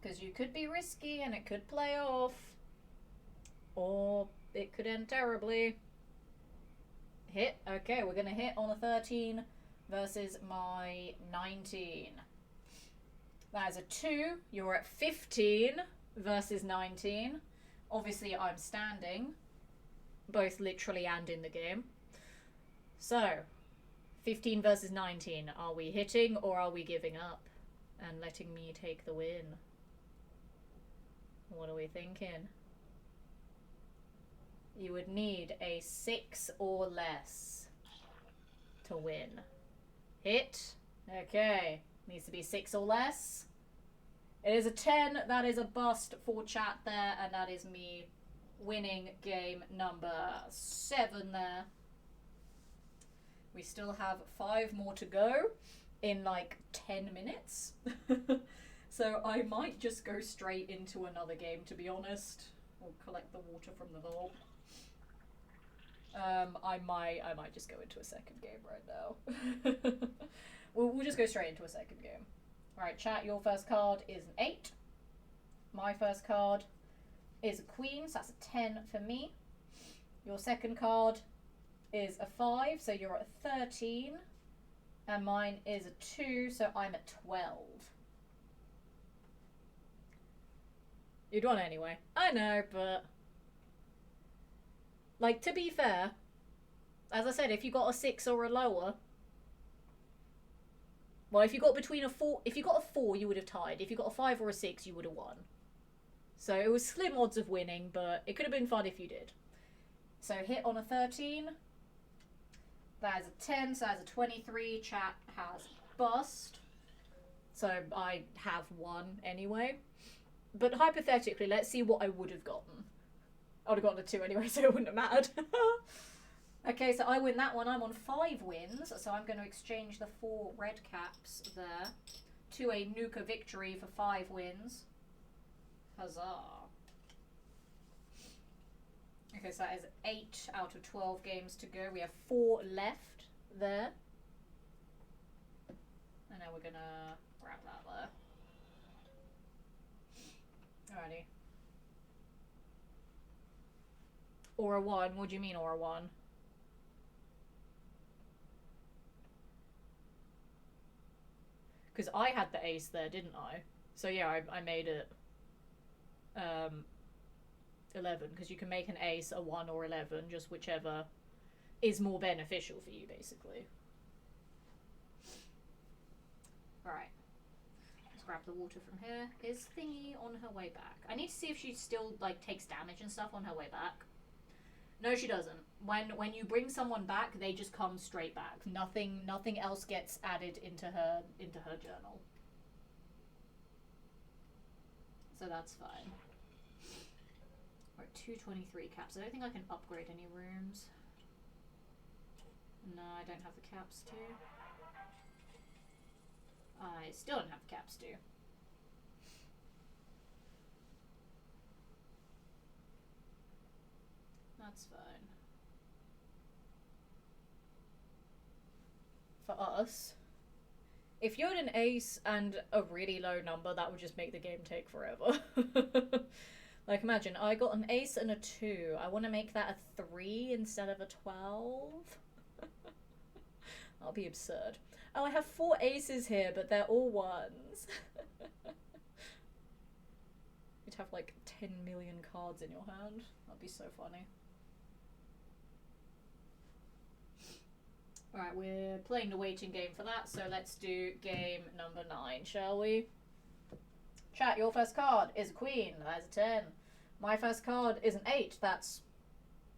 Because you could be risky and it could play off. Or it could end terribly. Hit. Okay, we're going to hit on a 13 versus my 19. That is a 2. You're at 15 versus 19. Obviously, I'm standing. Both literally and in the game. So, 15 versus 19. Are we hitting or are we giving up and letting me take the win? What are we thinking? You would need a 6 or less to win. Hit. Okay. Needs to be 6 or less. It is a 10. That is a bust for chat there. And that is me winning game number 7 there. We still have 5 more to go in like 10 minutes. So I might just go straight into another game, to be honest. We'll collect the water from the knob. I might just go into a second game right now. We'll just go straight into a second game. Alright, chat, your first card is an 8. My first card is a queen, so that's a 10 for me. Your second card is a 5, so you're at 13. And mine is a 2, so I'm at 12. You'd won anyway. I know, but... like, to be fair, as I said, if you got a 6 or a lower... well, if you got between a 4... if you got a 4, you would have tied. If you got a 5 or a 6, you would have won. So it was slim odds of winning, but it could have been fun if you did. So hit on a 13. That is a 10, so that's a 23. Chat has bust. So I have won anyway. But hypothetically, let's see what I would have gotten. I would have gotten a 2 anyway, so it wouldn't have mattered. Okay, so I win that one. I'm on 5 wins, so I'm going to exchange the 4 red caps there to a Nuka victory for 5 wins. Huzzah. Okay, so that is 8 out of 12 games to go. We have 4 left there. And now we're going to grab that there. Alrighty. Or a 1. What do you mean, or a 1? Because I had the ace there, didn't I? So yeah, I made it 11, because you can make an ace, a 1 or 11, just whichever is more beneficial for you, basically. Alright. Let's grab the water from here. Is Thingy on her way back? I need to see if she still, like, takes damage and stuff on her way back. No, she doesn't. When you bring someone back, they just come straight back. Nothing else gets added into her journal. So that's fine. We're at 223 caps. I don't think I can upgrade any rooms. No, I don't have the caps to. I still don't have the caps to. That's fine. For us, if you had an ace and a really low number, that would just make the game take forever. Like, imagine, I got an ace and a 2. I want to make that a 3 instead of a 12. That'll be absurd. Oh, I have 4 aces here, but they're all 1s. You'd have like 10 million cards in your hand. That'd be so funny. Alright, we're playing the waiting game for that, so let's do game number 9, shall we? Chat, your first card is a queen. That is a 10. My first card is an 8. That's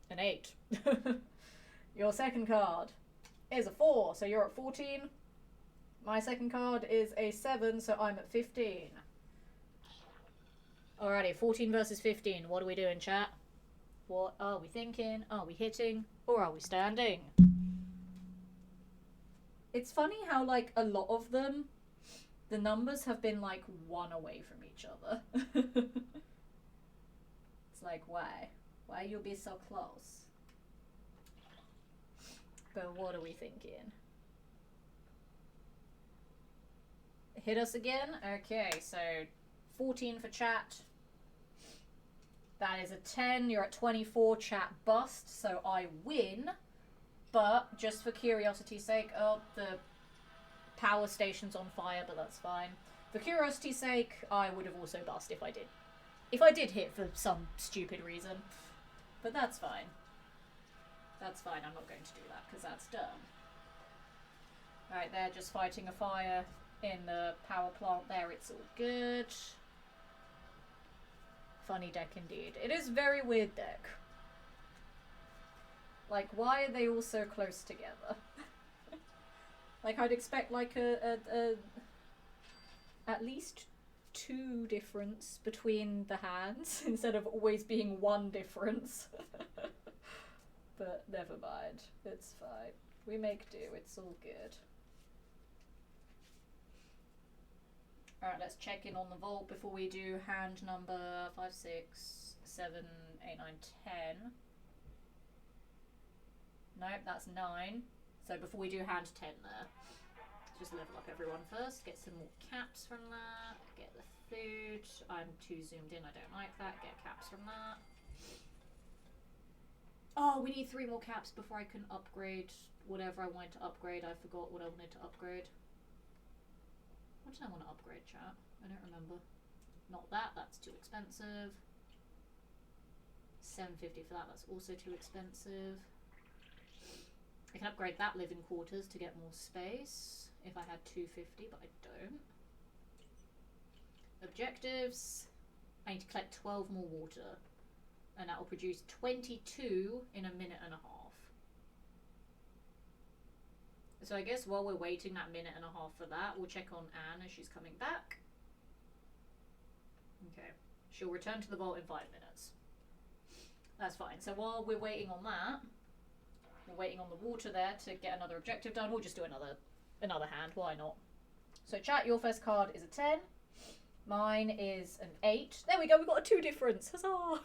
an 8. Your second card is a 4, so you're at 14. My second card is a 7, so I'm at 15. Alrighty, 14 versus 15. What are we doing, chat? What are we thinking? Are we hitting? Or are we standing? It's funny how, like, a lot of them, the numbers have been, like, 1 away from each other. It's like, why? Why you be so close? But what are we thinking? Hit us again? Okay, so 14 for chat. That is a 10. You're at 24. Chat bust, so I win. But just for curiosity's sake, oh, the power station's on fire, but that's fine. For curiosity's sake, I would have also bust if I did. If I did hit for some stupid reason. But that's fine. That's fine, I'm not going to do that, because that's dumb. Right, they're just fighting a fire in the power plant there, it's all good. Funny deck indeed. It is a very weird deck. Like, why are they all so close together? Like, I'd expect, like, at least 2 difference between the hands, instead of always being 1 difference. But never mind. It's fine. We make do. It's all good. Alright, let's check in on the vault before we do hand number 5, 6, 7, 8, 9, 10. Nope, that's 9. So before we do hand 10 there, just level up everyone first. Get some more caps from that. Get the food. I'm too zoomed in, I don't like that. Get caps from that. Oh, we need 3 more caps before I can upgrade whatever I wanted to upgrade. I forgot what I wanted to upgrade. What did I want to upgrade, chat? I don't remember. Not that, that's too expensive. 750 for that, that's also too expensive. I can upgrade that living quarters to get more space if I had 250, but I don't. Objectives. I need to collect 12 more water. And that will produce 22 in a minute and a half. So I guess while we're waiting that minute and a half for that, we'll check on Anne as she's coming back. Okay. She'll return to the vault in 5 minutes. That's fine. So while we're waiting on that, we're waiting on the water there to get another objective done. We'll just do another hand. Why not? So chat, your first card is a 10. Mine is an 8. There we go. We've got a 2 difference. Huzzah!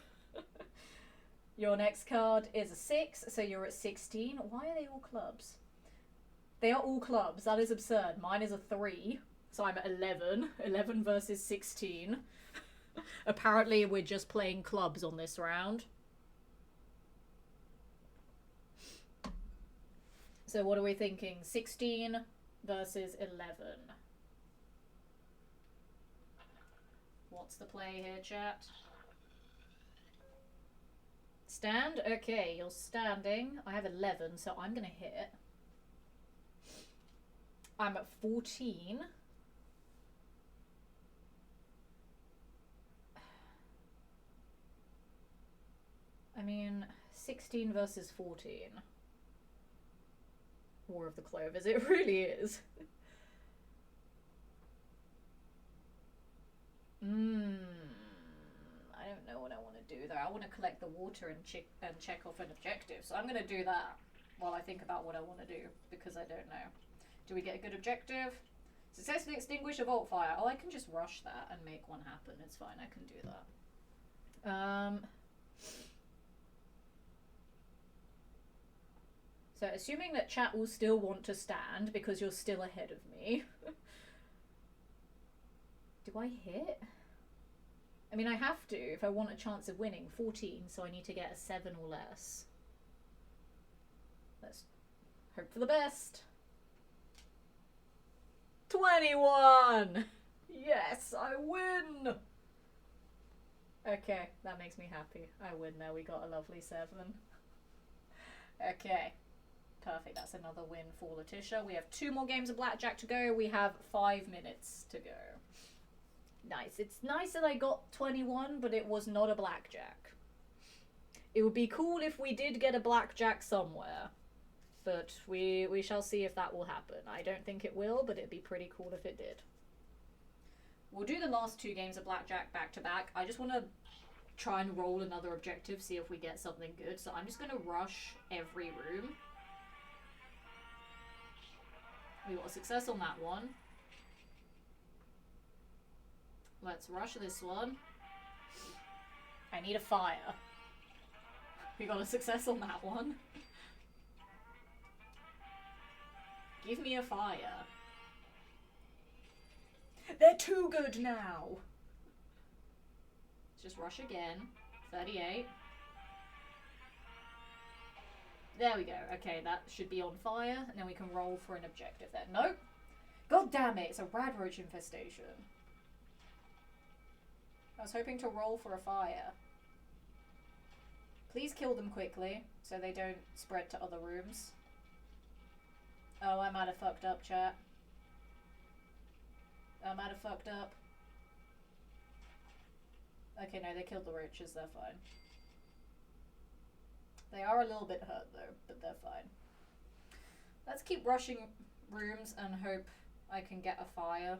Your next card is a 6. So you're at 16. Why are they all clubs? They are all clubs. That is absurd. Mine is a 3. So I'm at 11. 11 versus 16. Apparently we're just playing clubs on this round. So what are we thinking? 16 versus 11. What's the play here, chat? Stand? Okay, you're standing. I have 11, so I'm going to hit. I'm at 14. I mean, 16 versus 14. War of the Clovers, it really is. I don't know what I want to do though. I want to collect the water and check off an objective. So I'm going to do that while I think about what I want to do, because I don't know. Do we get a good objective? Successfully extinguish a vault fire. Oh, I can just rush that and make one happen. It's fine. I can do that. So assuming that chat will still want to stand because you're still ahead of me. Do I hit? I mean, I have to if I want a chance of winning. 14, so I need to get a 7 or less. Let's hope for the best. 21! Yes, I win! Okay, that makes me happy. I win there. We got a lovely 7. Okay. Perfect. That's another win for Letitia. We have 2 more games of blackjack to go. We have 5 minutes to go. Nice. It's nice that I got 21, but it was not a blackjack. It would be cool if we did get a blackjack somewhere. But we shall see if that will happen. I don't think it will, but it'd be pretty cool if it did. We'll do the last 2 games of blackjack back to back. I just want to try and roll another objective, see if we get something good. So I'm just going to rush every room. We got a success on that one. Let's rush this one. I need a fire. We got a success on that one. Give me a fire. They're too good now. Let's just rush again. 38. There we go. Okay, that should be on fire. And then we can roll for an objective there. Nope. God damn it. It's a radroach infestation. I was hoping to roll for a fire. Please kill them quickly so they don't spread to other rooms. Oh, I might have fucked up, chat. I might have fucked up. Okay, no, they killed the roaches. They're fine. They are a little bit hurt, though, but they're fine. Let's keep rushing rooms and hope I can get a fire.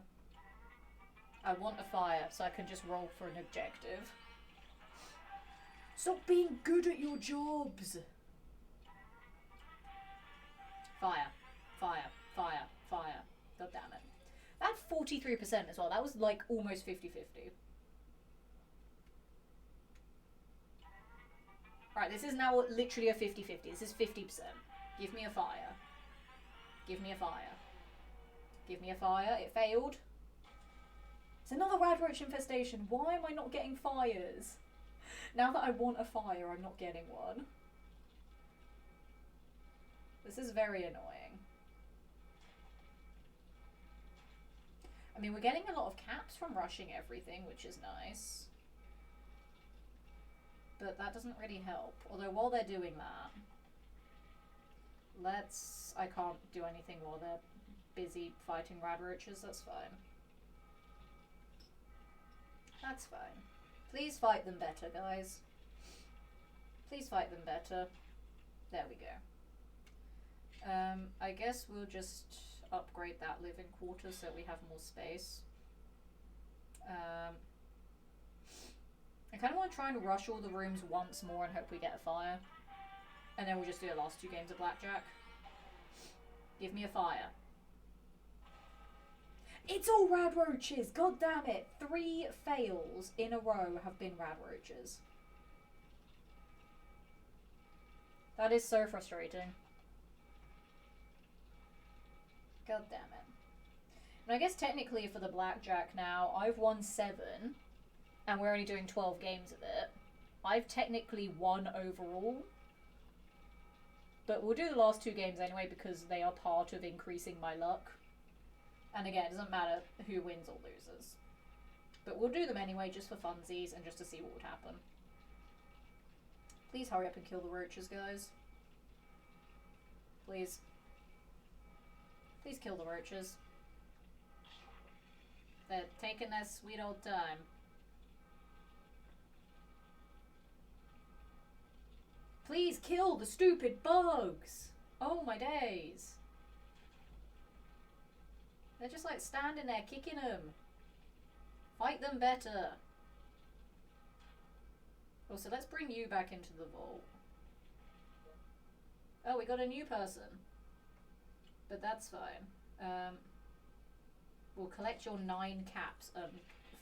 I want a fire, so I can just roll for an objective. Stop being good at your jobs! Fire. Fire. Fire. Fire. God damn it. That 43% as well. That was like almost 50-50. Right, this is now literally a 50-50. This is 50%. Give me a fire. Give me a fire. Give me a fire. It failed. It's another radroach infestation. Why am I not getting fires? Now that I want a fire, I'm not getting one. This is very annoying. I mean, we're getting a lot of caps from rushing everything, which is nice. But that doesn't really help. Although while they're doing that, I can't do anything while they're busy fighting radroaches. That's fine. That's fine. Please fight them better, guys. Please fight them better. There we go. I guess we'll just upgrade that living quarters so we have more space. I kind of want to try and rush all the rooms once more and hope we get a fire. And then we'll just do the last 2 games of blackjack. Give me a fire. It's all radroaches! God damn it! 3 fails in a row have been radroaches. That is so frustrating. God damn it. And I guess technically for the blackjack now, I've won 7. And we're only doing 12 games of it. I've technically won overall. But we'll do the last 2 games anyway because they are part of increasing my luck. And again, it doesn't matter who wins or loses. But we'll do them anyway just for funsies and just to see what would happen. Please hurry up and kill the roaches, guys. Please. Please kill the roaches. They're taking their sweet old time. Please kill the stupid bugs! Oh my days. They're just like standing there kicking them. Fight them better. Oh, so let's bring you back into the vault. Oh, we got a new person. But that's fine. We'll collect your 9 caps and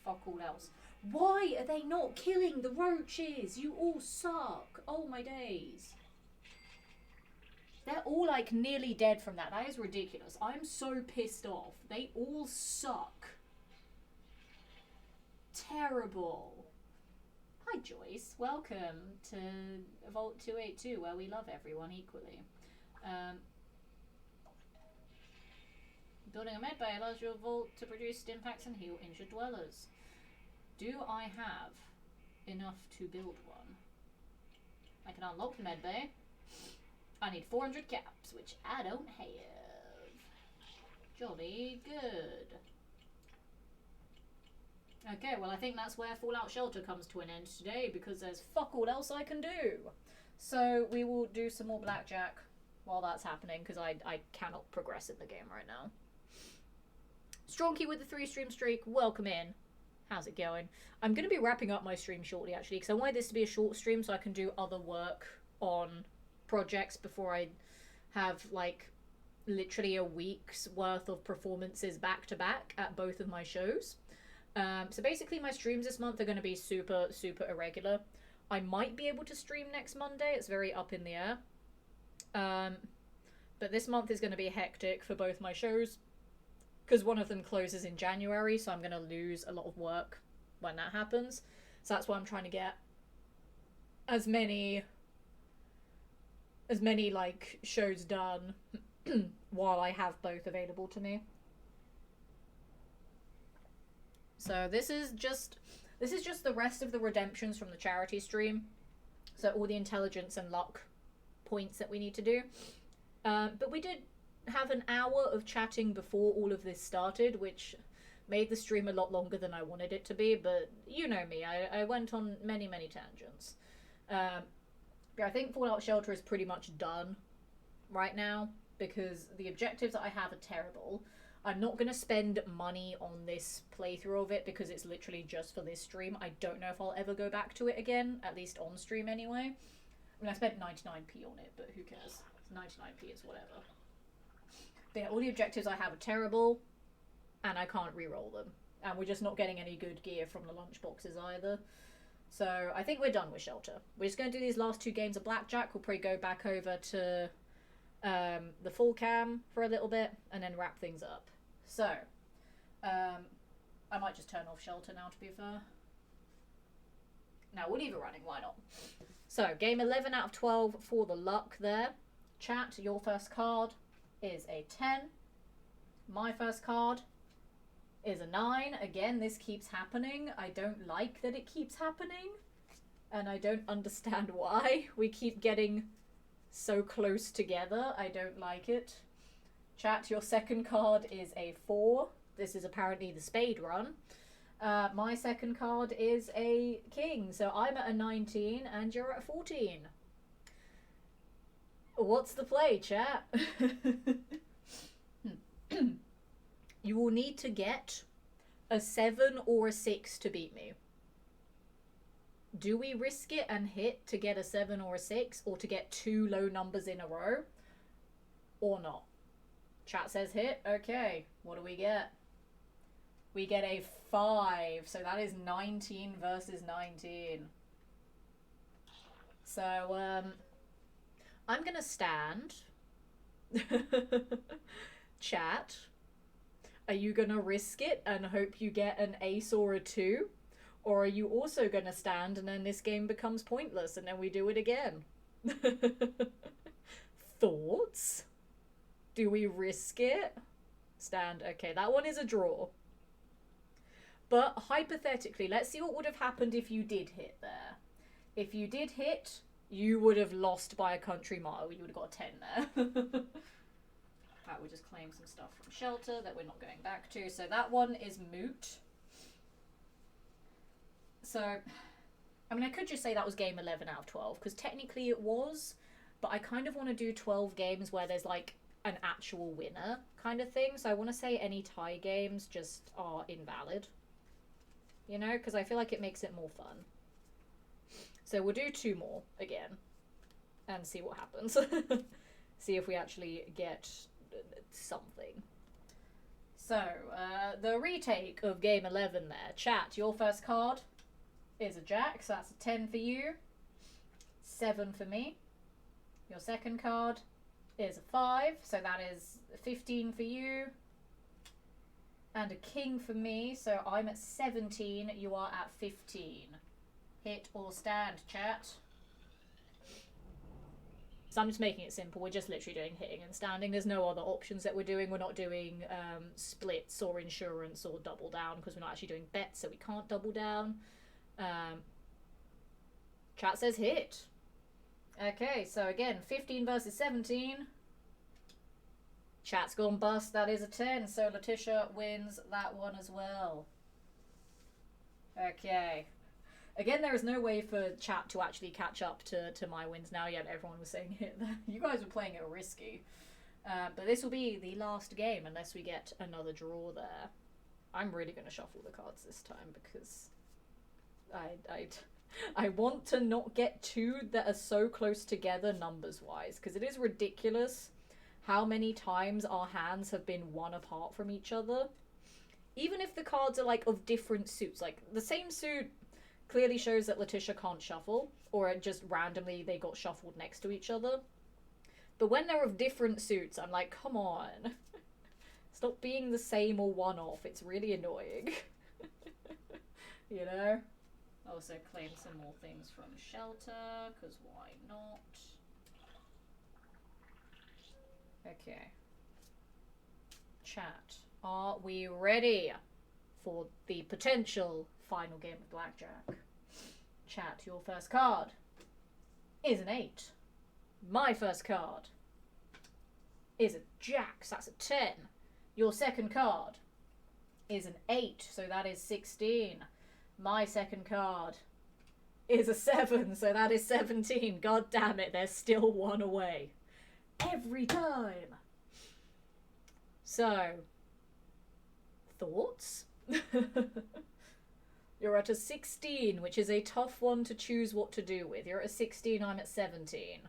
fuck all else. Why are they not killing the roaches? You all suck. Oh my days. They're all like nearly dead from that. That is ridiculous. I'm so pissed off. They all suck. Terrible. Hi Joyce. Welcome to Vault 282 where we love everyone equally. Building a medbay allows your vault to produce stim packs and heal injured dwellers. Do I have enough to build one? I can unlock the medbay. I need 400 caps, which I don't have. Jolly good. Okay, well I think that's where Fallout Shelter comes to an end today because there's fuck all else I can do. So we will do some more blackjack while that's happening because I cannot progress in the game right now. Stronky with the 3 stream streak, welcome in. How's it going? I'm going to be wrapping up my stream shortly actually because I wanted this to be a short stream so I can do other work on projects before I have like literally a week's worth of performances back to back at both of my shows. So basically my streams this month are going to be super irregular. I might be able to stream next Monday, it's very up in the air. But this month is going to be hectic for both my shows because one of them closes in January, so I'm going to lose a lot of work when that happens. So that's why I'm trying to get as many like shows done while I have both available to me. So this is just the rest of the redemptions from the charity stream. So all the intelligence and luck points that we need to do. But we did have an hour of chatting before all of this started, which made the stream a lot longer than I wanted it to be, but you know me, I went on many tangents. I think Fallout Shelter is pretty much done right now because the objectives that I have are terrible. I'm not going to spend money on this playthrough of it because it's literally just for this stream. I don't know if I'll ever go back to it again, at least on stream anyway. I mean, I spent 99p on it, but who cares? 99p is whatever. But yeah, all the objectives I have are terrible, and I can't re-roll them. And we're just not getting any good gear from the lunchboxes either. So I think we're done with Shelter. We're just going to do these last 2 games of blackjack. We'll probably go back over to the full cam for a little bit, and then wrap things up. So, I might just turn off Shelter now, to be fair. No, we'll leave it running, why not? So, game 11 out of 12 for the luck there. Chat, your first card is a 10. My first card is a 9. Again, this keeps happening. I don't like that it keeps happening. And I don't understand why. We keep getting so close together. I don't like it. Chat, your second card is a 4. This is apparently the spade run. My second card is a king. So I'm at a 19 and you're at 14. What's the play, chat? You will need to get a 7 or a 6 to beat me. Do we risk it and hit to get a 7 or a 6, or to get 2 low numbers in a row? Or not? Chat says hit. Okay, what do we get? We get a 5, so that is 19 versus 19. So, I'm gonna stand. Chat, are you gonna risk it and hope you get an ace or a 2? Or are you also gonna stand and then this game becomes pointless and then we do it again? Thoughts? Do we risk it? Stand. Okay, that one is a draw. But hypothetically, let's see what would have happened if you did hit there. If you did hit, you would have lost by a country mile. You would have got a 10 there. Right, we'll just claim some stuff from Shelter that we're not going back to. So that one is moot. So, I mean, I could just say that was game 11 out of 12, because technically it was, but I kind of want to do 12 games where there's, like, an actual winner kind of thing. So I want to say any tie games just are invalid. You know, because I feel like it makes it more fun. So we'll do 2 more again and see what happens. See if we actually get something. So, the retake of game 11 there. Chat, your first card is a jack, so that's a 10 for you. 7 for me. Your second card is a 5, so that is 15 for you. And a king for me, so I'm at 17, you are at 15. Hit or stand, chat. So I'm just making it simple. We're just literally doing hitting and standing. There's no other options that we're doing. We're not doing splits or insurance or double down because we're not actually doing bets, so we can't double down. Chat says hit. Okay, so again, 15 versus 17. Chat's gone bust. That is a 10, so Letitia wins that one as well. Okay. Again, there is no way for chat to actually catch up to my wins now yet. Everyone was saying it. You guys were playing it risky. But this will be the last game unless we get another draw there. I'm really going to shuffle the cards this time because I want to not get 2 that are so close together numbers-wise, because it is ridiculous how many times our hands have been 1 apart from each other. Even if the cards are, like, of different suits. Like, the same suit clearly shows that Letitia can't shuffle, or just randomly they got shuffled next to each other. But when they're of different suits, I'm like, come on. Stop being the same or one off. It's really annoying. You know? Also claim some more things from shelter, because why not? Okay. Chat, are we ready for the potential final game of blackjack? Chat, your first card is an 8. My first card is a jack, so that's a 10. Your second card is an 8, so that is 16. My second card is a 7, so that is 17. God damn it, there's still 1 away. Every time. So, thoughts? You're at a 16, which is a tough one to choose what to do with. You're at a 16, I'm at 17.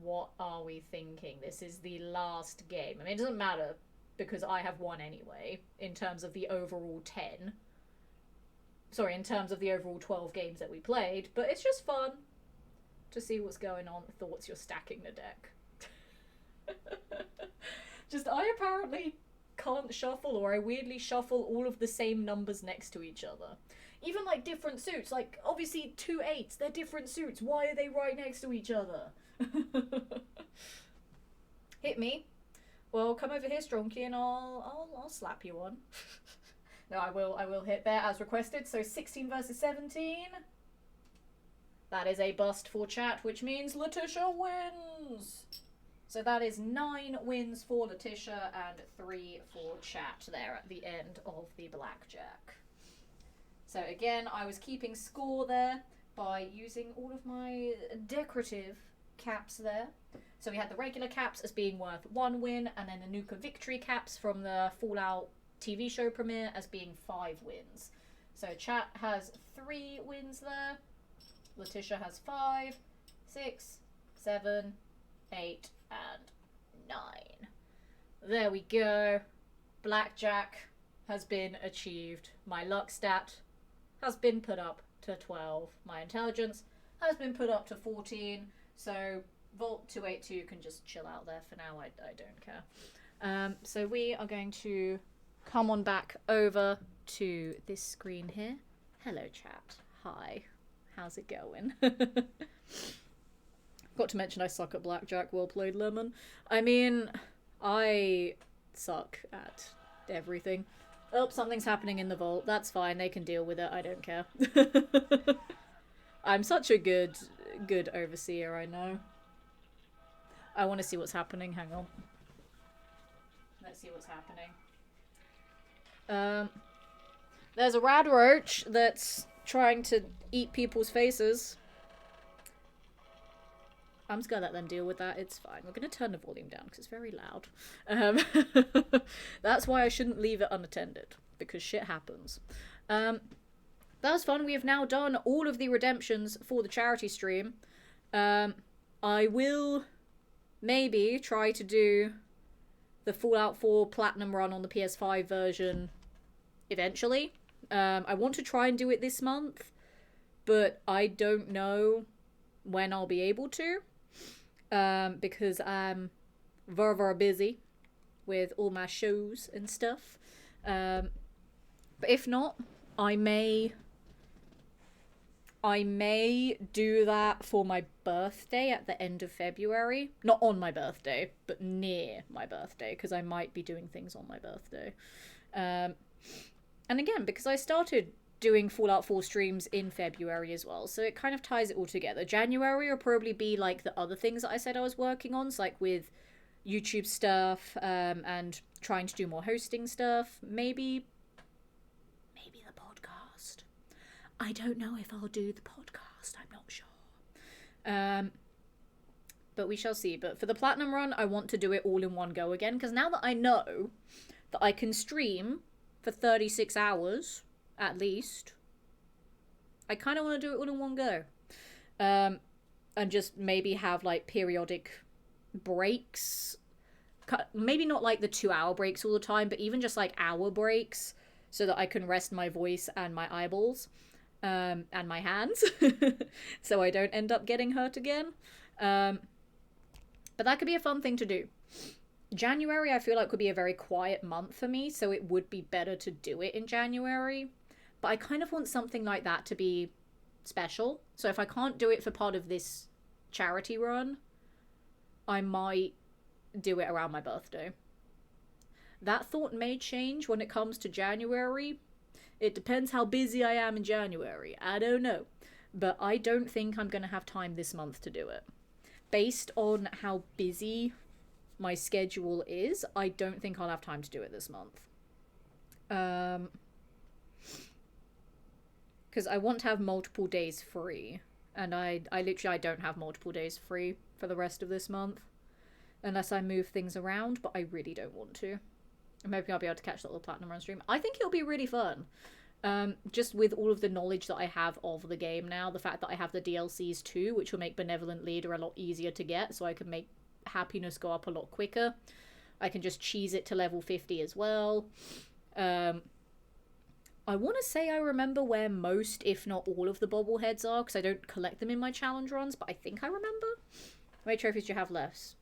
What are we thinking? This is the last game. I mean, it doesn't matter because I have won anyway in terms of the overall 10. Sorry, in terms of the overall 12 games that we played, but it's just fun to see what's going on. Thoughts, you're stacking the deck. Just, I apparently can't shuffle, or I weirdly shuffle all of the same numbers next to each other. Even, like, different suits. Like, obviously, 2 8s, they're different suits. Why are they right next to each other? Hit me. Well, come over here, Stronky, and I'll slap you one. No, I will hit there as requested. So 16 versus 17. That is a bust for chat, which means Letitia wins. So that is 9 wins for Letitia and 3 for chat there at the end of the blackjack. So again, I was keeping score there by using all of my decorative caps there. So we had the regular caps as being worth 1 win, and then the Nuka Victory caps from the Fallout TV show premiere as being 5 wins. So chat has 3 wins there. Letitia has 5, 6, 7, 8, and 9. There we go. Blackjack has been achieved. My luck stat has been put up to 12. My intelligence has been put up to 14. So Vault 282 can just chill out there for now. I don't care. So we are going to come on back over to this screen here. Hello, chat. Hi. How's it going? Got to mention I suck at blackjack. Well played, Lemon. I mean, I suck at everything. Oh, something's happening in the vault. That's fine. They can deal with it. I don't care. I'm such a good overseer, I know. I want to see what's happening. Hang on. Let's see what's happening. There's a rad roach that's trying to eat people's faces. I'm just gonna let them deal with that. It's fine. We're gonna turn the volume down because it's very loud. That's why I shouldn't leave it unattended, because shit happens. that was fun. We have now done all of the redemptions for the charity stream. I will maybe try to do the Fallout 4 Platinum run on the PS5 version eventually. I want to try and do it this month, but I don't know when I'll be able to, because I'm very, very busy with all my shows and stuff. But if not, I may do that for my birthday at the end of February. Not on my birthday, but near my birthday, because I might be doing things on my birthday. And again, because I started doing Fallout 4 streams in February as well, so it kind of ties it all together. January will probably be like the other things that I said I was working on, so like with YouTube stuff, and trying to do more hosting stuff. Maybe the podcast. I don't know if I'll do the podcast. I'm not sure. But we shall see. But for the Platinum run, I want to do it all in one go again, because now that I know that I can stream for 36 hours at least, I kind of want to do it all in one go. And just maybe have like periodic breaks. Maybe not like the 2-hour breaks all the time, but even just like hour breaks, so that I can rest my voice and my eyeballs, and my hands, so I don't end up getting hurt again. But that could be a fun thing to do. January, I feel like, could be a very quiet month for me, so it would be better to do it in January. But I kind of want something like that to be special. So if I can't do it for part of this charity run, I might do it around my birthday. That thought may change when it comes to January. It depends how busy I am in January. I don't know. But I don't think I'm going to have time this month to do it. Based on how busy my schedule is, I don't think I'll have time to do it this month. Because I want to have multiple days free. And I don't have multiple days free for the rest of this month. Unless I move things around, but I really don't want to. I'm hoping I'll be able to catch that little Platinum run stream. I think it'll be really fun. Just with all of the knowledge that I have of the game now, the fact that I have the DLCs too, which will make Benevolent Leader a lot easier to get, so I can make Happiness go up a lot quicker. I can just cheese it to level 50 as well. I want to say I remember where most, if not all, of the bobbleheads are, because I don't collect them in my challenge runs, but I think I remember. How many trophies do you have left?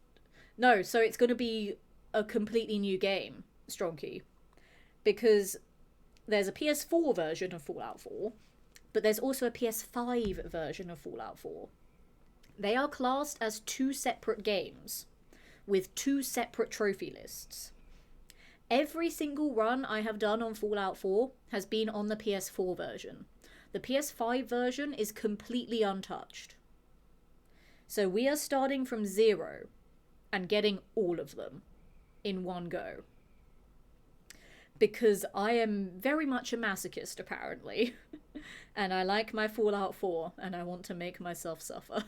No, so it's going to be a completely new game, Strongkey. Because there's a PS4 version of Fallout 4, but there's also a PS5 version of Fallout 4. They are classed as 2 separate games, with 2 separate trophy lists. Every single run I have done on Fallout 4 has been on the PS4 version. The PS5 version is completely untouched. So we are starting from 0 and getting all of them in one go. Because I am very much a masochist, apparently. And I like my Fallout 4, and I want to make myself suffer.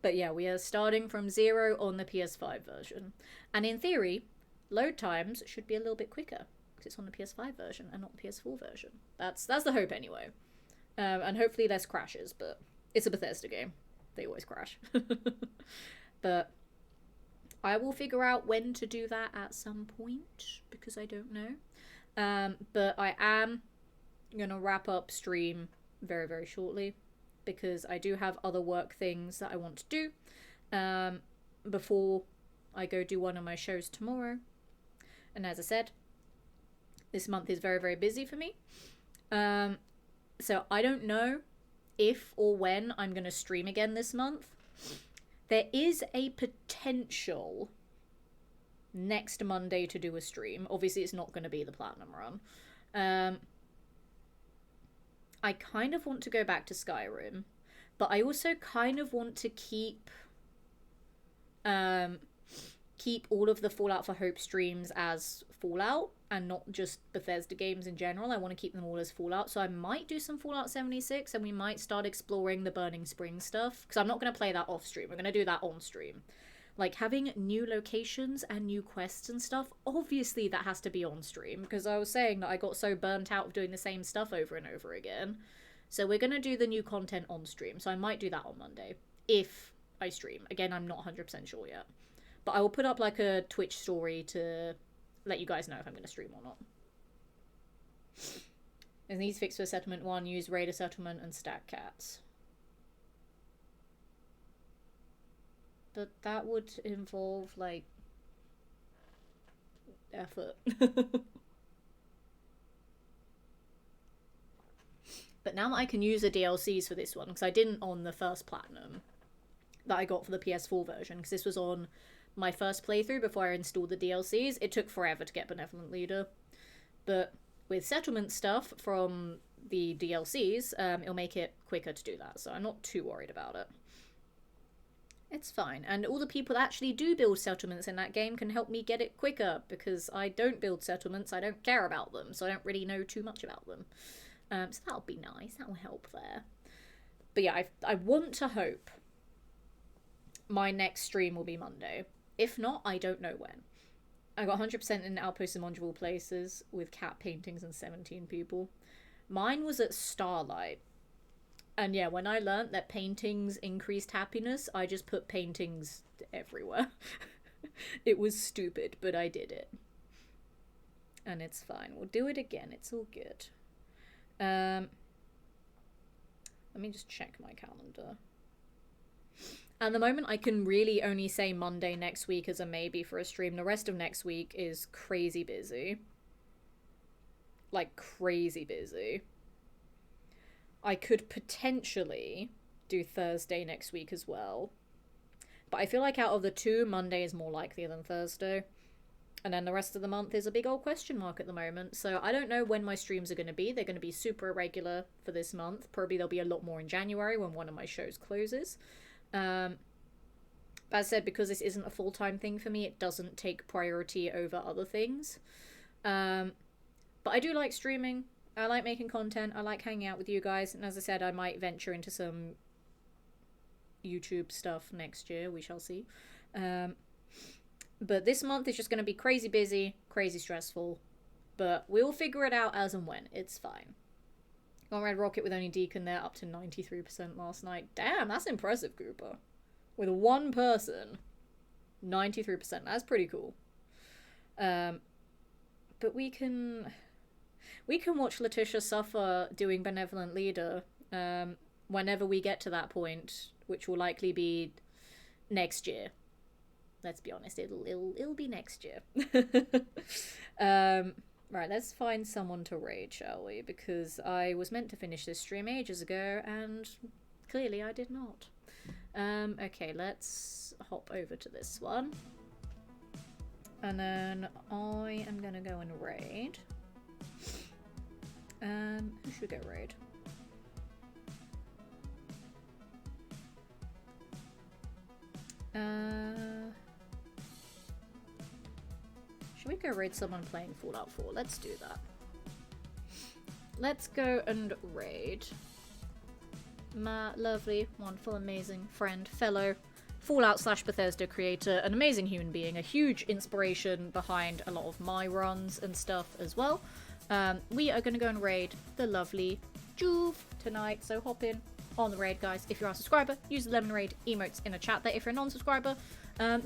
But yeah, we are starting from 0 on the PS5 version. And in theory, load times should be a little bit quicker, because it's on the PS5 version and not the PS4 version. That's the hope anyway. And hopefully less crashes, but it's a Bethesda game. They always crash. But I will figure out when to do that at some point, because I don't know. But I am going to wrap up stream very, very shortly, because I do have other work things that I want to do before I go do one of my shows tomorrow. And as I said, this month is very, very busy for me. So I don't know if or when I'm going to stream again this month. There is a potential next Monday to do a stream. Obviously, it's not going to be the Platinum run. I kind of want to go back to Skyrim, but I also kind of want to keep all of the Fallout for Hope streams as Fallout and not just Bethesda games in general. I want to keep them all as Fallout, so I might do some Fallout 76, and we might start exploring the Burning Springs stuff, because I'm not going to play that off stream. We're going to do that on stream. Like, having new locations and new quests and stuff, obviously that has to be on stream, because I was saying that I got so burnt out of doing the same stuff over and over again. So we're going to do the new content on stream, so I might do that on Monday, if I stream. Again, I'm not 100% sure yet. But I will put up, like, a Twitch story to let you guys know if I'm going to stream or not. It needs fixed for Settlement 1, use Raider Settlement and stack cats. But that would involve, like, effort. But now that I can use the DLCs for this one, because I didn't on the first Platinum that I got for the PS4 version, because this was on my first playthrough before I installed the DLCs, it took forever to get Benevolent Leader. But with settlement stuff from the DLCs, it'll make it quicker to do that, so I'm not too worried about it. It's fine, and all the people that actually do build settlements in that game can help me get it quicker, because I don't build settlements, I don't care about them, so I don't really know too much about them. So that'll be nice, that'll help there. But yeah, I want to hope my next stream will be Monday. If not, I don't know when. I got 100% in Outpost and Modular Places with cat paintings and 17 people. Mine was at Starlight. And yeah, when I learnt that paintings increased happiness, I just put paintings everywhere. It was stupid, but I did it. And it's fine. We'll do it again. It's all good. Let me just check my calendar. At the moment, I can really only say Monday next week as a maybe for a stream. The rest of next week is crazy busy. Like, crazy busy. I could potentially do Thursday next week as well. But I feel like out of the two, Monday is more likely than Thursday. And then the rest of the month is a big old question mark at the moment. So I don't know when my streams are going to be. They're going to be super irregular for this month. Probably there'll be a lot more in January when one of my shows closes. As I said, because this isn't a full-time thing for me, it doesn't take priority over other things. But I do like streaming. I like making content. I like hanging out with you guys. And as I said, I might venture into some YouTube stuff next year. We shall see. But this month is just going to be crazy busy, crazy stressful. But we'll figure it out as and when. It's fine. Got Red Rocket with only Deacon there, up to 93% last night. Damn, that's impressive, Cooper. With one person, 93%. That's pretty cool. But we can watch Letitia suffer doing Benevolent Leader whenever we get to that point, which will likely be next year. Let's be honest, it'll be next year. Right, let's find someone to raid, shall we? Because I was meant to finish this stream ages ago, and clearly I did not. Okay, let's hop over to this one. And then I am gonna go and raid. Who should we go raid? Should we go raid someone playing Fallout 4? Let's do that. Let's go and raid my lovely, wonderful, amazing friend, fellow Fallout/Bethesda creator, an amazing human being, a huge inspiration behind a lot of my runs and stuff as well. We are going to go and raid the lovely Juve tonight, so hop in on the raid, guys. If you're a subscriber, use the Lemon Raid emotes in a chat there. If you're a non-subscriber,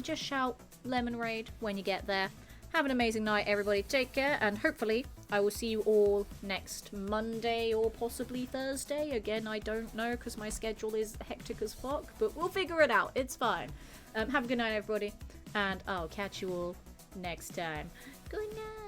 just shout Lemon Raid when you get there. Have an amazing night, everybody. Take care, and hopefully I will see you all next Monday or possibly Thursday. Again, I don't know because my schedule is hectic as fuck, but we'll figure it out. It's fine. Have a good night, everybody, and I'll catch you all next time. Good night.